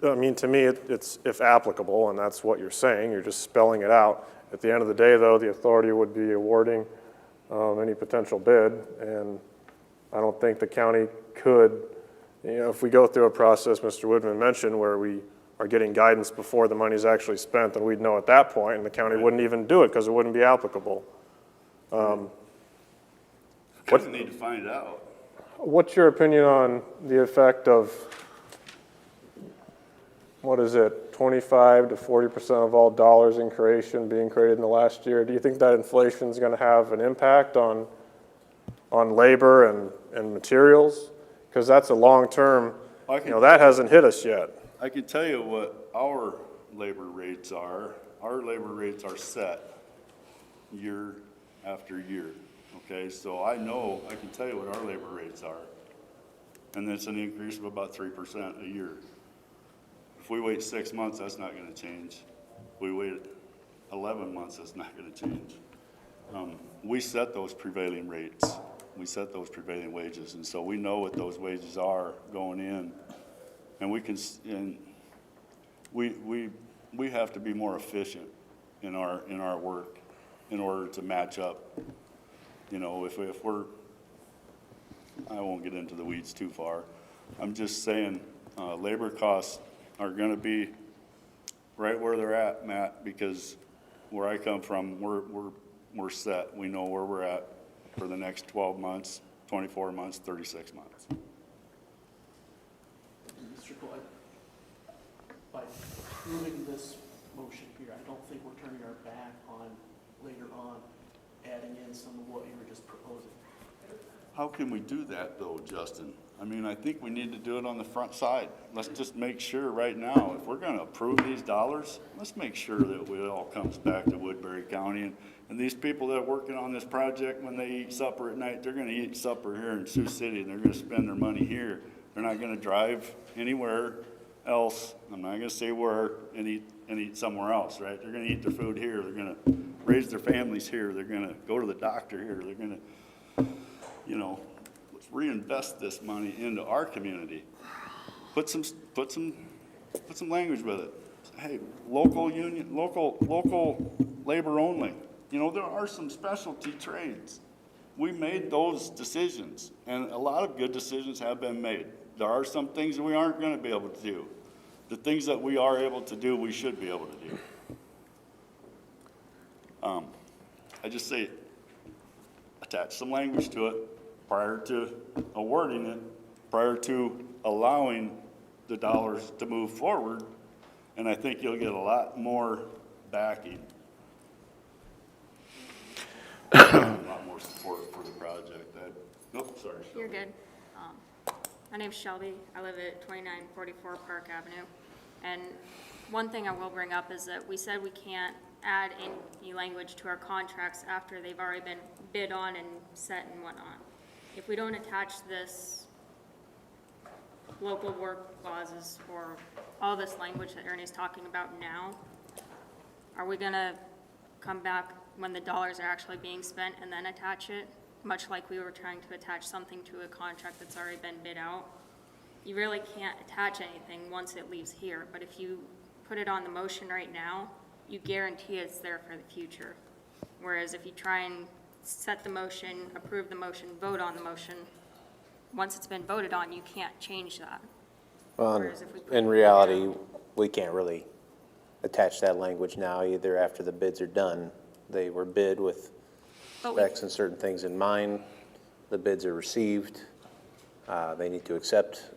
I mean, to me, it's if applicable, and that's what you're saying. You're just spelling it out. At the end of the day, though, the authority would be awarding any potential bid, and I don't think the county could, if we go through a process Mr. Woodman mentioned where we are getting guidance before the money's actually spent, then we'd know at that point, and the county wouldn't even do it because it wouldn't be applicable. We need to find out. What's your opinion on the effect of, 25 to 40% of all dollars in creation being created in the last year? Do you think that inflation is going to have an impact on labor and materials? Because that's a long-term, that hasn't hit us yet. I can tell you what our labor rates are. Our labor rates are set year after year, okay? So I can tell you what our labor rates are. And it's an increase of about 3% a year. If we wait 6 months, that's not gonna change. If we wait 11 months, that's not gonna change. We set those prevailing rates. We set those prevailing wages, and so we know what those wages are going in. And we have to be more efficient in our work in order to match up. If we're, I won't get into the weeds too far, I'm just saying, labor costs are gonna be right where they're at, Matt, because where I come from, we're set. We know where we're at for the next 12 months, 24 months, 36 months. Mr. Cole, by approving this motion here, I don't think we're turning our back on, later on, adding in some of what you were just proposing. How can we do that though, Justin? I mean, I think we need to do it on the front side. Let's just make sure right now, if we're gonna approve these dollars, let's make sure that it all comes back to Woodbury County. And these people that are working on this project, when they eat supper at night, they're gonna eat supper here in Sioux City and they're gonna spend their money here. They're not gonna drive anywhere else, I'm not gonna say where, and eat somewhere else, right? They're gonna eat their food here, they're gonna raise their families here, they're gonna go to the doctor here, they're gonna, you know, let's reinvest this money into our community. Put some language with it. Hey, local union, local labor only. You know, there are some specialty trades. We made those decisions, and a lot of good decisions have been made. There are some things that we aren't gonna be able to do. The things that we are able to do, we should be able to do. I just say, attach some language to it prior to awarding it, prior to allowing the dollars to move forward, and I think you'll get a lot more backing. A lot more support for the project. Nope, sorry. You're good. My name's Shelby. I live at 2944 Park Avenue. And one thing I will bring up is that we said we can't add any language to our contracts after they've already been bid on and set and whatnot. If we don't attach this local work clauses or all this language that Ernie's talking about now, are we gonna come back when the dollars are actually being spent and then attach it? Much like we were trying to attach something to a contract that's already been bid out. You really can't attach anything once it leaves here, but if you put it on the motion right now, you guarantee it's there for the future. Whereas if you try and set the motion, approve the motion, vote on the motion, once it's been voted on, you can't change that. Well, Whereas if we put in it reality, down- we can't really attach that language now either after the bids are done. They were bid with But we- specs and certain things in mind. The bids are received. They need to accept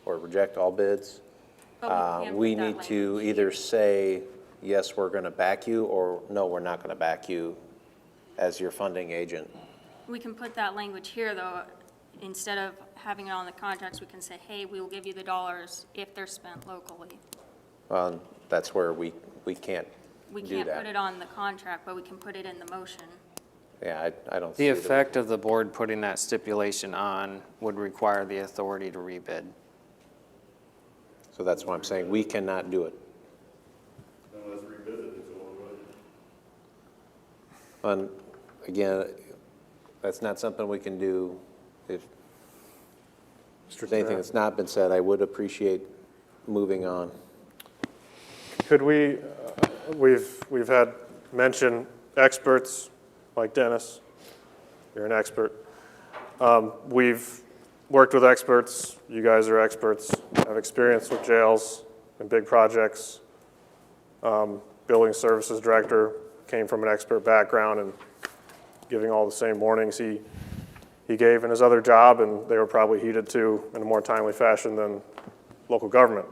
or reject all bids. But we can't We put that need to language either here. say, yes, we're going to back you, or no, we're not going to back you as your funding agent. We can put that language here, though, instead of having it on the contracts, we can say, hey, we will give you the dollars if they're spent locally. That's where we can't We do can't put that. it on the contract, but we can put it in the motion. Yeah, I don't see The the effect of the board putting that stipulation on would require the authority to rebid. So that's why I'm saying we cannot do it. And again, that's not something we can do. If there's anything that's not been said, I would appreciate moving on. Could we, we've had mention experts like Dennis, you're an expert. We've worked with experts, you guys are experts, have experience with jails and big projects. Building services director came from an expert background and giving all the same warnings he gave in his other job, and they were probably heeded to in a more timely fashion than local government.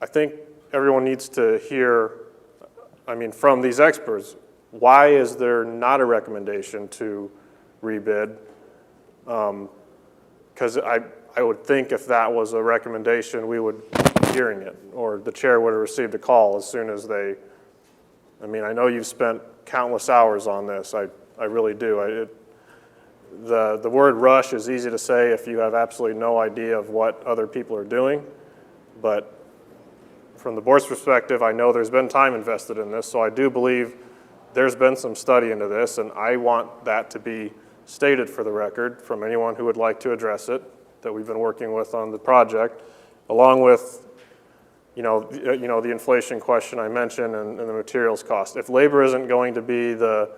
I think everyone needs to hear, from these experts, why is there not a recommendation to rebid? Because I would think if that was a recommendation, we would be hearing it, or the chair would have received a call as soon as they, I know you've spent countless hours on this, I really do. The word rush is easy to say if you have absolutely no idea of what other people are doing, but from the board's perspective, I know there's been time invested in this, so I do believe there's been some study into this, and I want that to be stated for the record from anyone who would like to address it, that we've been working with on the project, along with, the inflation question I mentioned and the materials cost. If labor isn't going to be the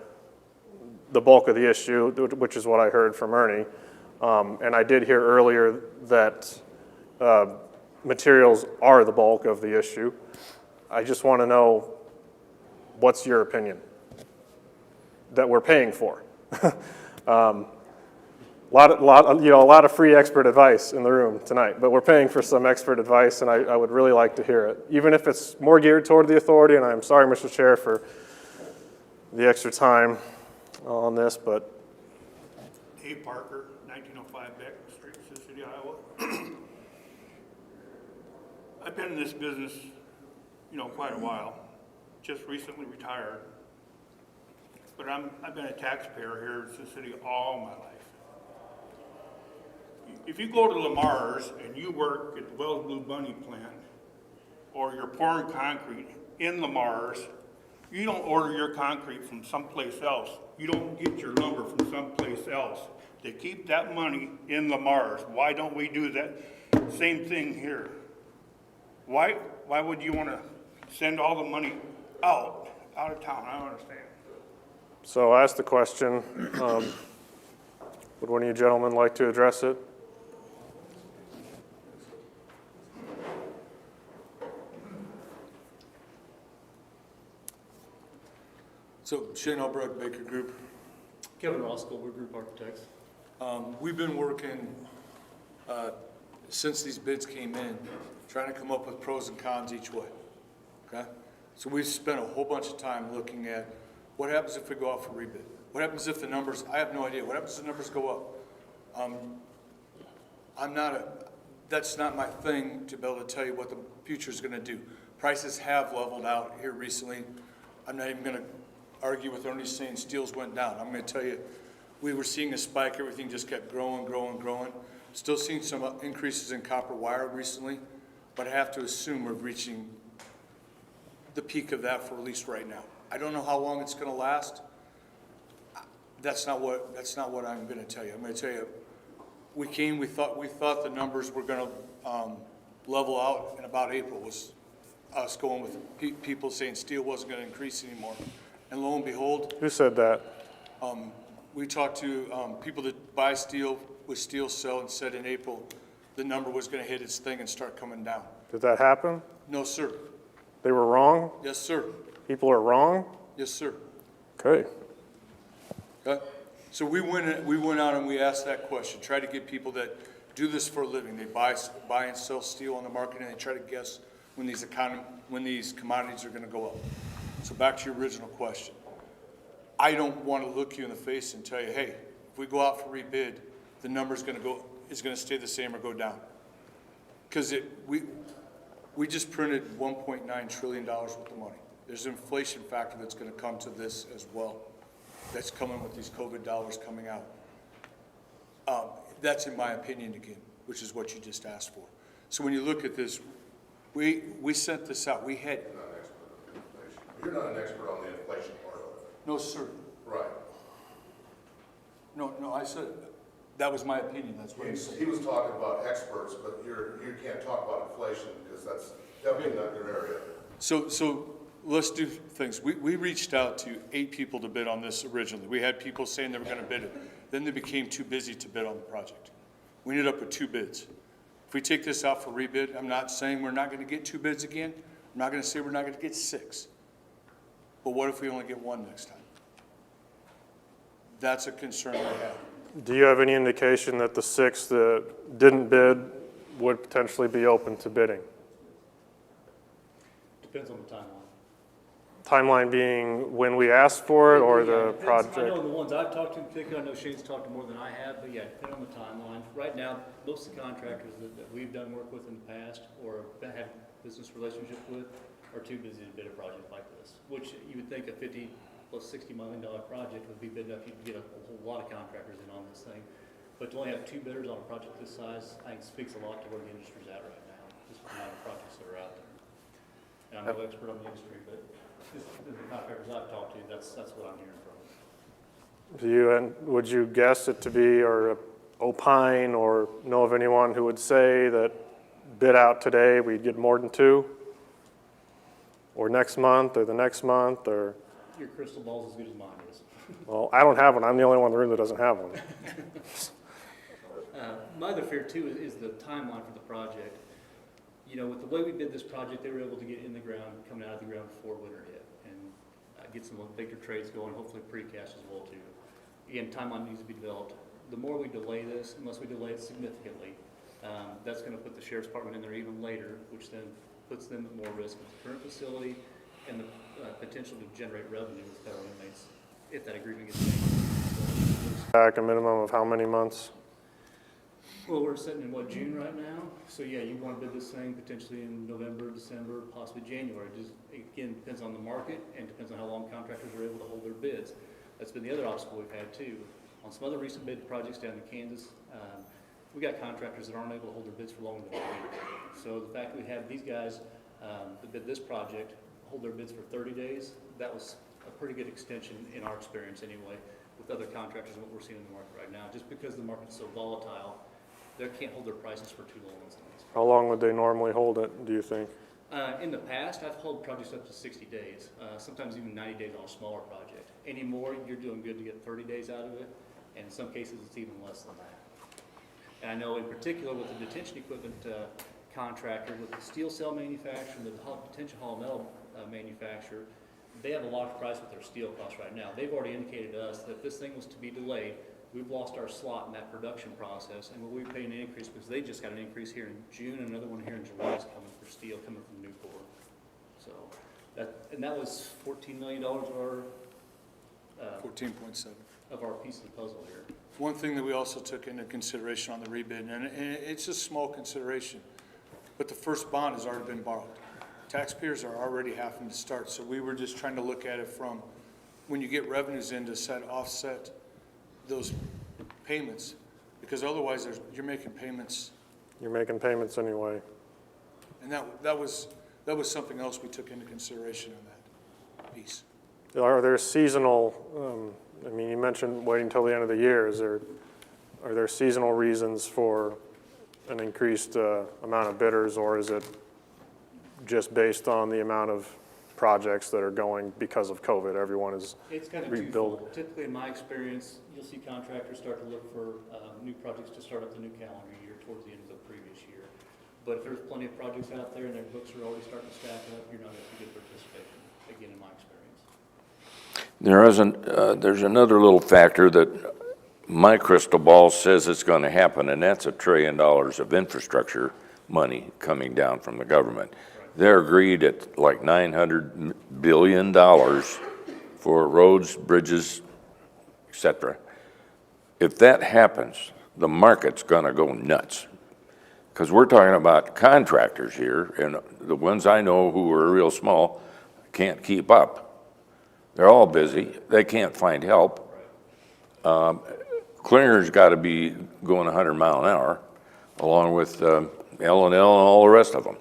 bulk of the issue, which is what I heard from Ernie, And I did hear earlier that materials are the bulk of the issue. I just want to know, what's your opinion that we're paying for? A lot of free expert advice in the room tonight, but we're paying for some expert advice, and I would really like to hear it, even if it's more geared toward the authority. And I'm sorry, Mr. Chair, for the extra time on this, but. Dave Parker, 1905 Beck Street, Sioux City, Iowa. I've been in this business, quite a while. Just recently retired. But I've been a taxpayer here in Sioux City all my life. If you go to Lamar's and you work at the Wells Blue Bunny plant, or you're pouring concrete in Lamar's, you don't order your concrete from someplace else. You don't get your lumber from someplace else. They keep that money in Lamar's. Why don't we do that same thing here? Why would you want to send all the money out of town? I don't understand. So I asked the question, would one of you gentlemen like to address it? So Shane Albrecht, Baker Group. Kevin Roscoe, we're Group Architects. We've been working since these bids came in, trying to come up with pros and cons each way, okay? So we've spent a whole bunch of time looking at what happens if we go out for rebid? What happens if the numbers, I have no idea, what happens if the numbers go up? That's not my thing to be able to tell you what the future is gonna do. Prices have leveled out here recently. I'm not even gonna argue with Ernie saying steels went down. I'm gonna tell you, we were seeing a spike, everything just kept growing. Still seeing some increases in copper wire recently, but I have to assume we're reaching the peak of that for at least right now. I don't know how long it's gonna last. That's not what I'm gonna tell you. I'm gonna tell you, we thought the numbers were gonna level out in about April, was us going with people saying steel wasn't gonna increase anymore. And lo and behold. Who said that? We talked to people that buy steel with steel cell and said in April the number was going to hit its thing and start coming down. Did that happen? No, sir. They were wrong? Yes, sir. People are wrong? Yes, sir. Okay. Okay. So we went out and we asked that question. Try to get people that do this for a living. They buy and sell steel on the market, and they try to guess when these commodities are going to go up. So back to your original question. I don't want to look you in the face and tell you, hey, if we go out for rebid, the number is going to stay the same or go down. Because we just printed $1.9 trillion worth of money. There's an inflation factor that's going to come to this as well. That's coming with these COVID dollars coming out. That's in my opinion again, which is what you just asked for. So when you look at this, we sent this out. You're not an expert on the inflation part of it. No, sir. Right. No, I said, that was my opinion, that's what he said. He was talking about experts, but you can't talk about inflation because that's definitely not your area. So let's do things. We reached out to 8 people to bid on this originally. We had people saying they were gonna bid it. Then they became too busy to bid on the project. We ended up with 2 bids. If we take this out for rebid, I'm not saying we're not gonna get 2 bids again. I'm not gonna say we're not gonna get 6. But what if we only get 1 next time? That's a concern I have. Do you have any indication that the 6 that didn't bid would potentially be open to bidding? Depends on the timeline. Timeline being when we asked for it, or the project? I know the ones I've talked to in particular, I know Shane's talked to more than I have, but yeah, depending on the timeline. Right now, most of the contractors that we've done work with in the past or have business relationships with are too busy to bid a project like this, which you would think a $50 plus $60 million project would be bid enough. You'd get a whole lot of contractors in on this thing. But to only have 2 bidders on a project this size, I think speaks a lot to where the industry's at right now, just the amount of projects that are out there. And I'm no expert on the industry, but just the contractors I've talked to, that's what I'm hearing from. Would you guess it to be, or opine, or know of anyone who would say that bid out today, we'd get more than 2? Or next month, or the next month, or? Your crystal ball's as good as mine is. Well, I don't have one. I'm the only one in the room that doesn't have one. My other fear too is the timeline for the project. You know, with the way we did this project, they were able to get in the ground, coming out of the ground before winter hit, and get some bigger trades going, hopefully precast as well too. Again, timeline needs to be developed. The more we delay this, unless we delay it significantly, that's gonna put the sheriff's department in there even later, which then puts them at more risk with the current facility and the potential to generate revenue with federal inmates, if that agreement gets made. Back a minimum of how many months? Well, we're sitting in what, June right now? So yeah, you want to bid this thing potentially in November, December, possibly January. Just, again, depends on the market and depends on how long contractors are able to hold their bids. That's been the other obstacle we've had too. On some other recent bid projects down in Kansas, we got contractors that aren't able to hold their bids for longer than a week. So the fact that we have these guys that bid this project hold their bids for 30 days, that was a pretty good extension in our experience anyway, with other contractors and what we're seeing in the market right now. Just because the market's so volatile, they can't hold their prices for too long. How long would they normally hold it, do you think? In the past, I've held projects up to 60 days, sometimes even 90 days on a smaller project. Anymore, you're doing good to get 30 days out of it, and in some cases, it's even less than that. And I know in particular with the detention equipment contractor, with the steel cell manufacturer, and the detention hall metal manufacturer, they have a locked price with their steel costs right now. They've already indicated to us that if this thing was to be delayed, we've lost our slot in that production process, and we'll be paying an increase because they just got an increase here in June, and another one here in July is coming for steel, coming from Newport. So that was $14 million of our 14.7. of our piece of the puzzle here. One thing that we also took into consideration on the rebid, and it's a small consideration, but the first bond has already been borrowed. Taxpayers are already having to start, so we were just trying to look at it from when you get revenues in to offset those payments, because otherwise you're making payments. You're making payments anyway. And that was something else we took into consideration in that piece. Are there seasonal, I mean, you mentioned waiting until the end of the year. Are there seasonal reasons for an increased amount of bidders, or is it just based on the amount of projects that are going because of COVID? Everyone is It's kind of rebuilding. twofold. Typically, in my experience, you'll see contractors start to look for new projects to start up the new calendar year towards the end of the previous year. But if there's plenty of projects out there and their books are already starting to stack up, you're not going to see good participation, again, in my experience. There's another little factor that my crystal ball says it's going to happen, and that's $1 trillion of infrastructure money coming down from the government. They're agreed at like $900 billion for roads, bridges, etc. If that happens, the market's going to go nuts. Because we're talking about contractors here, and the ones I know who are real small can't keep up. They're all busy. They can't find help. Cleaner's got to be going 100 mile an hour, along with L&L and all the rest of them.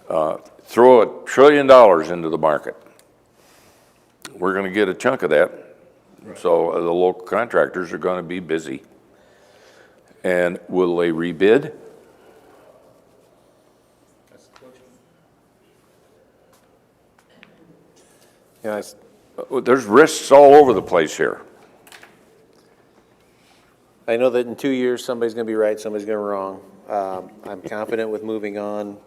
Throw $1 trillion into the market. We're going to get a chunk of that. So the local contractors are going to be busy. And will they rebid? That's the question. Yeah, There's risks all over the place here. I know that in 2 years, somebody's going to be right, somebody's going to be wrong. I'm confident with moving on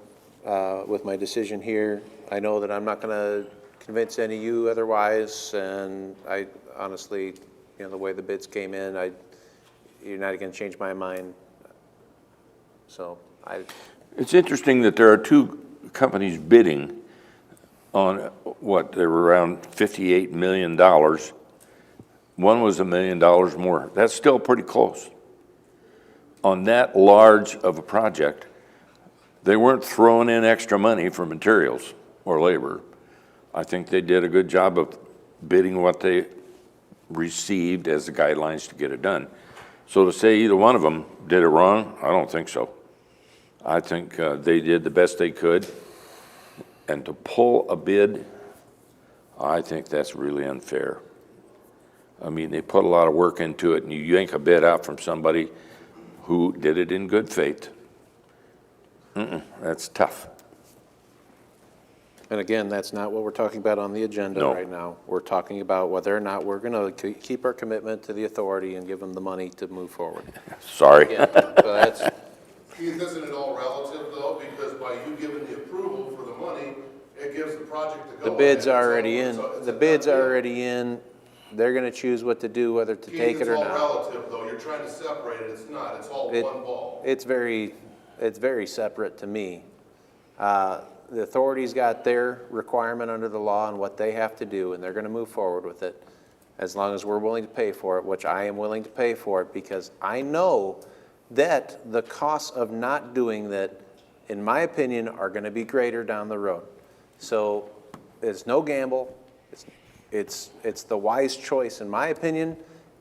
with my decision here. I know that I'm not going to convince any of you otherwise, and I honestly, you know, the way the bids came in, you're not going to change my mind. So It's interesting that there are two companies bidding on what, they were around $58 million. One was $1 million more. That's still pretty close. On that large of a project, they weren't throwing in extra money for materials or labor. I think they did a good job of bidding what they received as the guidelines to get it done. So to say either one of them did it wrong, I don't think so. I think they did the best they could. And to pull a bid, I think that's really unfair. I mean, they put a lot of work into it, and you yank a bid out from somebody who did it in good faith. That's tough. And again, that's not what we're talking about on the agenda No. right now. We're talking about whether or not we're going to keep our commitment to the authority and give them the money to move forward. Sorry. Again, so that's, Keith, isn't it all relative though? Because by you giving the approval for the money, it gives the project to go. the bid's ahead. already in. It's The a bid's done deal. already in. They're going to choose what to do, whether to Keith, take it or It's not. all relative though. You're trying to separate it. It's not. It's all It- one ball. It's very separate to me. The authority's got their requirement under the law and what they have to do, and they're gonna move forward with it as long as we're willing to pay for it, which I am willing to pay for it, because I know that the costs of not doing that, in my opinion, are gonna be greater down the road. So it's no gamble. It's the wise choice, in my opinion,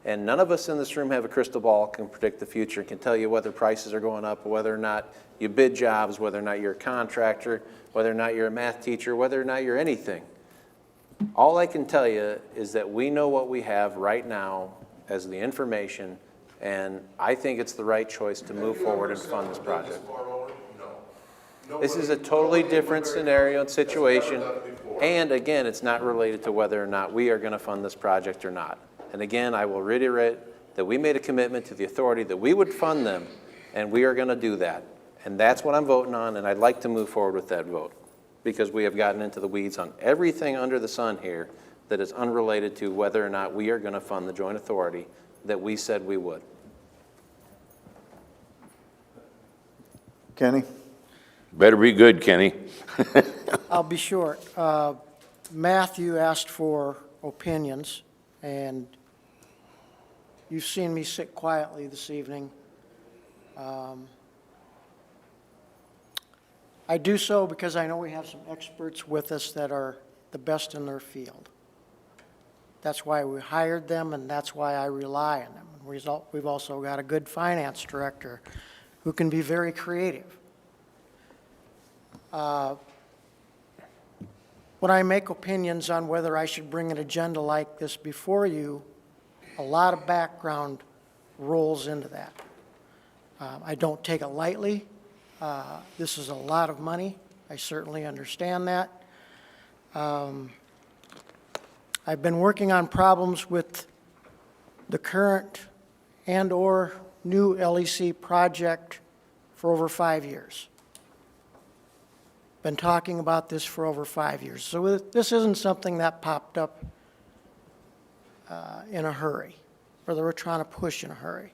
and none of us in this room have a crystal ball, can predict the future, can tell you whether prices are going up, whether or not you bid jobs, whether or not you're a contractor, whether or not you're a math teacher, whether or not you're anything. All I can tell you is that we know what we have right now as the information, and I think it's the right choice to move forward and fund this project. This is a totally different scenario and situation, and again, it's not related to whether or not we are going to fund this project or not. And again, I will reiterate that we made a commitment to the authority that we would fund them, and we are going to do that. And that's what I'm voting on, and I'd like to move forward with that vote, because we have gotten into the weeds on everything under the sun here that is unrelated to whether or not we are going to fund the joint authority that we said we would. Kenny? Better be good, Kenny. I'll be short. Matthew asked for opinions, and you've seen me sit quietly this evening. I do so because I know we have some experts with us that are the best in their field. That's why we hired them, and that's why I rely on them. We've also got a good finance director who can be very creative. When I make opinions on whether I should bring an agenda like this before you, a lot of background rolls into that. I don't take it lightly. This is a lot of money. I certainly understand that. I've been working on problems with the current and/or new LEC project for over 5 years. Been talking about this for over 5 years. So this isn't something that popped up in a hurry, or that we're trying to push in a hurry.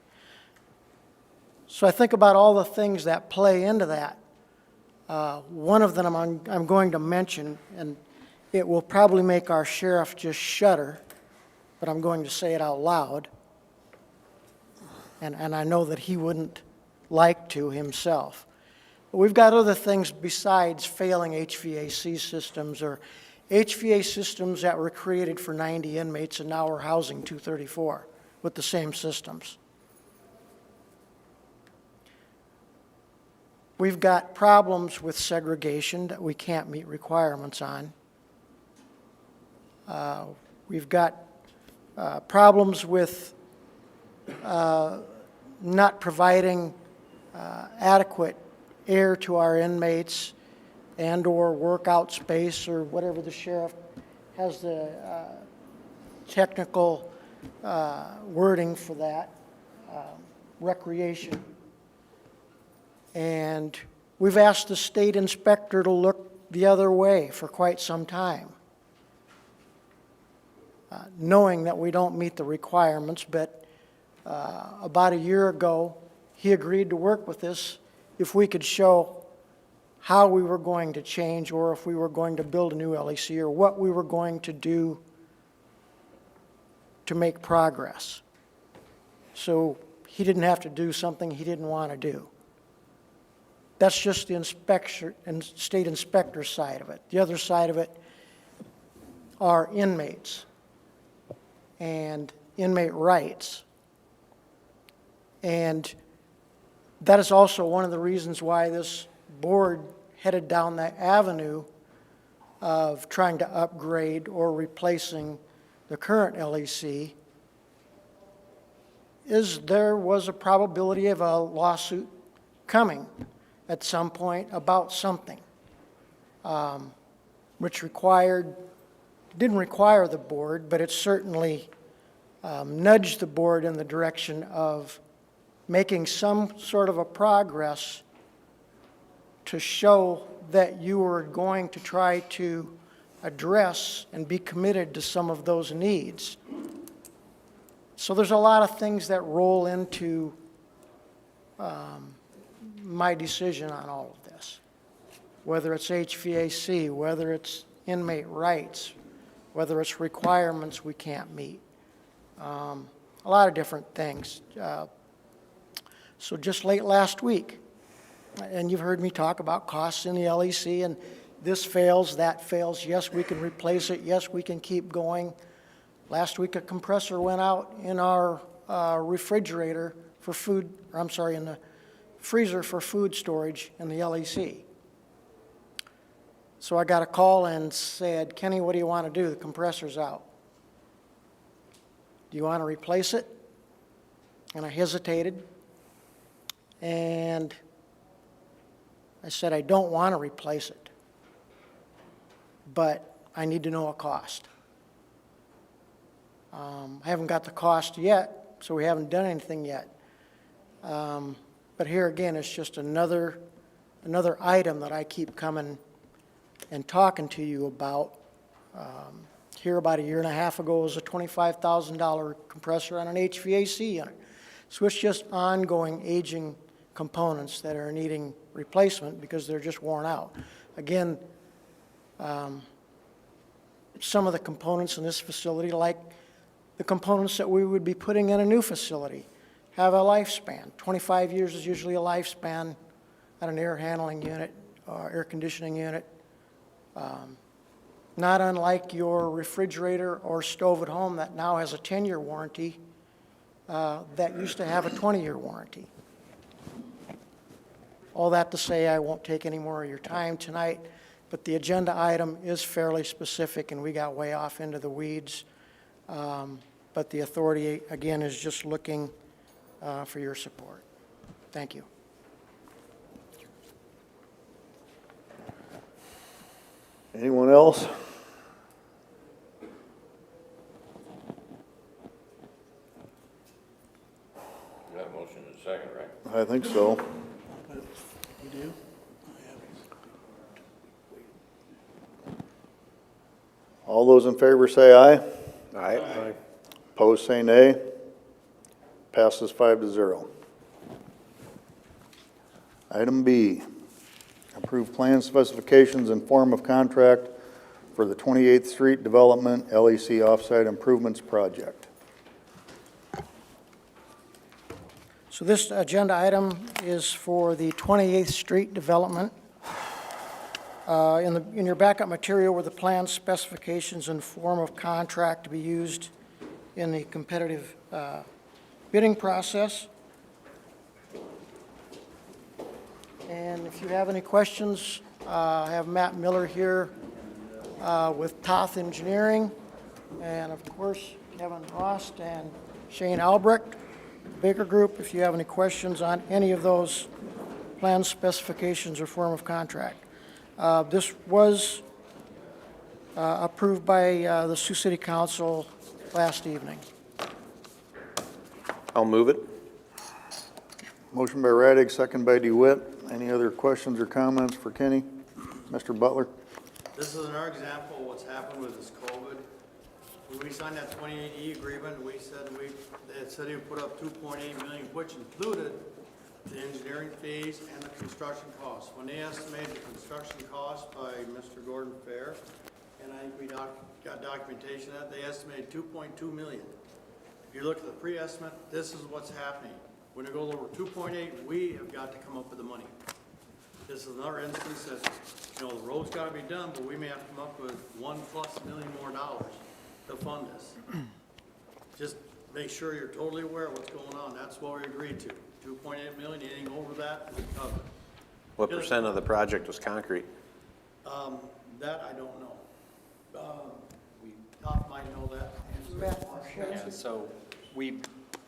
So I think about all the things that play into that. One of them I'm going to mention, and it will probably make our sheriff just shudder, but I'm going to say it out loud. And I know that he wouldn't like to himself. But we've got other things besides failing HVAC systems, or HVAC systems that were created for 90 inmates and now we're housing 234 with the same systems. We've got problems with segregation that we can't meet requirements on. We've got problems with not providing adequate air to our inmates and/or workout space, or whatever the sheriff has the technical wording for that, recreation. And we've asked the state inspector to look the other way for quite some time, knowing that we don't meet the requirements. But about a year ago, he agreed to work with us if we could show how we were going to change, or if we were going to build a new LEC, or what we were going to do to make progress. So he didn't have to do something he didn't want to do. That's just the state inspector side of it. The other side of it are inmates and inmate rights. And that is also one of the reasons why this board headed down that avenue of trying to upgrade or replacing the current LEC, is there was a probability of a lawsuit coming at some point about something. which didn't require the board, but it certainly nudged the board in the direction of making some sort of a progress to show that you were going to try to address and be committed to some of those needs. So there's a lot of things that roll into my decision on all of this, whether it's HVAC, whether it's inmate rights, whether it's requirements we can't meet, a lot of different things. So just late last week, and you've heard me talk about costs in the LEC, and this fails, that fails, yes, we can replace it, yes, we can keep going. Last week, a compressor went out in our refrigerator for food, or I'm sorry, in the freezer for food storage in the LEC. So I got a call and said, Kenny, what do you want to do? The compressor's out. Do you want to replace it? And I hesitated. And I said, I don't want to replace it, but I need to know a cost. I haven't got the cost yet, so we haven't done anything yet. But here again, it's just another item that I keep coming and talking to you about. Here about a year and a half ago was a $25,000 compressor on an HVAC unit. So it's just ongoing aging components that are needing replacement because they're just worn out. Again, some of the components in this facility, like the components that we would be putting in a new facility, have a lifespan. 25 years is usually a lifespan on an air handling unit or air conditioning unit. Not unlike your refrigerator or stove at home that now has a 10-year warranty that used to have a 20-year warranty. All that to say, I won't take any more of your time tonight, but the agenda item is fairly specific, and we got way off into the weeds. But the authority, again, is just looking for your support. Thank you. Anyone else? You got a motion in a second, right? I think so. You do? All those in favor say aye. Aye. Opposed, say nay. Passes 5-0. Item B, approve plan specifications and form of contract for the 28th Street Development LEC Offsite Improvements Project. So this agenda item is for the 28th Street development. In your backup material were the plan specifications and form of contract to be used in the competitive bidding process. And if you have any questions, I have Matt Miller here with Toth Engineering, and of course, Kevin Rost and Shane Albrecht, Baker Group, if you have any questions on any of those plan specifications or form of contract. This was approved by the Sioux City Council last evening. I'll move it. Motion by Radig, second by DeWitt. Any other questions or comments for Kenny? Mr. Butler? This is another example of what's happened with this COVID. When we signed that 28E agreement, we said they said he would put up $2.8 million, which included the engineering fees and the construction costs. When they estimated the construction cost by Mr. Gordon Fair, and I think we got documentation of that, they estimated $2.2 million. If you look at the pre-estimate, this is what's happening. When it goes over 2.8, we have got to come up with the money. This is another instance that, you know, the road's got to be done, but we may have to come up with $1+ million more to fund this. Just make sure you're totally aware of what's going on. That's what we agreed to. 2.8 million, anything over that, we cover. What percent of the project was concrete? That I don't know. Todd might know that. Yeah, so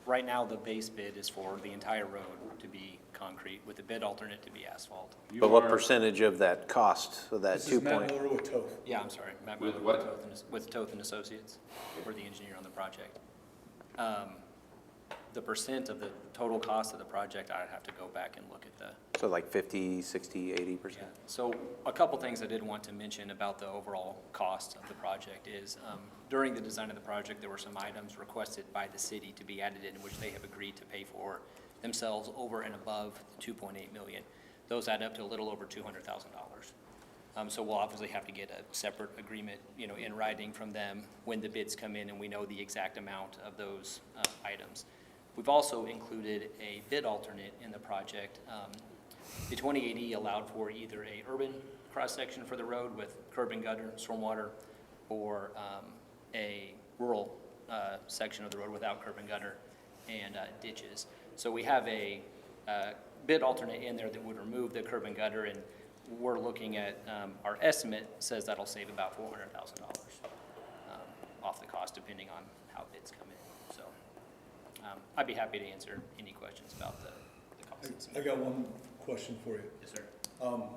right now the base bid is for the entire road to be concrete. concrete with the bid alternate to be asphalt. But what percentage of that cost, of that This 2 is Matt point? Miller with Toth. Yeah, I'm sorry. Matt With Miller what? With Toth and Associates. We're the engineer on the project. The percent of the total cost of the project, I'd have to go back and look at the. So like 50, 60, 80%? So a couple things I did want to mention about the overall cost of the project is, during the design of the project, there were some items requested by the city to be added in, which they have agreed to pay for themselves over and above the 2.8 million. Those add up to a little over $200,000. So we'll obviously have to get a separate agreement, in writing from them when the bids come in and we know the exact amount of those items. We've also included a bid alternate in the project. The 2080 allowed for either a urban cross-section for the road with curb and gutter, stormwater, or a rural section of the road without curb and gutter and ditches. So we have a bid alternate in there that would remove the curb and gutter, and we're looking at, our estimate says that'll save about $400,000 off the cost, depending on how bids come in. So I'd be happy to answer any questions about the costs. I got one question for you. Yes, sir.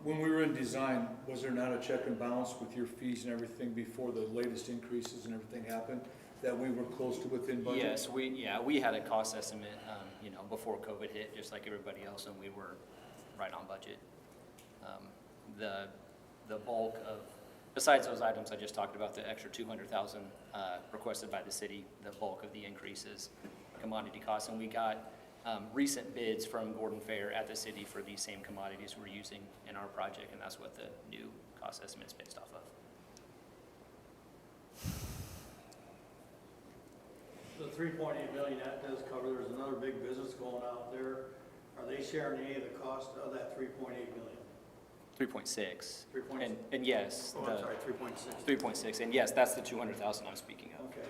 When we were in design, was there not a check and balance with your fees and everything before the latest increases and everything happened, that we were close to within budget? Yes, we had a cost estimate, before COVID hit, just like everybody else, and we were right on budget. The bulk of, besides those items I just talked about, the extra 200,000 requested by the city, the bulk of the increases, commodity costs, and we got recent bids from Gordon Fair at the city for these same commodities we're using in our project, and that's what the new cost estimate is based off of. The 3.8 million, that does cover, there's another big business going out there. Are they sharing any of the cost of that 3.8 million? 3.6. 3.6. And yes. Oh, I'm sorry, 3.6. 3.6, and yes, that's the 200,000 I'm speaking of. Okay.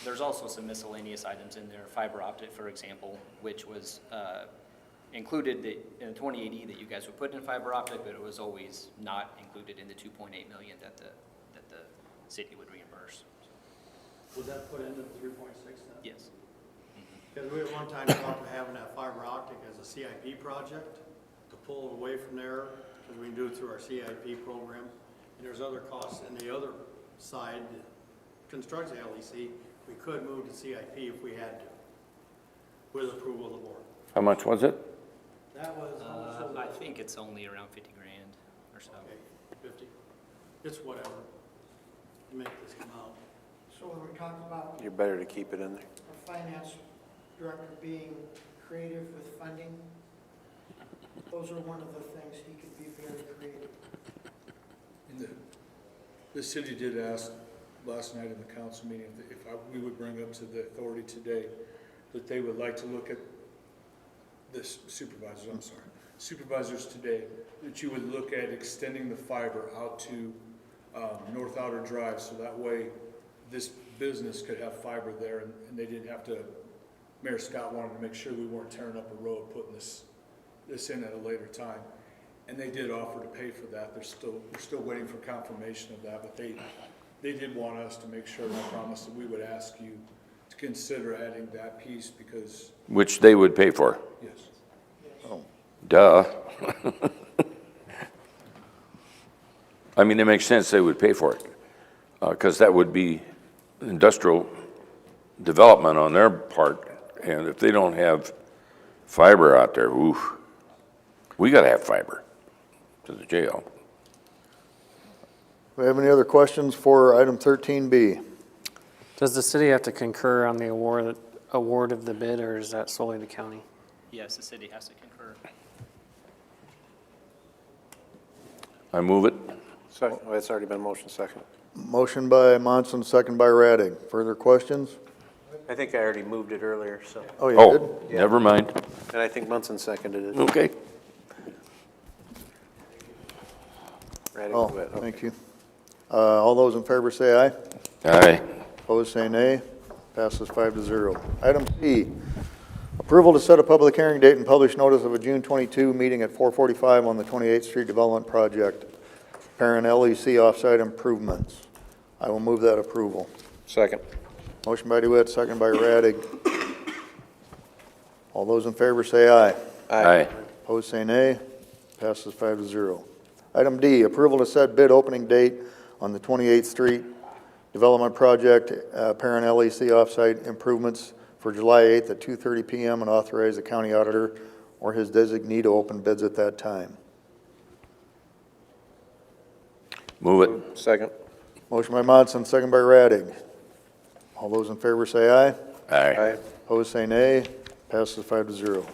There's also some miscellaneous items in there, fiber optic, for example, which was included in the 2080 that you guys would put in fiber optic, but it was always not included in the 2.8 million that the city would reimburse. Would that put into the 3.6 then? Yes. Because we at one time talked about having that fiber optic as a CIP project, to pull it away from there, because we can do it through our CIP program. And there's other costs in the other side, construction LEC, we could move to CIP if we had to, with approval of the board. How much was it? That was I think it's only around 50 grand or so. Okay, 50. It's whatever. Make this come out. So when we're talking about You're better to keep it in there. our finance director being creative with funding, those are one of the things he could be very creative. And the city did ask last night in the council meeting if we would bring up to the authority today that they would like to look at this supervisors today, that you would look at extending the fiber out to North Outer Drive, so that way this business could have fiber there and they didn't have to, Mayor Scott wanted to make sure we weren't tearing up a road, putting this in at a later time. And they did offer to pay for that. We're still waiting for confirmation of that, but they did want us to make sure, and I promised that we would ask you to consider adding that piece because. Which they would pay for? Yes. Oh. Duh. I mean, it makes sense they would pay for it, because that would be industrial development on their part, and if they don't have fiber out there, oof, we gotta have fiber to the jail. Do we have any other questions for item 13B? Does the city have to concur on the award of the bid, or is that solely the county? Yes, the city has to concur. I move it. Second. Oh, it's already been motion second. Motion by Monson, second by Radig. Further questions? I think I already moved it earlier, so. Oh, you did? Never mind. And I think Munson seconded it. Okay. Ready Oh, to it. Okay. thank you. All those in favor say aye. Aye. Opposed, say nay. Passes 5-0. Item C, approval to set a public hearing date and publish notice of a June 22 meeting at 445 on the 28th Street Development Project, Parent LEC offsite improvements. I will move that approval. Second. Motion by DeWitt, second by Radig. All those in favor say aye. Aye. Opposed, say nay. Passes 5-0. Item D, approval to set bid opening date on the 28th Street Development Project, Parent LEC offsite improvements for July 8th at 2:30 PM and authorize the county auditor or his designee to open bids at that time. Move it. Second. Motion by Monson, second by Radig. All those in favor say aye. Aye. Opposed, say nay. Passes 5-0.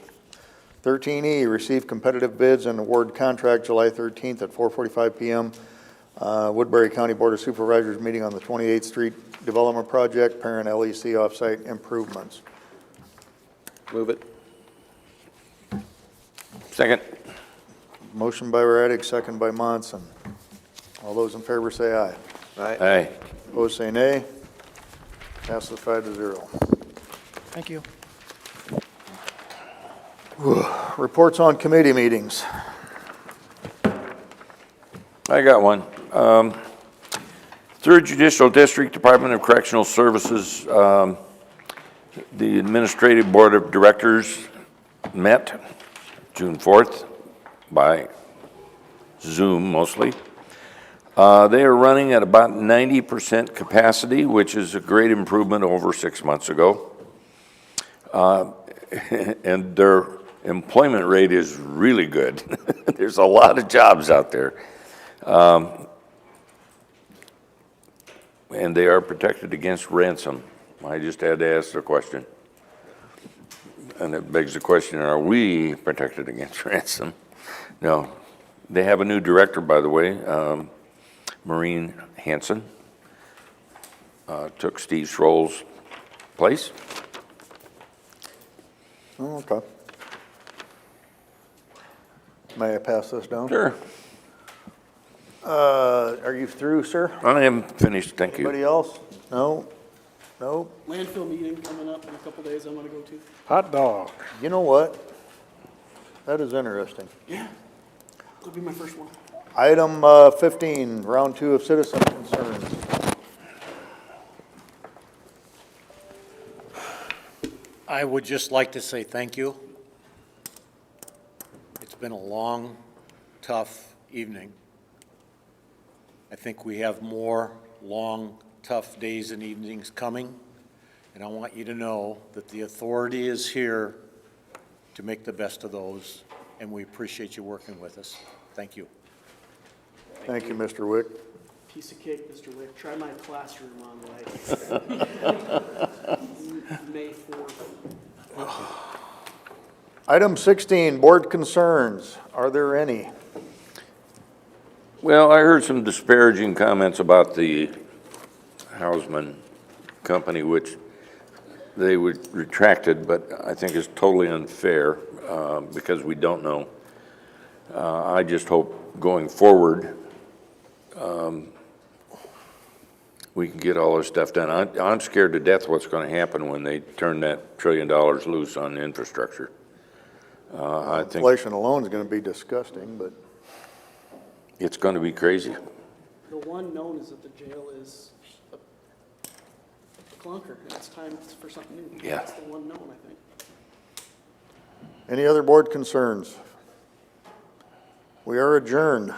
13E, receive competitive bids and award contract July 13th at 4:45 PM. Woodbury County Board of Supervisors meeting on the 28th Street Development Project, Parent LEC offsite improvements. Move it. Second. Motion by Radig, second by Monson. All those in favor say aye. Aye. Opposed, say nay. Passes 5-0. Thank you. Reports on committee meetings. I got one. Third Judicial District Department of Correctional Services, the Administrative Board of Directors met June 4th by Zoom mostly. They are running at about 90% capacity, which is a great improvement over 6 months ago. And their employment rate is really good. There's a lot of jobs out there. And they are protected against ransom. I just had to ask the question. And it begs the question, are we protected against ransom? No. They have a new director, by the way, Maureen Hanson, took Steve Schroll's place. Oh, okay. May I pass this down? Sure. Are you through, sir? I am finished, thank you. Anybody else? No? No? Landfill meeting coming up in a couple days I'm gonna go to. Hot dog. You know what? That is interesting. Yeah, it'll be my first one. Item 15, round 2 of citizen concerns. I would just like to say thank you. It's been a long, tough evening. I think we have more long, tough days and evenings coming, and I want you to know that the authority is here to make the best of those, and we appreciate you working with us. Thank you. Thank you, Mr. Wick. Piece of cake, Mr. Wick. Try my classroom on May 4th. Item 16, board concerns. Are there any? Well, I heard some disparaging comments about the Hausman Company, which they would retracted, but I think is totally unfair because we don't know. I just hope going forward we can get all this stuff done. I'm scared to death what's going to happen when they turn that $1 trillion loose on infrastructure. I think inflation alone is going to be disgusting, but it's going to be crazy. The one known is that the jail is a clunker, and it's time for something new. Yeah. That's the one known, I think. any other board concerns? We are adjourned.